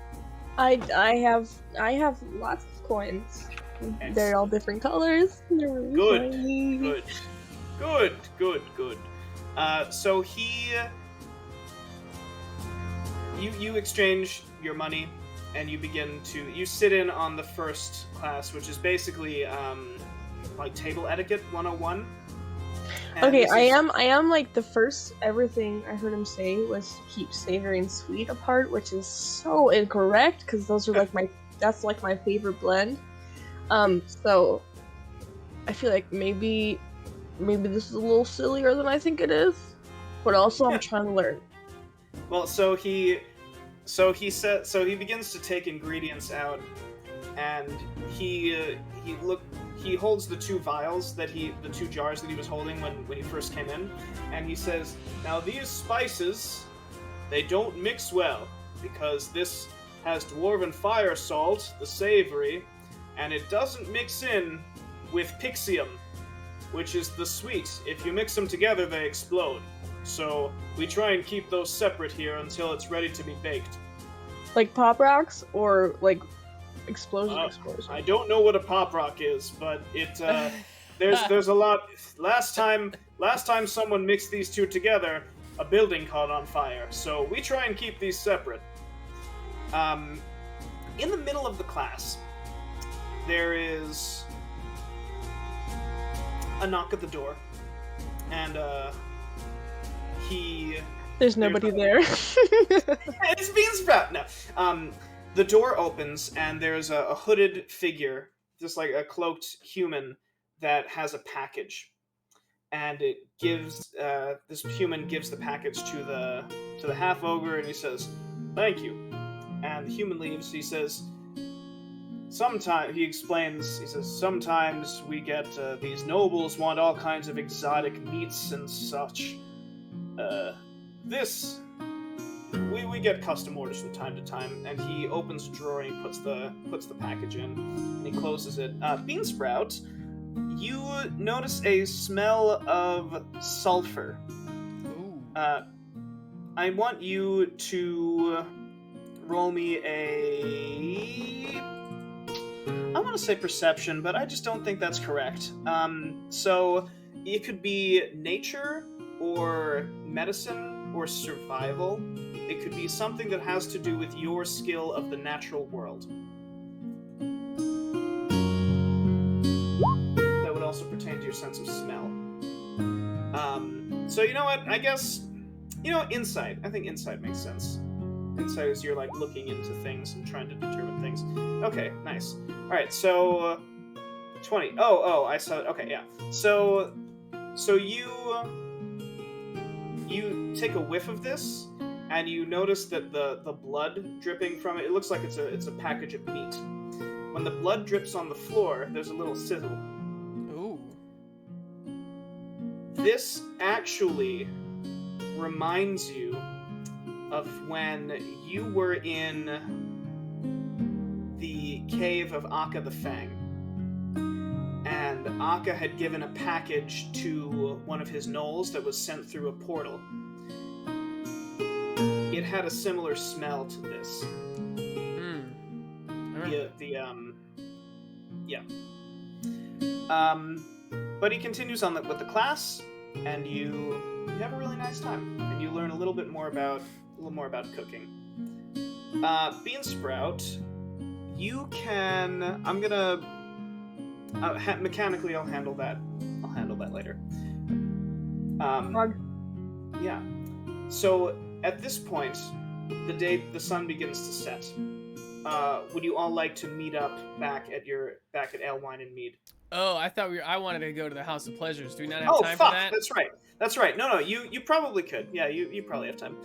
I have lots of coins. They're all different colors. They're really Good. shiny. Good. So you exchange your money, and you sit in on the first class, which is basically like table etiquette 101. And Okay, this I is- am like the first everything I heard him say was to keep savory and sweet apart, which is so incorrect because those are like that's like my favorite blend. So I feel like maybe maybe this is a little sillier than I think it is, but also Yeah. I'm trying to learn. Well, so he begins to take ingredients out, and he holds the two vials the two jars that he was holding when he first came in, and he says, "Now these spices, they don't mix well because this has dwarven fire salt, the savory, and it doesn't mix in with pixium, which is the sweet. If you mix them together, they explode. So we try and keep those separate here until it's ready to be baked." Like pop rocks or like explosion. I don't know what a pop rock is, but it there's a lot. Last time someone mixed these two together, a building caught on fire. So we try and keep these separate. In the middle of the class, there is a knock at the door, and There's nobody there. It's Beansprout! No. The door opens, and there's a hooded figure, just like a cloaked human, that has a package. And it gives, this human gives the package to the half-ogre, and he says, "Thank you." And the human leaves. He says, he says, "Sometimes we get, these nobles want all kinds of exotic meats and such. We get custom orders from time to time." And he opens a drawer and he puts the package in, and he closes it. Beansprout, you notice a smell of sulfur. Ooh. I want you to roll me I want to say perception, but I just don't think that's correct. So it could be nature or medicine or survival. It could be something that has to do with your skill of the natural world. That would also pertain to your sense of smell. So you know what? I guess, insight. I think insight makes sense. Insight is you're like looking into things and trying to determine things. Okay, nice. All right, so 20. Oh, I saw it. Okay, yeah. So you take a whiff of this, and you notice that the blood dripping from it looks like it's a package of meat. When the blood drips on the floor, there's a little sizzle. Ooh. This actually reminds you of when you were in the cave of Akka the Fang, and Akka had given a package to one of his gnolls that was sent through a portal. It had a similar smell to this. But he continues on with the class, and you have a really nice time, and you learn a little more about cooking. Beansprout, you can. I'm gonna mechanically. I'll handle that. I'll handle that later. Yeah. So at this point, the sun begins to set. Would you all like to meet up back at Ale Wine and Mead? Oh, I wanted to go to the House of Pleasures. Do we not have time for that? That's right. No, you probably could. Yeah, you probably have time.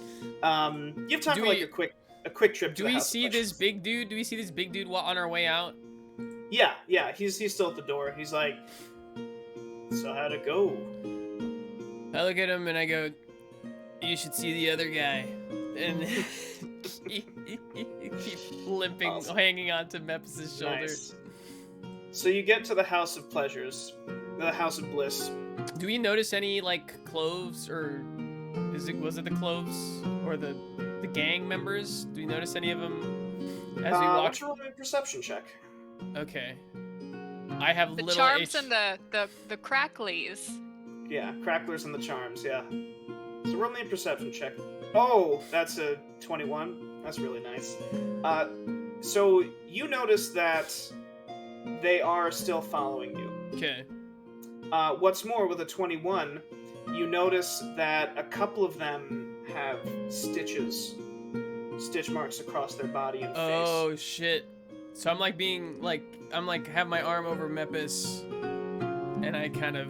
You have time for like a quick trip to the House of Pleasures. Do we see this big dude? Do we see this big dude on our way out? Yeah. He's still at the door. He's like, "So how'd it go?" I look at him and I go, "You should see the other guy." And he keeps limping, awesome. Hanging onto Mepis' shoulder. Nice. So you get to the House of Pleasures, the House of Bliss. Do we notice any like cloves, or was it the cloves or the gang members? Do we notice any of them as we walk? What's your perception check? Okay. I have The little charms and the cracklies. Yeah, cracklers and the charms. Yeah. So roll me a perception check. Oh, that's a 21. That's really nice. So you notice that they are still following you. Okay. What's more, with a 21, you notice that a couple of them have stitch marks across their body and face. Oh shit. So I'm have my arm over Mepis, and I kind of,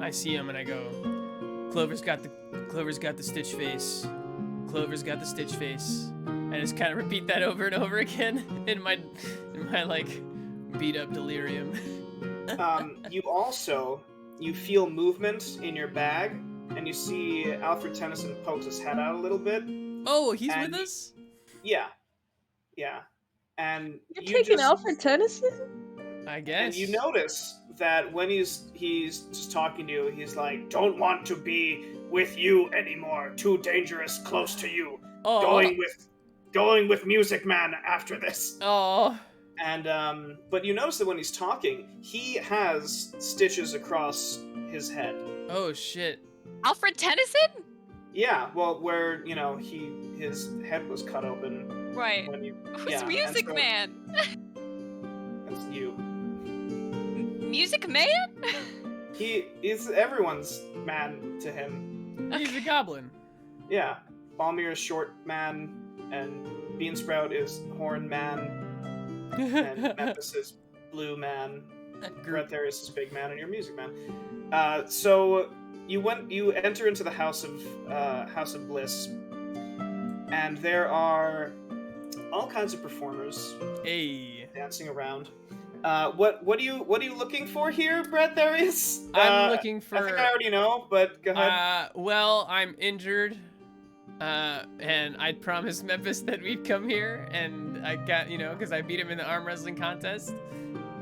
I see him and I go, Clover's got the stitch face. Clover's got the stitch face. I just kind of repeat that over and over again in my like beat up delirium. You feel movement in your bag, and you see Alfred Tennyson pokes his head out a little bit. Oh, he's with us? Yeah. And You're taking Alfred Tennyson? I guess. And you notice that when he's just talking to you, he's like, "Don't want to be with you anymore. Too dangerous, close to you. Oh. Going with Music Man after this." Oh. And but you notice that when he's talking, he has stitches across his head. Oh shit. Alfred Tennyson? Yeah, well, where his head was cut open. Right. Who's Music Man? That's you. Music Man? He is everyone's man to him. He's a goblin. Yeah. Balmir is Short Man, and Beansprout is Horn Man, and Mepis is Blue Man, Bradtherius is Big Man, and you're Music Man. So you enter into the House of Bliss, and there are all kinds of performers dancing around. What are you looking for here, Bradtherius? I'm looking for. I think I already know, but go ahead. Well, I'm injured, and I promised Mepis that we'd come here, and I got because I beat him in the arm wrestling contest,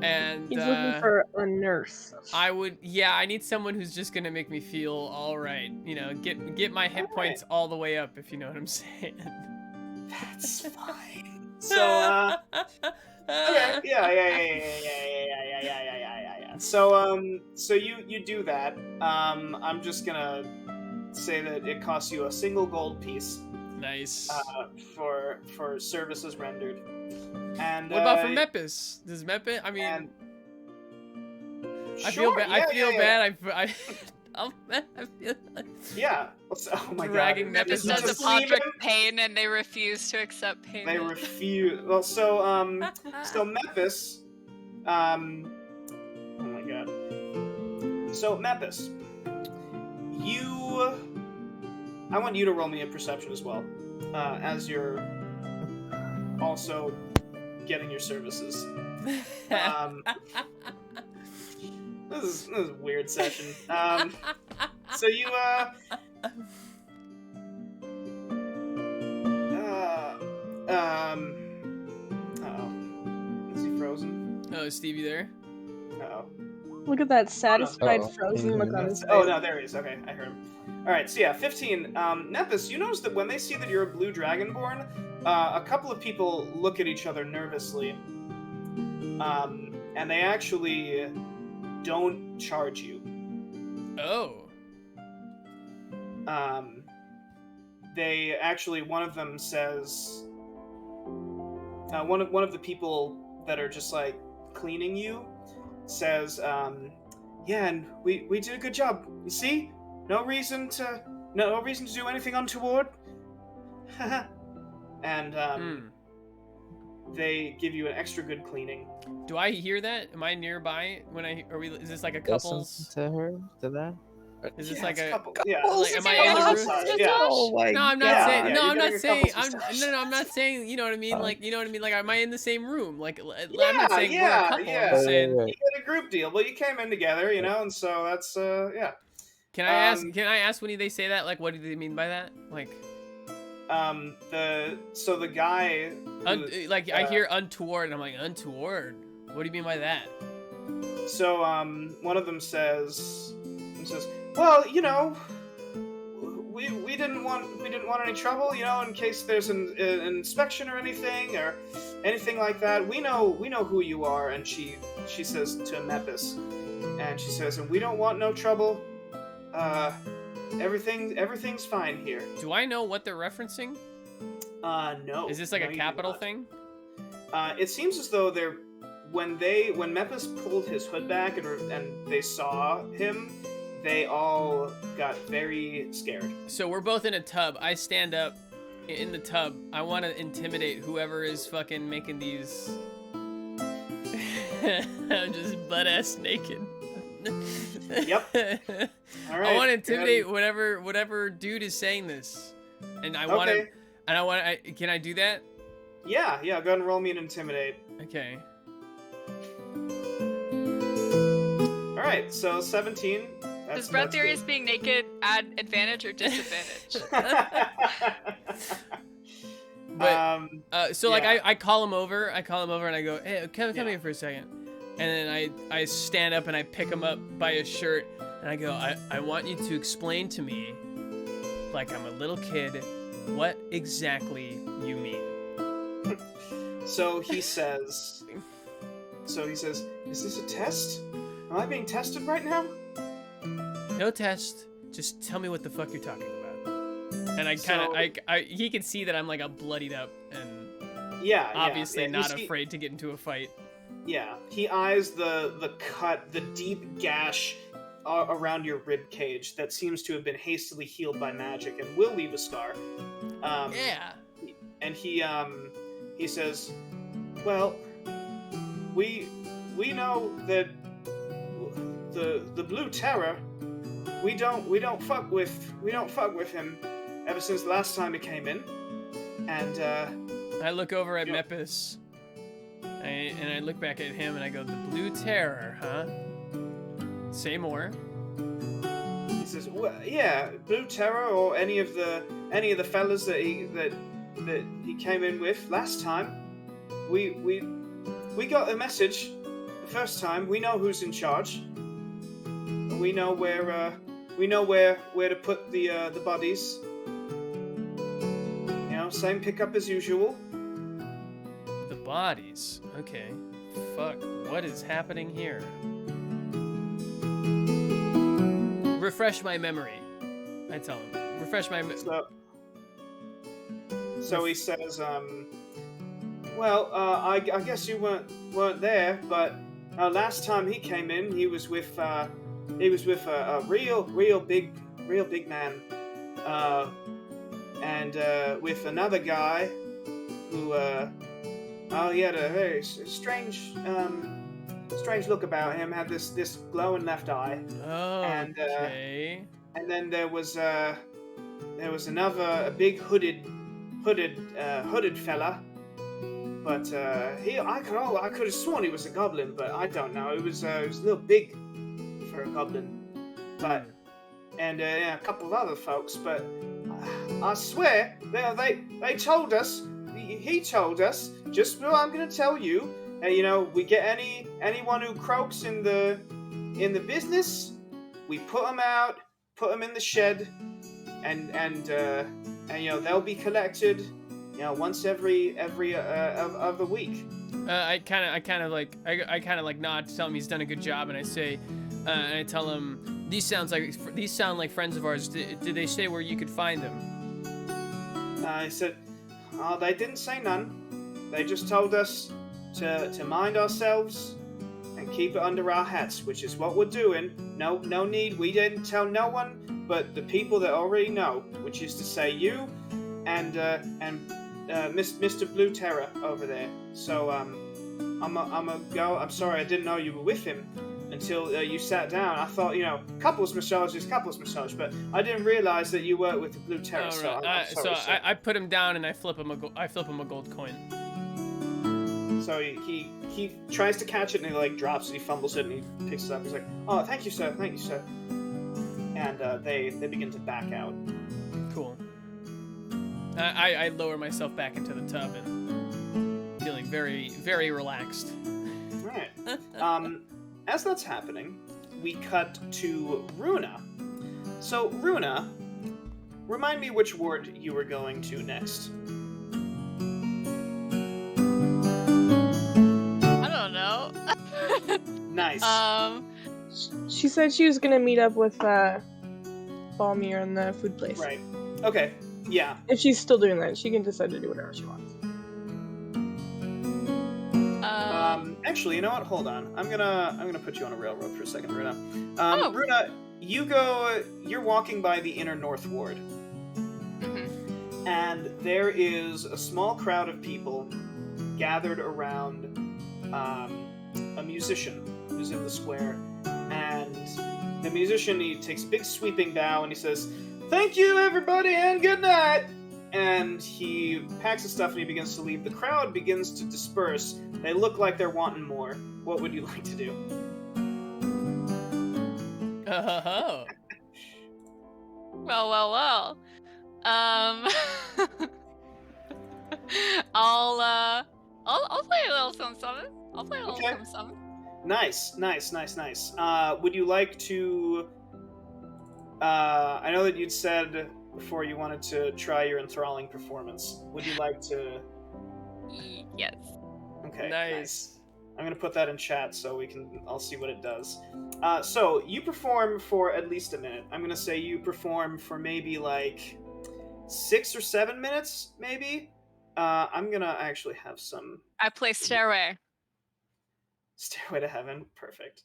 and he's looking for a nurse. I need someone who's just gonna make me feel all right. Get my hit points all the way up, if you know what I'm saying. That's fine. So, okay, yeah. So you do that. I'm just gonna say that it costs you a single gold piece. Nice. For services rendered. And what about for Mepis? Does Mepis? I mean, I feel bad. I feel bad. I feel. Yeah. Oh my dragging God. Mepis does a Podrick pain, and they refuse to accept payment. They refuse. Well, so Mepis. Oh my God. So Mepis, I want you to roll me a perception as well, as you're also getting your services. This is a weird session. So you is he frozen? Oh, is Stevie there? Uh-oh. Look at that satisfied frozen look on his face. Oh no, there he is. Okay, I heard him. Alright, so yeah, 15. Nepis, you notice that when they see that you're a blue dragonborn, a couple of people look at each other nervously. And they actually don't charge you. Oh. They actually, one of them says, one of the people that are just like cleaning you says, yeah, and we did a good job. You see, no reason to do anything untoward. And they give you an extra good cleaning. Do I hear that? Am I nearby when is this like a couple's? To her, to that? Is this like a couple? Yeah. Like, am I in the room? Yeah. Oh my No, I'm not Yeah, saying. yeah, No, you're I'm not getting a saying. couple's massage. I'm not saying. You know what I mean? Like, you know what I mean? Like, am I in the same room? Like, I'm Yeah, not saying we're a couple. yeah. I'm saying. You get a group deal. Well, you came in together, and so that's yeah. Can I ask? Can I ask when they say that? Like, what do they mean by that? Like. The guy. I hear untoward, and I'm like, untoward. What do you mean by that? So one of them says, well, we didn't want any trouble, in case there's an inspection or anything like that. We know who you are. And she says to Mepis, and she says, and we don't want no trouble. Everything's fine here. Do I know what they're referencing? No. Is this like a capital thing? It seems as though when Mepis pulled his hood back and they saw him, they all got very scared. So we're both in a tub. I stand up in the tub. I want to intimidate whoever is fucking making these. I'm just butt-ass naked. Yep. All right. I want to intimidate whatever dude is saying this, and I want to. And can I do that? Yeah. Go ahead and roll me an intimidate. Okay. All right. So 17. Does Bradtherius being naked add advantage or disadvantage? But so like I call him over and I go, hey, come here for a second, and then I stand up and I pick him up by his shirt and I go, I want you to explain to me, like I'm a little kid, what exactly you mean. So he says, is this a test? Am I being tested right now? No test. Just tell me what the fuck you're talking about. And he can see that I'm like a bloodied up and obviously not afraid to get into a fight. Yeah, he eyes the cut, the deep gash around your rib cage that seems to have been hastily healed by magic and will leave a scar. And he says, well, we know that the Blue Terror, we don't fuck with him ever since the last time he came in. And I look over at Mepis and I look back at him and I go, the Blue Terror, huh? Say more. He says, well, yeah, Blue Terror or any of the fellas that he came in with last time. We got a message the first time. We know who's in charge. We know where to put the bodies. You know, same pickup as usual. The bodies. Okay. Fuck. What is happening here? Refresh my memory. I tell him. Refresh my memory. So he says, well, I guess you weren't there, but last time he came in, he was with a real big man, and with another guy who he had a very strange look about him. Had this glowing left eye. Oh, and, okay. And then there was another big hooded fella. But I could have sworn he was a goblin, but I don't know. It was a little big for a goblin. But and a couple of other folks. But I swear they told us. He told us just what I'm going to tell you. We get anyone who croaks in the business, we put them out, put them in the shed, and they'll be collected. Once every other week. I kind of like nod to tell him he's done a good job, and I say, and I tell him these sound like friends of ours. Did they say where you could find them? I said, they didn't say none. They just told us to mind ourselves and keep it under our hats, which is what we're doing. No need. We didn't tell no one but the people that already know, which is to say you and Mr. Blue Terror over there. So I'm a go. I'm sorry, I didn't know you were with him until you sat down. I thought, couples massage is couples massage, but I didn't realize that you were with the Blue Terror. Oh, right. I'm sorry, sir. I put him down and I flip him a gold coin. So he tries to catch it and he drops it. He fumbles it and he picks it up. He's like, "Oh, thank you, sir. Thank you, sir." And they begin to back out. Cool. I lower myself back into the tub and feeling very, very relaxed. Right. As that's happening, we cut to Runa. So, Runa, remind me which ward you were going to next. I don't know. Nice. She said she was gonna meet up with Balmir in the food place. Right. Okay. Yeah. If she's still doing that, she can decide to do whatever she wants. Actually, you know what? Hold on. I'm gonna put you on a railroad for a second, Runa. Runa, you're walking by the inner north ward. Mm-hmm. And there is a small crowd of people gathered around a musician who's in the square. And the musician, he takes a big sweeping bow and he says, "Thank you, everybody, and good night." And he packs his stuff and he begins to leave. The crowd begins to disperse. They look like they're wanting more. What would you like to do? Oh. Well. I'll play a little something. I'll play a little Okay. something. Nice. Would you like to... I know that you'd said before you wanted to try your enthralling performance. Would you like to... Yes. Okay, Nice. I'm gonna put that in chat so I'll see what it does. So, you perform for at least a minute. I'm gonna say you perform for maybe like 6 or 7 minutes, maybe? I'm gonna actually have some... I play Stairway. Stairway to Heaven, perfect.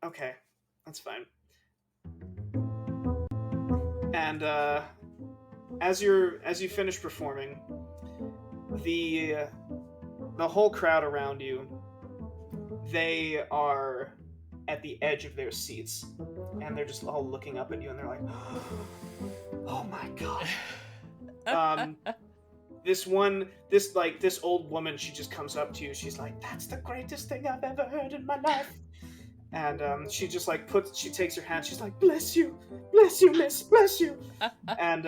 Okay, that's fine. And as you finish performing, the whole crowd around you, they are at the edge of their seats, and they're just all looking up at you, and they're like, "Oh my god!" This old woman, she just comes up to you. She's like, "That's the greatest thing I've ever heard in my life." And she just like she takes her hand. She's like, "Bless you, miss, bless you." And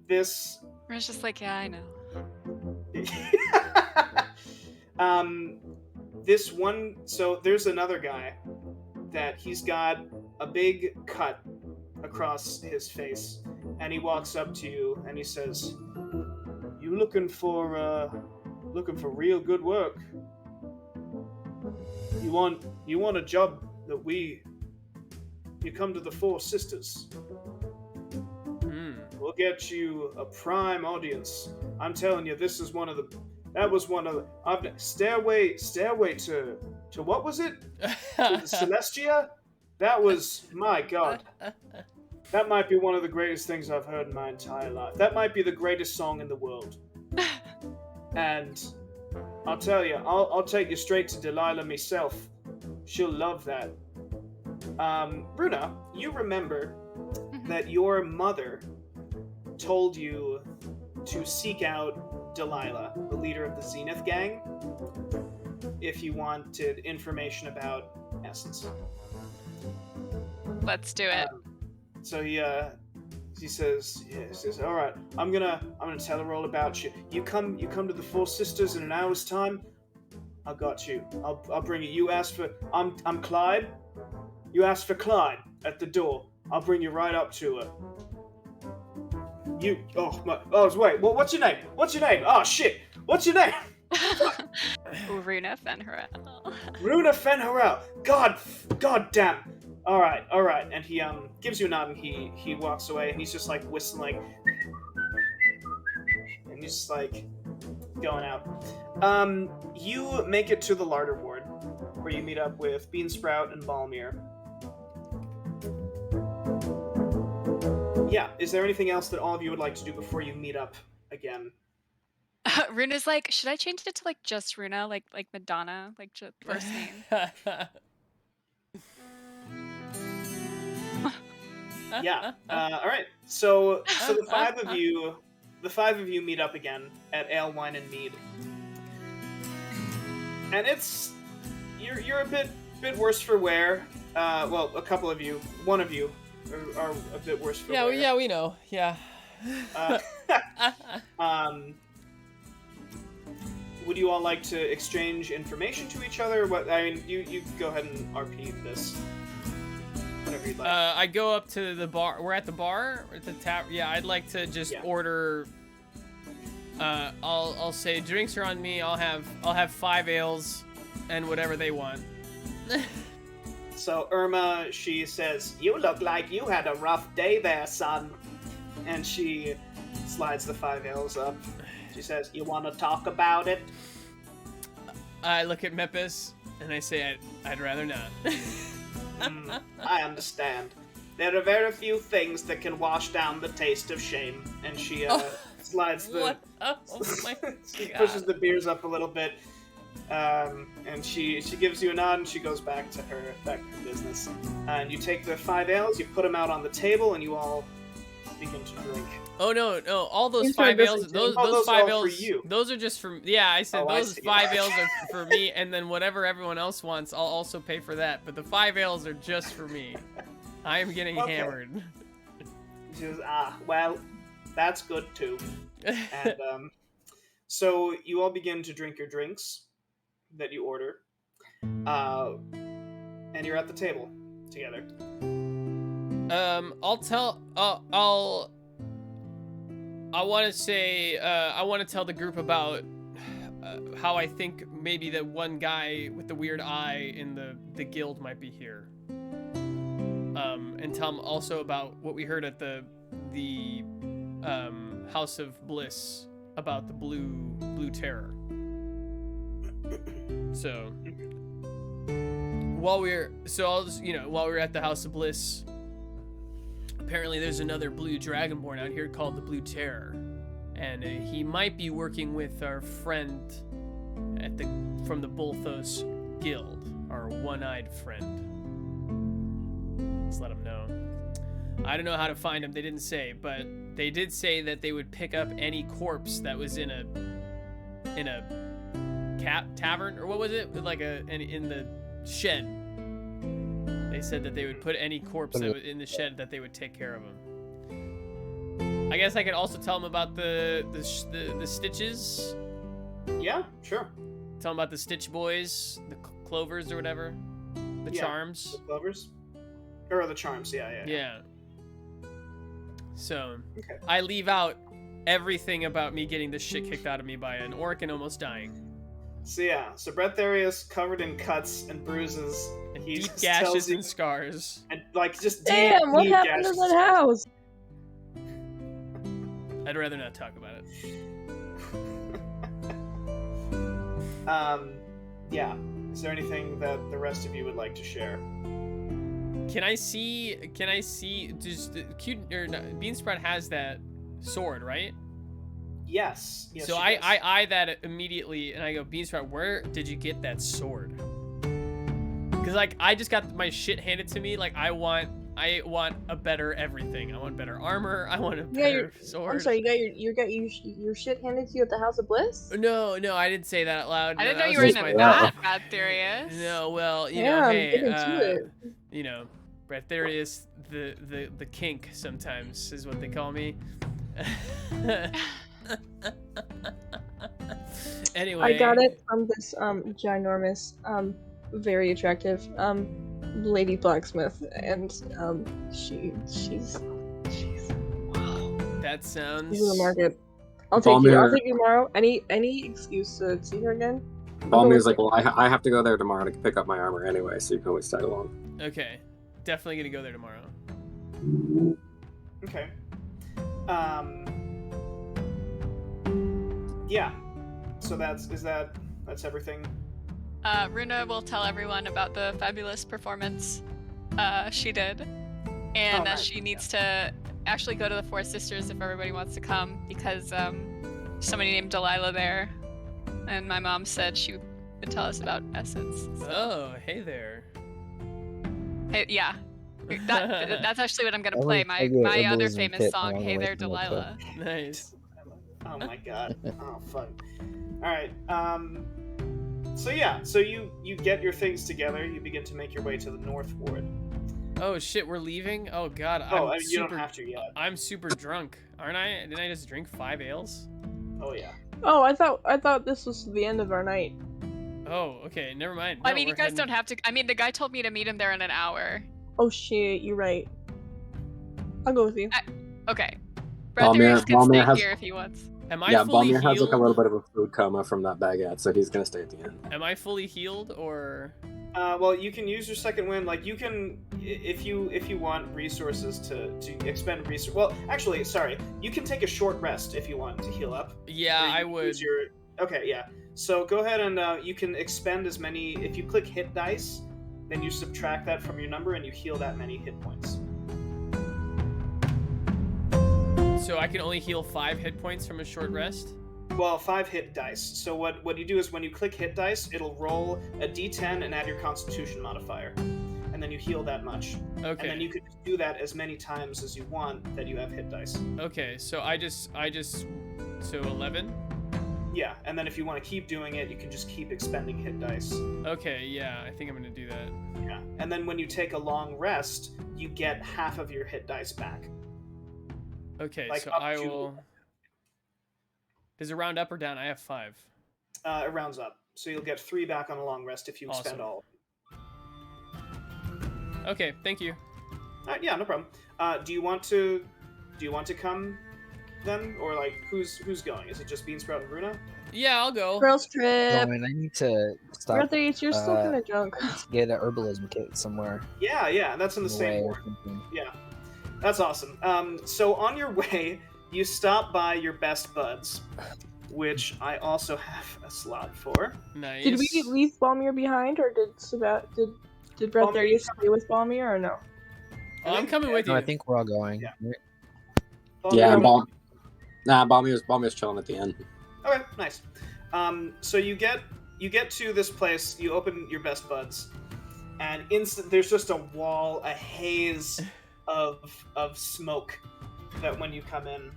this. We're just like, yeah, I know. This one. So there's another guy that he's got a big cut across his face, and he walks up to you and he says, "You looking for real good work? You want a job that you come to the Four Sisters. We'll get you a prime audience. I'm telling you, this is Stairway to what was it? To the Celestia? That was, my god. That might be one of the greatest things I've heard in my entire life. That might be the greatest song in the world. And I'll tell you, I'll take you straight to Delilah myself. She'll love that." Runa, you remember that your mother told you to seek out Delilah, the leader of the Zenith gang, if you wanted information about Essence. Let's do it. So he says, "All right, I'm gonna tell her all about you. You come to the Four Sisters in an hour's time. I got you. I'll bring you. You asked for I'm Clyde. You asked for Clyde at the door. I'll bring you right up to her. Wait. Well, what's your name? Oh shit. What's your name?" Runa Fenharel. Runa Fenharel. God damn. All right. And he gives you a nod and he walks away and he's just like whistling. And he's just like going out. You make it to the larder ward where you meet up with Beansprout and Balmir. Yeah, is there anything else that all of you would like to do before you meet up again? Runa's like, should I change it to like just Runa, like Madonna, like just first name? Yeah. All right. So the five of you meet up again at Ale, Wine, and Mead, and you're a bit worse for wear. Well, a couple of you, one of you, are a bit worse for wear. Yeah, we know. Yeah. Would you all like to exchange information to each other? What I mean, you go ahead and RP this. Whatever you'd like. I go up to the bar. We're at the bar, at the tap. Yeah, I'd like to just order. I'll say drinks are on me. I'll have 5 ales, and whatever they want. So Irma, she says, "You look like you had a rough day there, son," and she slides the 5 ales up. She says, "You want to talk about it?" I look at Mepis and I say, I'd rather not. I understand. There are very few things that can wash down the taste of shame. And she slides the... What? Oh my she God. pushes the beers up a little bit. And she gives you a nod, and she goes back to her business. And you take the 5 ales, you put them out on the table, and you all begin to drink. Oh no! All those These 5 are ales, busy those too. those 5 are all for ales, you. those are just for. Yeah, I said Oh, I those see. 5 ales are for me, and then whatever everyone else wants, I'll also pay for that. But the 5 ales are just for me. I am getting Okay. hammered. She goes, well, that's good too. And so you all begin to drink your drinks that you order, and you're at the table together. I want to tell the group about how I think maybe that one guy with the weird eye in the guild might be here. And tell them also about what we heard at the House of Bliss about the blue terror. So while we were at the House of Bliss, apparently there's another blue dragonborn out here called the Blue Terror, and he might be working with our friend from the Bolthos Guild, our one-eyed friend. Let's let him know. I don't know how to find him. They didn't say, but they did say that they would pick up any corpse that was in a tavern, or what was it? Like in the shed. They said that they would put any corpse that was in the shed, that they would take care of him. I guess I could also tell them about the stitches. Yeah, sure. Tell them about the Stitch Boys, the clovers or whatever, the charms. The clovers, or the charms. Yeah. So Okay. I leave out everything about me getting the shit kicked out of me by an orc and almost dying. So Bradtherius covered in cuts and bruises, And he deep just gashes tells you- and scars. and like just Damn, deep what blue happened to gashes. that house? I'd rather not talk about it. Yeah. Is there anything that the rest of you would like to share? Can I see? Just Beansprout has that sword, right? Yes. So she I does. eye that immediately, and I go, Beansprout, where did you get that sword? Because like I just got my shit handed to me. Like I want a better everything. I want better armor. I want a better sword. I'm sorry, you got your shit handed to you at the House of Bliss? No, I didn't say that out loud. I didn't No, know that you was were just in my a thought. bad Bradtherius. No, well, you know, Yeah, hey, get into it. you know, Bradtherius, the kink sometimes is what they call me. Anyway, I got it from this ginormous, very attractive lady blacksmith, and she's wow. That sounds. She's in the market. I'll take you Balmir, tomorrow. Any excuse to see her again? Balmir's like, well, I have to go there tomorrow to pick up my armor anyway, so you can always tag along. Okay, definitely gonna go there tomorrow. Okay. Yeah. So that's everything. Runa will tell everyone about the fabulous performance she did, and that nice. she needs to actually go to the Four Sisters if everybody wants to come, because somebody named Delilah there, and my mom said she would tell us about Essence. So. Oh, hey there. Hey, yeah. That's actually what I'm gonna play. My I get other Emily's famous pit song, along the "Hey way There, from the Delilah." Nice. Oh my god. Oh fun. All right. So you get your things together. You begin to make your way to the North Ward. Oh shit, we're leaving? Oh god, I mean, you don't have to yet. I'm super drunk, aren't I? Didn't I just drink 5 ales? Oh yeah. Oh, I thought this was the end of our night. Oh, okay, never mind. I No, mean, you we're guys heading- don't have to. I mean, the guy told me to meet him there in an hour. Oh shit, you're right. I'll go with you. Okay. Balmir- Bradtherius can Balmir stay has- here if he wants. Am I Yeah, fully Balmir has healed? like a little bit of a food coma from that baguette, so he's gonna stay at the end. Am I fully healed or? Well, you can use your second wind. Like you can, if you want resources to expend resource. Well, actually, sorry, you can take a short rest if you want to heal up. Yeah, Or you I can would. use Okay, yeah. So go ahead and you can expend as many. If you click hit dice, then you subtract that from your number and you heal that many hit points. So I can only heal 5 hit points from a short rest? Well, 5 hit dice. So what you do is when you click hit dice, it'll roll a d10 and add your Constitution modifier, and then you heal that much. Okay. And then you can do that as many times as you want that you have hit dice. Okay, so I just so 11. Yeah, and then if you want to keep doing it, you can just keep expending hit dice. Okay, yeah, I think I'm gonna do that. Yeah, and then when you take a long rest, you get half of your hit dice back. Okay, Like so up I to- will. Does it round up or down? I have 5. It rounds up, so you'll get 3 back on a long rest if you expend Awesome. all. Okay, thank you. Yeah, no problem. Do you want to come then, or like who's going? Is it just Beansprout and Runa? Yeah, I'll go. Girls trip. Going, I need to stop. Bradtherius, you're still kind of drunk. Get an herbalism kit somewhere. Yeah, that's in the same way ward. or something. Yeah, that's awesome. So on your way, you stop by your best buds, which I also have a slot for. Nice. Did we leave Balmir behind, or did Bradtherius stay with Balmir, or no? Oh, I'm coming with you. No, I think we're all going. Yeah. Yeah, Balmir- Balmir's chilling at the end. Okay, nice. So you get to this place. You open your best buds, and there's just a wall, a haze of smoke that when you come in,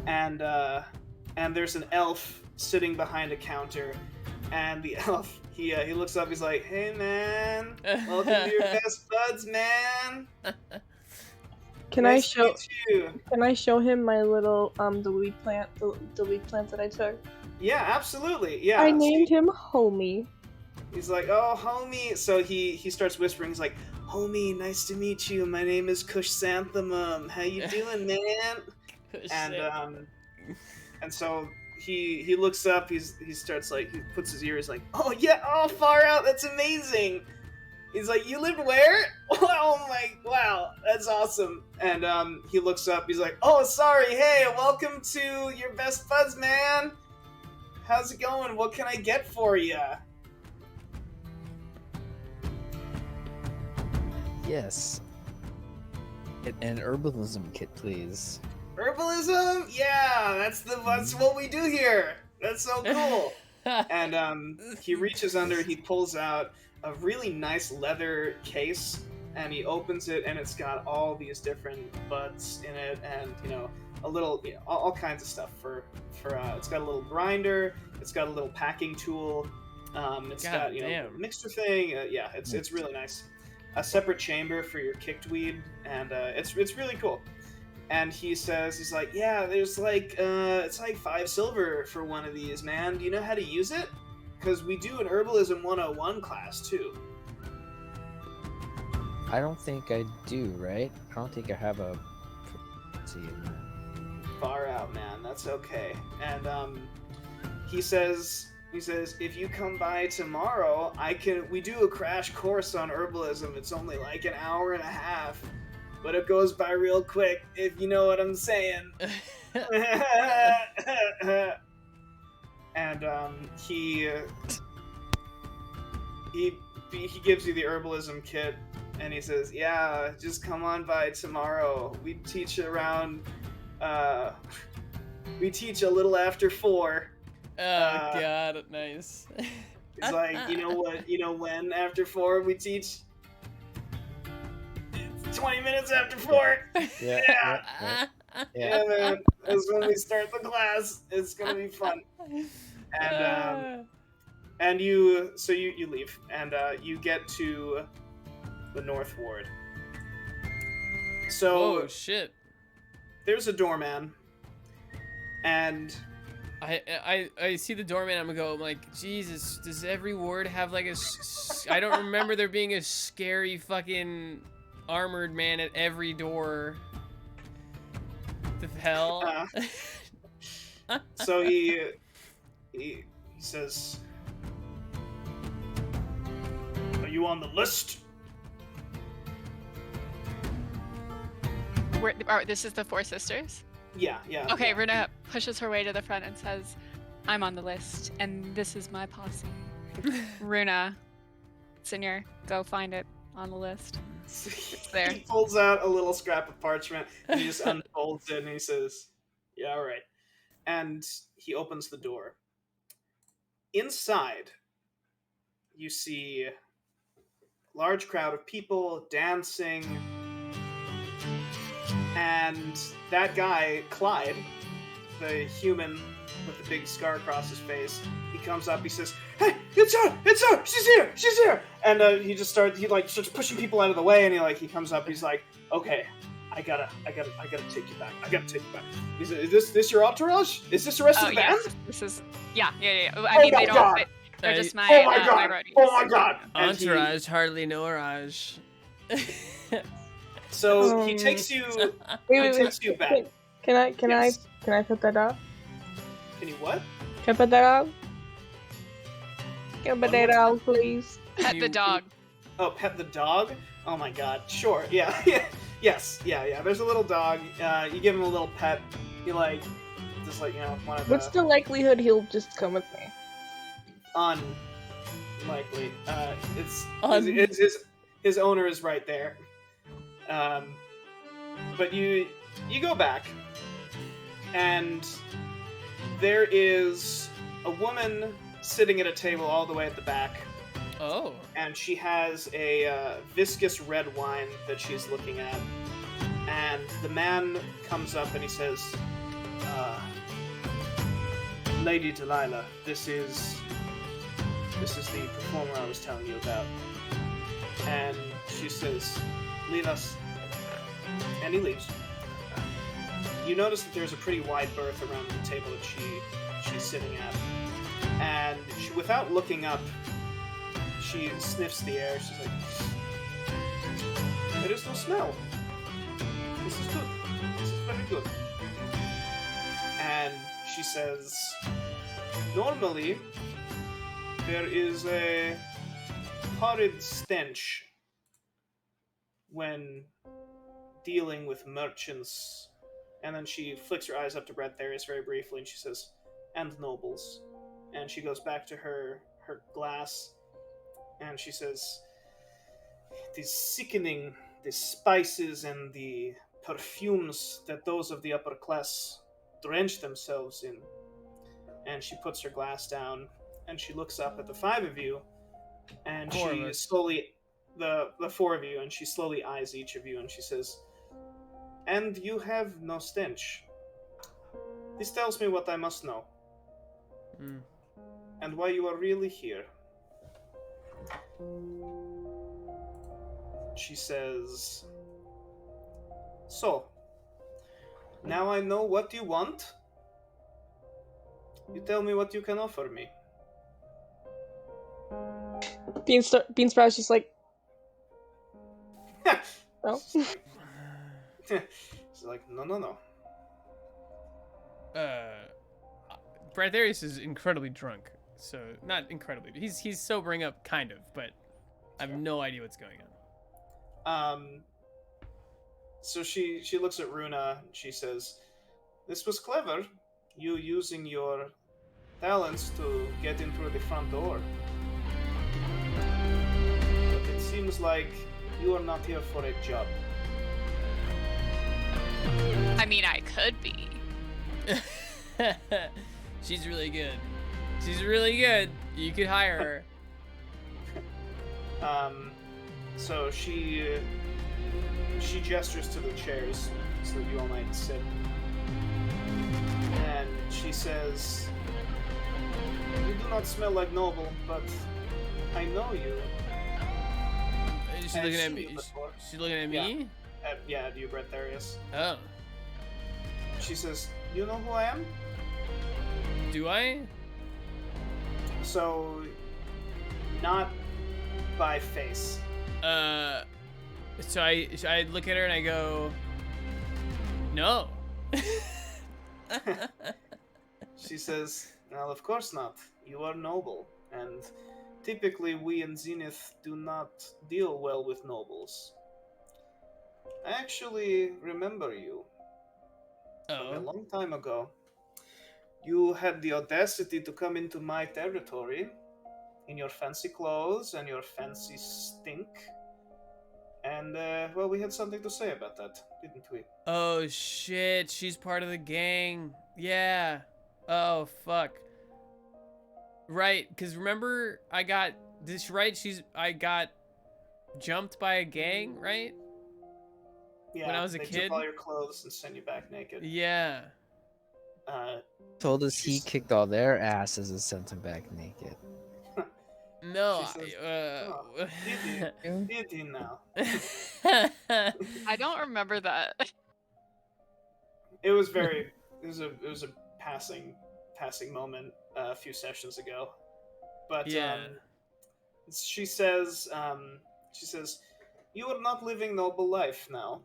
and there's an elf sitting behind a counter, and the elf he looks up. He's like, "Hey man, welcome to your best buds, man. Can Nice to I show? meet you." Can I show him my little the weed plant, the weed plant that I took? Yeah, absolutely. Yeah. I named him Homie. He's like, "Oh, homie." So he starts whispering. He's like, "Homie, nice to meet you. My name is Cuteknee. How you doing, man?" And so he looks up. He starts like he puts his ears like, "Oh yeah, oh far out. That's amazing." He's like, "You lived where?" Oh my, wow, that's awesome. And he looks up. He's like, "Oh, sorry. Hey, welcome to your best buds, man. How's it going? What can I get for you?" Yes. An herbalism kit, please. Herbalism? Yeah, that's what we do here. That's so cool. And he reaches under, he pulls out a really nice leather case, and he opens it, and it's got all these different buds in it, and a little, all kinds of stuff for it's got a little grinder, it's got a little packing tool, it's got a mixer thing. Yeah, it's really nice. A separate chamber for your kicked weed, and it's really cool. And he says, he's like, "Yeah, there's like it's like 5 silver for one of these, man. Do you know how to use it? Because we do an Herbalism 101 class too." I don't think I do, right? I don't think I have a proficiency in that. Far out, man. That's okay. And he says, "If you come by tomorrow, we do a crash course on herbalism. It's only like an hour and a half, but it goes by real quick, if you know what I'm saying." And he gives you the herbalism kit, and he says, "Yeah, just come on by tomorrow. We teach around. We teach a little after 4." Oh god, nice. He's like, "You know what? You know when after 4 we teach? It's 20 minutes after 4. Yeah. Yeah, man. That's when we start the class. It's gonna be fun." And you leave, and you get to the North Ward. So Oh shit. there's a doorman, and I see the doorman. I'm like, Jesus, does every ward have like I don't remember there being a scary fucking armored man at every door. The hell? so he says, "Are you on the list?" This is the 4 sisters? Yeah. Okay, Runa pushes her way to the front and says, "I'm on the list, and this is my posse." Runa, Senior, go find it on the list. It's there. He pulls out a little scrap of parchment, and he just unfolds it, and he says, "Yeah, all right." and he opens the door. Inside, you see a large crowd of people dancing, and that guy, Clyde, the human with the big scar across his face, he comes up, he says, "Hey, it's her, she's here!" And he starts pushing people out of the way, and he comes up, he's like, "Okay, I gotta take you back. Is this your entourage? Is this the rest of the band?" Yes. This is, yeah. I mean, they don't, God. they're just my, Oh my my god! roadies. Oh my god! And Entourage, hardly no orage. so he takes you. Wait. Takes you back. Can I Yes. put that up? Can you what? Can I put that up? Can I put that out, please? Pet the dog. Oh, pet the dog? Oh my god. Sure. Yeah. Yes. Yeah. There's a little dog. You give him a little pet. You one of What's the likelihood he'll just come with me? Unlikely. Un- His owner is right there. But you go back, and there is a woman sitting at a table all the way at the back, Oh. and she has a viscous red wine that she's looking at. And the man comes up and he says, "Lady Delilah, this is the performer I was telling you about." And she says, "Leave us." And he leaves. You notice that there's a pretty wide berth around the table that she's sitting at. And she, without looking up, she sniffs the air. She's like, "There is no smell. This is good. This is very good." And she says, "Normally, there is a horrid stench when dealing with merchants." And then she flicks her eyes up to Bradtherius very briefly, and she says, "And nobles." And she goes back to her glass, and she says, "It is sickening, the spices and the perfumes that those of the upper class drench themselves in." And she puts her glass down, and she looks up at the five of you, and Four of she us. slowly, the four of you, and she slowly eyes each of you, and she says, "And you have no stench. This tells me what I must know, Mm. and why you are really here." She says, "So, now I know what you want. You tell me what you can offer me." Beansprout's just like, oh. She's like, no. Bradtherius is incredibly drunk. So, not incredibly. He's sobering up, kind of, but I have no idea what's going on. So she looks at Runa, and she says, "This was clever, you using your talents to get in through the front door. But it seems like you are not here for a job." I mean, I could be. She's really good. She's really good. You could hire her. So she gestures to the chairs so that you all might sit. And she says, "You do not smell like noble, but I know you." She's And looking at she me. knew before. She's looking at me? Yeah, you, Bradtherius. Oh. She says, "You know who I am?" Do I? So, not by face. So I look at her and I go, "No." She says, "Well, of course not. You are noble, and typically we in Zenith do not deal well with nobles. I actually remember you from a Oh. long time ago. You had the audacity to come into my territory in your fancy clothes and your fancy stink. And, well, we had something to say about that, didn't we?" Oh shit, she's part of the gang. Yeah. Oh fuck. Right, because remember I got this right. I got jumped by a gang, right? Yeah, When I was a they kid. took all your clothes and sent you back naked. Yeah. Told us he She's- kicked all their asses and sent him back naked. No. She says, "Oh, did he now?" I don't remember that. It was very. It was a passing moment a few sessions ago, but Yeah. she says, "You are not living noble life now.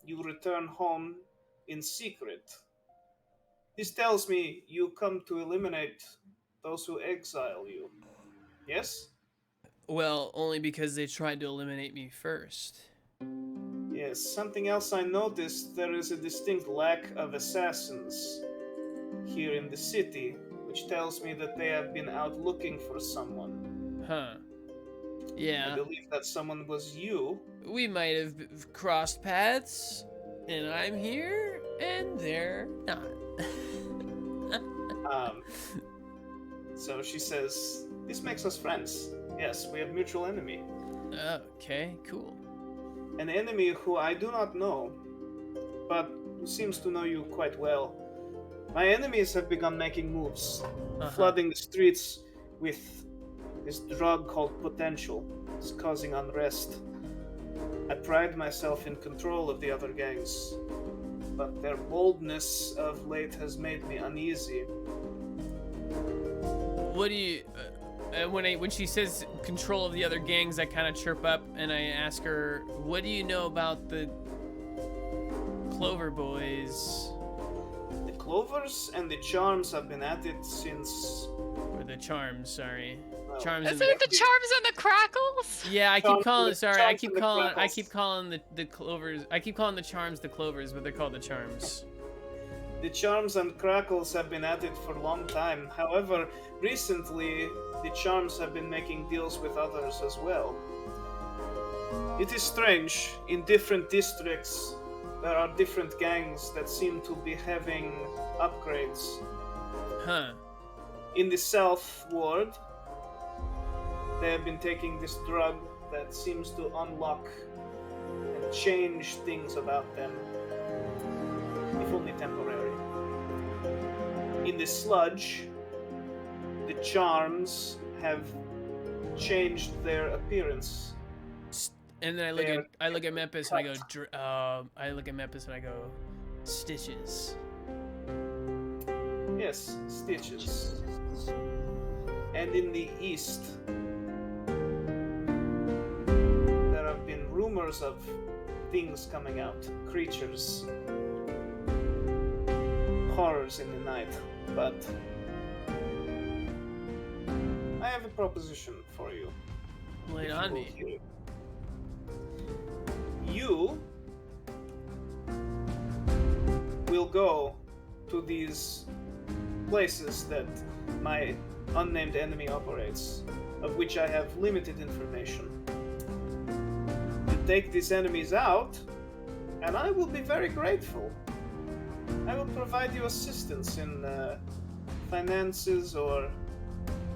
You return home in secret. This tells me you come to eliminate those who exile you. Yes? Well, only because they tried to eliminate me first. Yes. Something else I noticed: there is a distinct lack of assassins here in the city, which tells me that they have been out looking for someone. Huh. I Yeah. believe that someone was you." We might have crossed paths, and I'm here, and they're not. So she says, "This makes us friends. Yes, we have mutual enemy. Okay, cool. An enemy who I do not know, but who seems to know you quite well. My enemies have begun making moves, flooding the streets with this drug called potential. It's causing unrest. I pride myself in control of the other gangs, but their boldness of late has made me uneasy." What do you... when she says control of the other gangs, I kind of chirp up and I ask her, what do you know about the Clover Boys? The Clovers and the Charms have been at it since... Or the Charms, sorry. well, Charms Isn't and it the charms and the crackles? Yeah, I keep Charms calling... and the- Sorry, Charms and the Crackles. I keep calling the Clovers... I keep calling the Charms the Clovers, but they're called the Charms. The Charms and Crackles have been at it for a long time. However, recently, the Charms have been making deals with others as well. It is strange. In different districts, there are different gangs that seem to be having upgrades. Huh. In the South Ward, they have been taking this drug that seems to unlock and change things about them, if only temporary. In the Sludge, the Charms have changed their appearance. And then I look at Mepis and I go, I look at Mepis and I go, Stitches. Yes, Stitches. And in the East, there have been rumors of things coming out, creatures, horrors in the night, but I have a proposition for you. Lay it if you on will me. hear it. You will go to these places that my unnamed enemy operates, of which I have limited information. You take these enemies out, and I will be very grateful. I will provide you assistance in finances or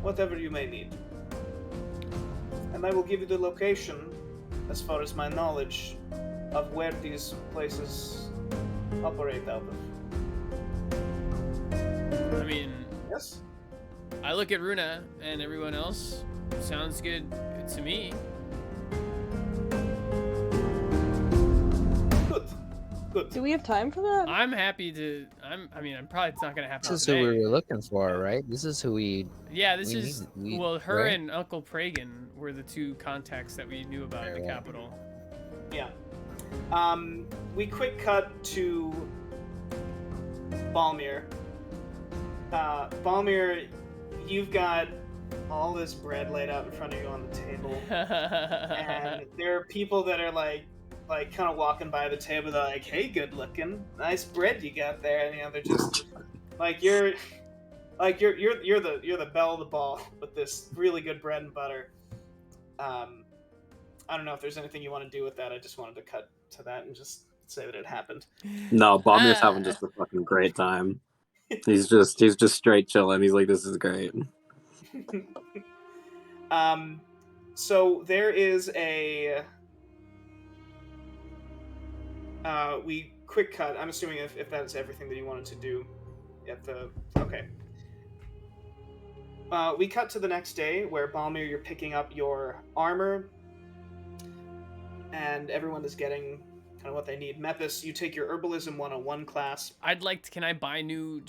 whatever you may need. And I will give you the location, as far as my knowledge, of where these places operate out of. I mean, Yes? I look at Runa and everyone else. Sounds good to me. Good. Good. Do we have time for that? I'm happy to. I'm probably it's not gonna happen This is who today. we were looking for, right? This is who we. Yeah, this we is need- we- well, her right? and Uncle Pragan were the two contacts that we knew about in the Right. capital. Yeah. We quick cut to Balmir. Balmir, you've got all this bread laid out in front of you on the table, and there are people that are like kind of walking by the table. They're like, "Hey, good looking, nice bread you got there," and they're just like, you're the belle of the ball with this really good bread and butter. I don't know if there's anything you want to do with that. I just wanted to cut to that and just say that it happened. No, Balmir's having just a fucking great time. He's just straight chilling. He's like, this is great. So there is a we quick cut. I'm assuming if that's everything that you wanted to do at the okay. We cut to the next day where Balmir, you're picking up your armor, and everyone is getting kind of what they need. Mepis, you take your Herbalism 101 class. Can I buy new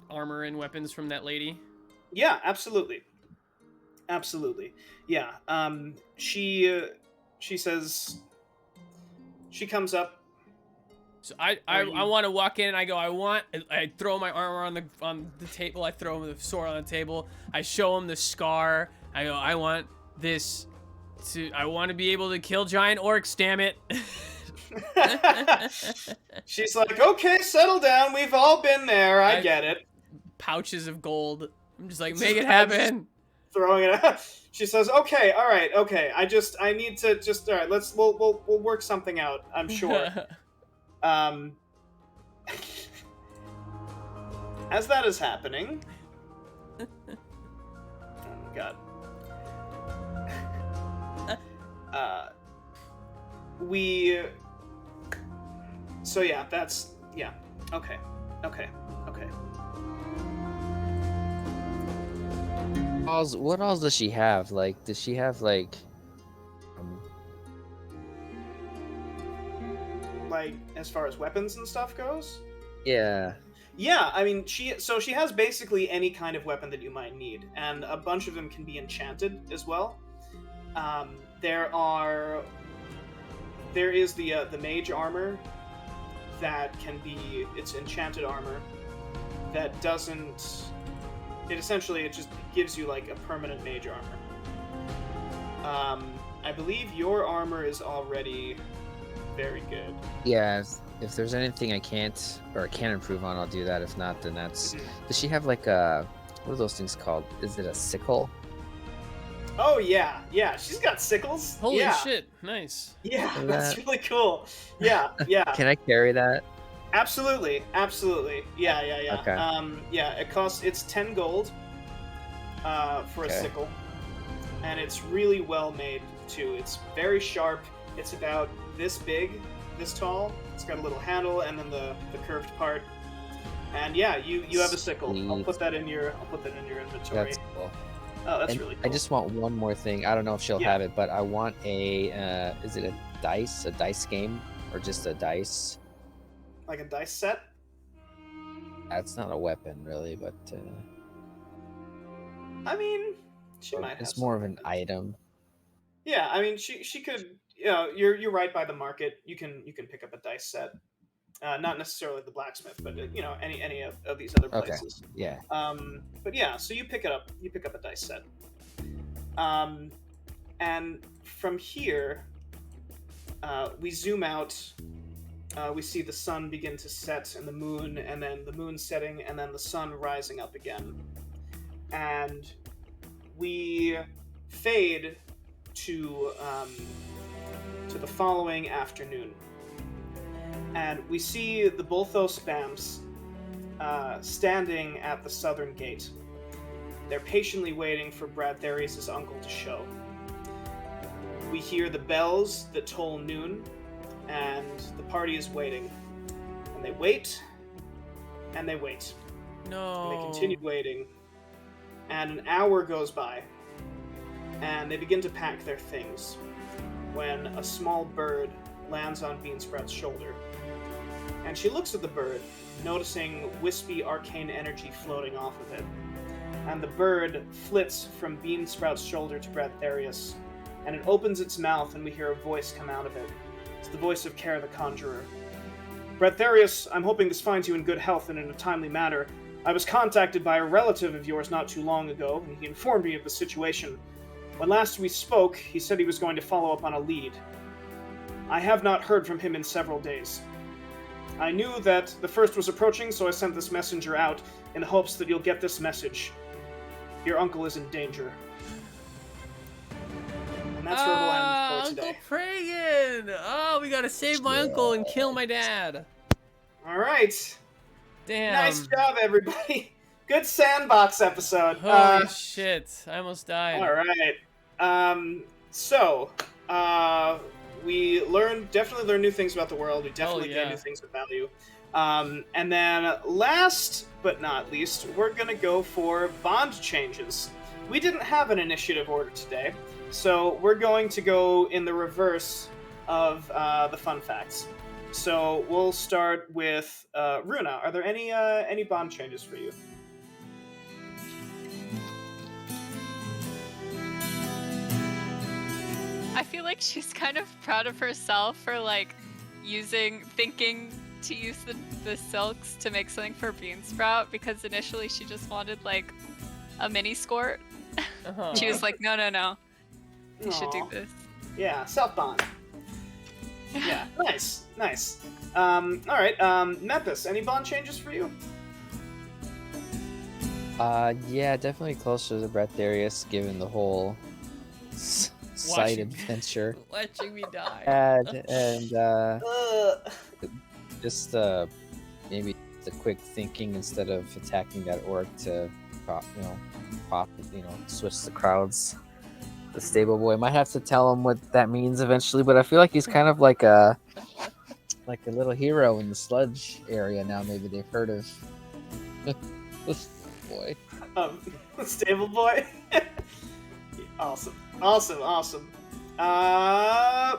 armor and weapons from that lady? Yeah, absolutely. Absolutely. Yeah. She says, she comes up. So I want to walk in and I go, I throw my armor on the table. I throw the sword on the table. I show him the scar. I go, I want to be able to kill giant orcs, damn it. She's like, okay, settle down. We've all been there. I get it. Pouches of gold. I'm just like, make it happen. Throwing it out. She says, okay, all right, okay. I need to just, all right, we'll work something out, I'm sure. As that is happening, oh my god. So yeah, okay. What else does she have? Like, does she have like like as far as weapons and stuff goes? Yeah. Yeah, I mean, she has basically any kind of weapon that you might need, and a bunch of them can be enchanted as well. There is the mage armor that can be, it's enchanted armor that doesn't, it just gives you like a permanent mage armor. I believe your armor is already very good. Yeah, if there's anything I can't or can improve on, I'll do that. If not, then that's... Does she have like a... What are those things called? Is it a sickle? Oh, yeah. Yeah, she's got sickles. Holy shit. Nice. Yeah, that's really cool. Yeah. Can I carry that? Absolutely. Yeah. Okay. It's 10 gold for a sickle. And it's really well made, too. It's very sharp. It's about this big, this tall. It's got a little handle and then the curved part. And yeah, you have a sickle. Sweet. I'll put that in your inventory. That's cool. Oh, that's really cool. I just want one more thing. I don't know if she'll have it, but I want a is it a dice game or just a dice? Like a dice set? That's not a weapon really, but I mean, she might have. It's more of an item. Yeah, I mean, she could. You know, you're right by the market. You can pick up a dice set. Not necessarily the blacksmith, but any of these other places. Okay. Yeah. But yeah, so you pick it up. You pick up a dice set. And from here, we zoom out. We see the sun begin to set, and the moon, and then the moon setting, and then the sun rising up again. And we fade to the following afternoon. And we see the Bolthos Bamps standing at the southern gate. They're patiently waiting for Bradtherius' uncle to show. We hear the bells that toll noon, and the party is waiting. And they wait, and they wait. No. And they continue waiting. And an hour goes by, and they begin to pack their things, when a small bird lands on Beansprout's shoulder. And she looks at the bird, noticing wispy arcane energy floating off of it. And the bird flits from Beansprout's shoulder to Bradtherius, and it opens its mouth, and we hear a voice come out of it. It's the voice of Care the Conjurer. Bradtherius, I'm hoping this finds you in good health and in a timely manner. I was contacted by a relative of yours not too long ago, and he informed me of the situation. When last we spoke, he said he was going to follow up on a lead. I have not heard from him in several days. I knew that the first was approaching, so I sent this messenger out in hopes that you'll get this message. Your uncle is in danger. And that's where we'll end for today. Uncle Pragan! Oh, we gotta save my uncle and kill my dad. All right. Damn. Nice job, everybody. Good sandbox episode. Holy shit. I almost died. All right. So, we definitely learned new things about the world. We definitely gained new things of value. And then last but not least, we're going to go for bond changes. We didn't have an initiative order today, so we're going to go in the reverse of the fun facts. So we'll start with Runa. Are there any bond changes for you? I feel like she's kind of proud of herself for like thinking to use the silks to make something for Beansprout, because initially she just wanted like a mini skirt. She was like, no, you should do this. Yeah, self bond. Yeah, nice. All right, Mepis, any bond changes for you? Yeah, definitely closer to Bradtherius, given the whole side adventure. Watching me die. And just maybe the quick thinking instead of attacking that orc to switch the crowds. The stable boy might have to tell him what that means eventually, but I feel like he's kind of like a little hero in the sludge area now. Maybe they've heard of this boy. Stable boy. Awesome.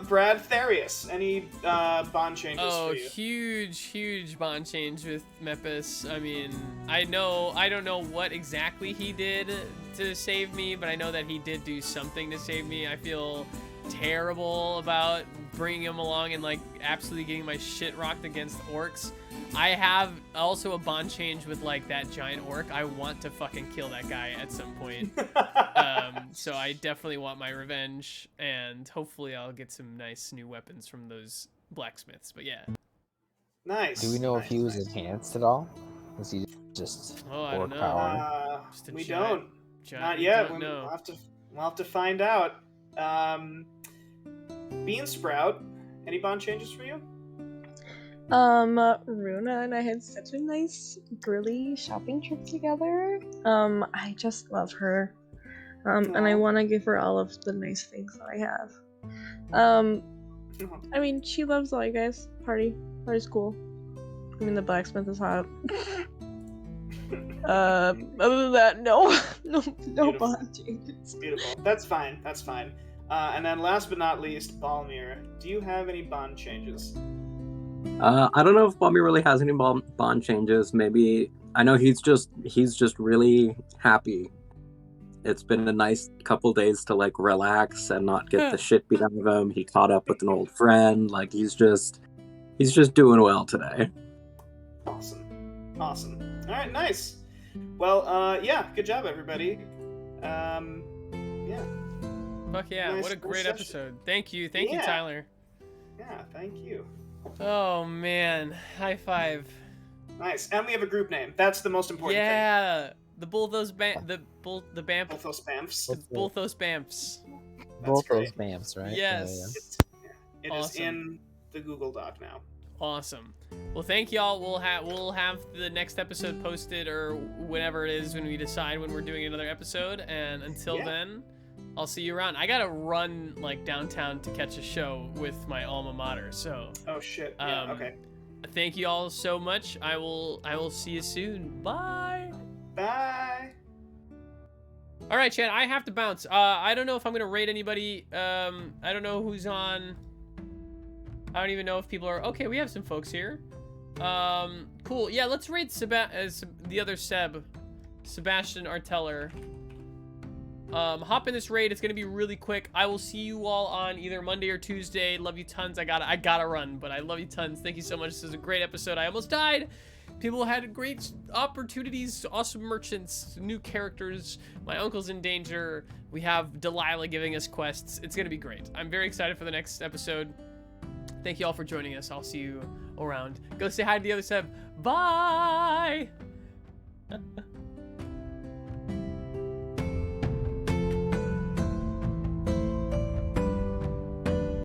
Bradtherius, any bond changes for you? Huge bond change with Mepis. I mean, I don't know what exactly he did to save me, but I know that he did do something to save me. I feel terrible about bringing him along and like absolutely getting my shit rocked against orcs. I have also a bond change with like that giant orc. I want to fucking kill that guy at some point. So I definitely want my revenge, and hopefully I'll get some nice new weapons from those blacksmiths. But yeah. Nice. Do we know if he was enhanced at all? Was he just I don't know. power? We don't. Not yet. We'll have to find out. Beansprout, any bond changes for you? Runa and I had such a nice girly shopping trip together. I just love her. And I want to give her all of the nice things that I have. I mean, she loves all you guys. Party's cool. I mean, the blacksmith is hot. Other than that, no bond changes. Beautiful. That's fine. And then last but not least, Balmir. Do you have any bond changes? I don't know if Balmir really has any bond changes. Maybe I know he's just really happy. It's been a nice couple days to like relax and not get the shit beat out of him. He caught up with an old friend. Like he's just doing well today. Awesome. All right, nice. Well, yeah, good job, everybody. Yeah. Fuck yeah! Nice What a great session. episode. Thank you, Tyler. Yeah, thank you. Oh man, high five. Nice, and we have a group name. That's the most important thing. Yeah, the Bullthos Bamfs. Both those Bamfs. Bullthos Bamfs. Both great. those BAMs, right? Yes. It Awesome. is in the Google Doc now. Awesome. Well, thank y'all. We'll have the next episode posted or whenever it is when we decide when we're doing another episode. And until then, I'll see you around. I gotta run like downtown to catch a show with my alma mater. So. Oh shit. Yeah. Okay. Thank you all so much. I will see you soon. Bye. Bye. All right, Chad. I have to bounce. I don't know if I'm gonna raid anybody. I don't know who's on. I don't even know if people are... Okay, we have some folks here. Cool. Yeah, let's raid the other Sebastian Arteller. Hop in this raid. It's going to be really quick. I will see you all on either Monday or Tuesday. Love you tons. I gotta run, but I love you tons. Thank you so much. This is a great episode. I almost died. People had great opportunities, awesome merchants, new characters. My uncle's in danger. We have Delilah giving us quests. It's going to be great. I'm very excited for the next episode. Thank you all for joining us. I'll see you around. Go say hi to the other Seb. Bye!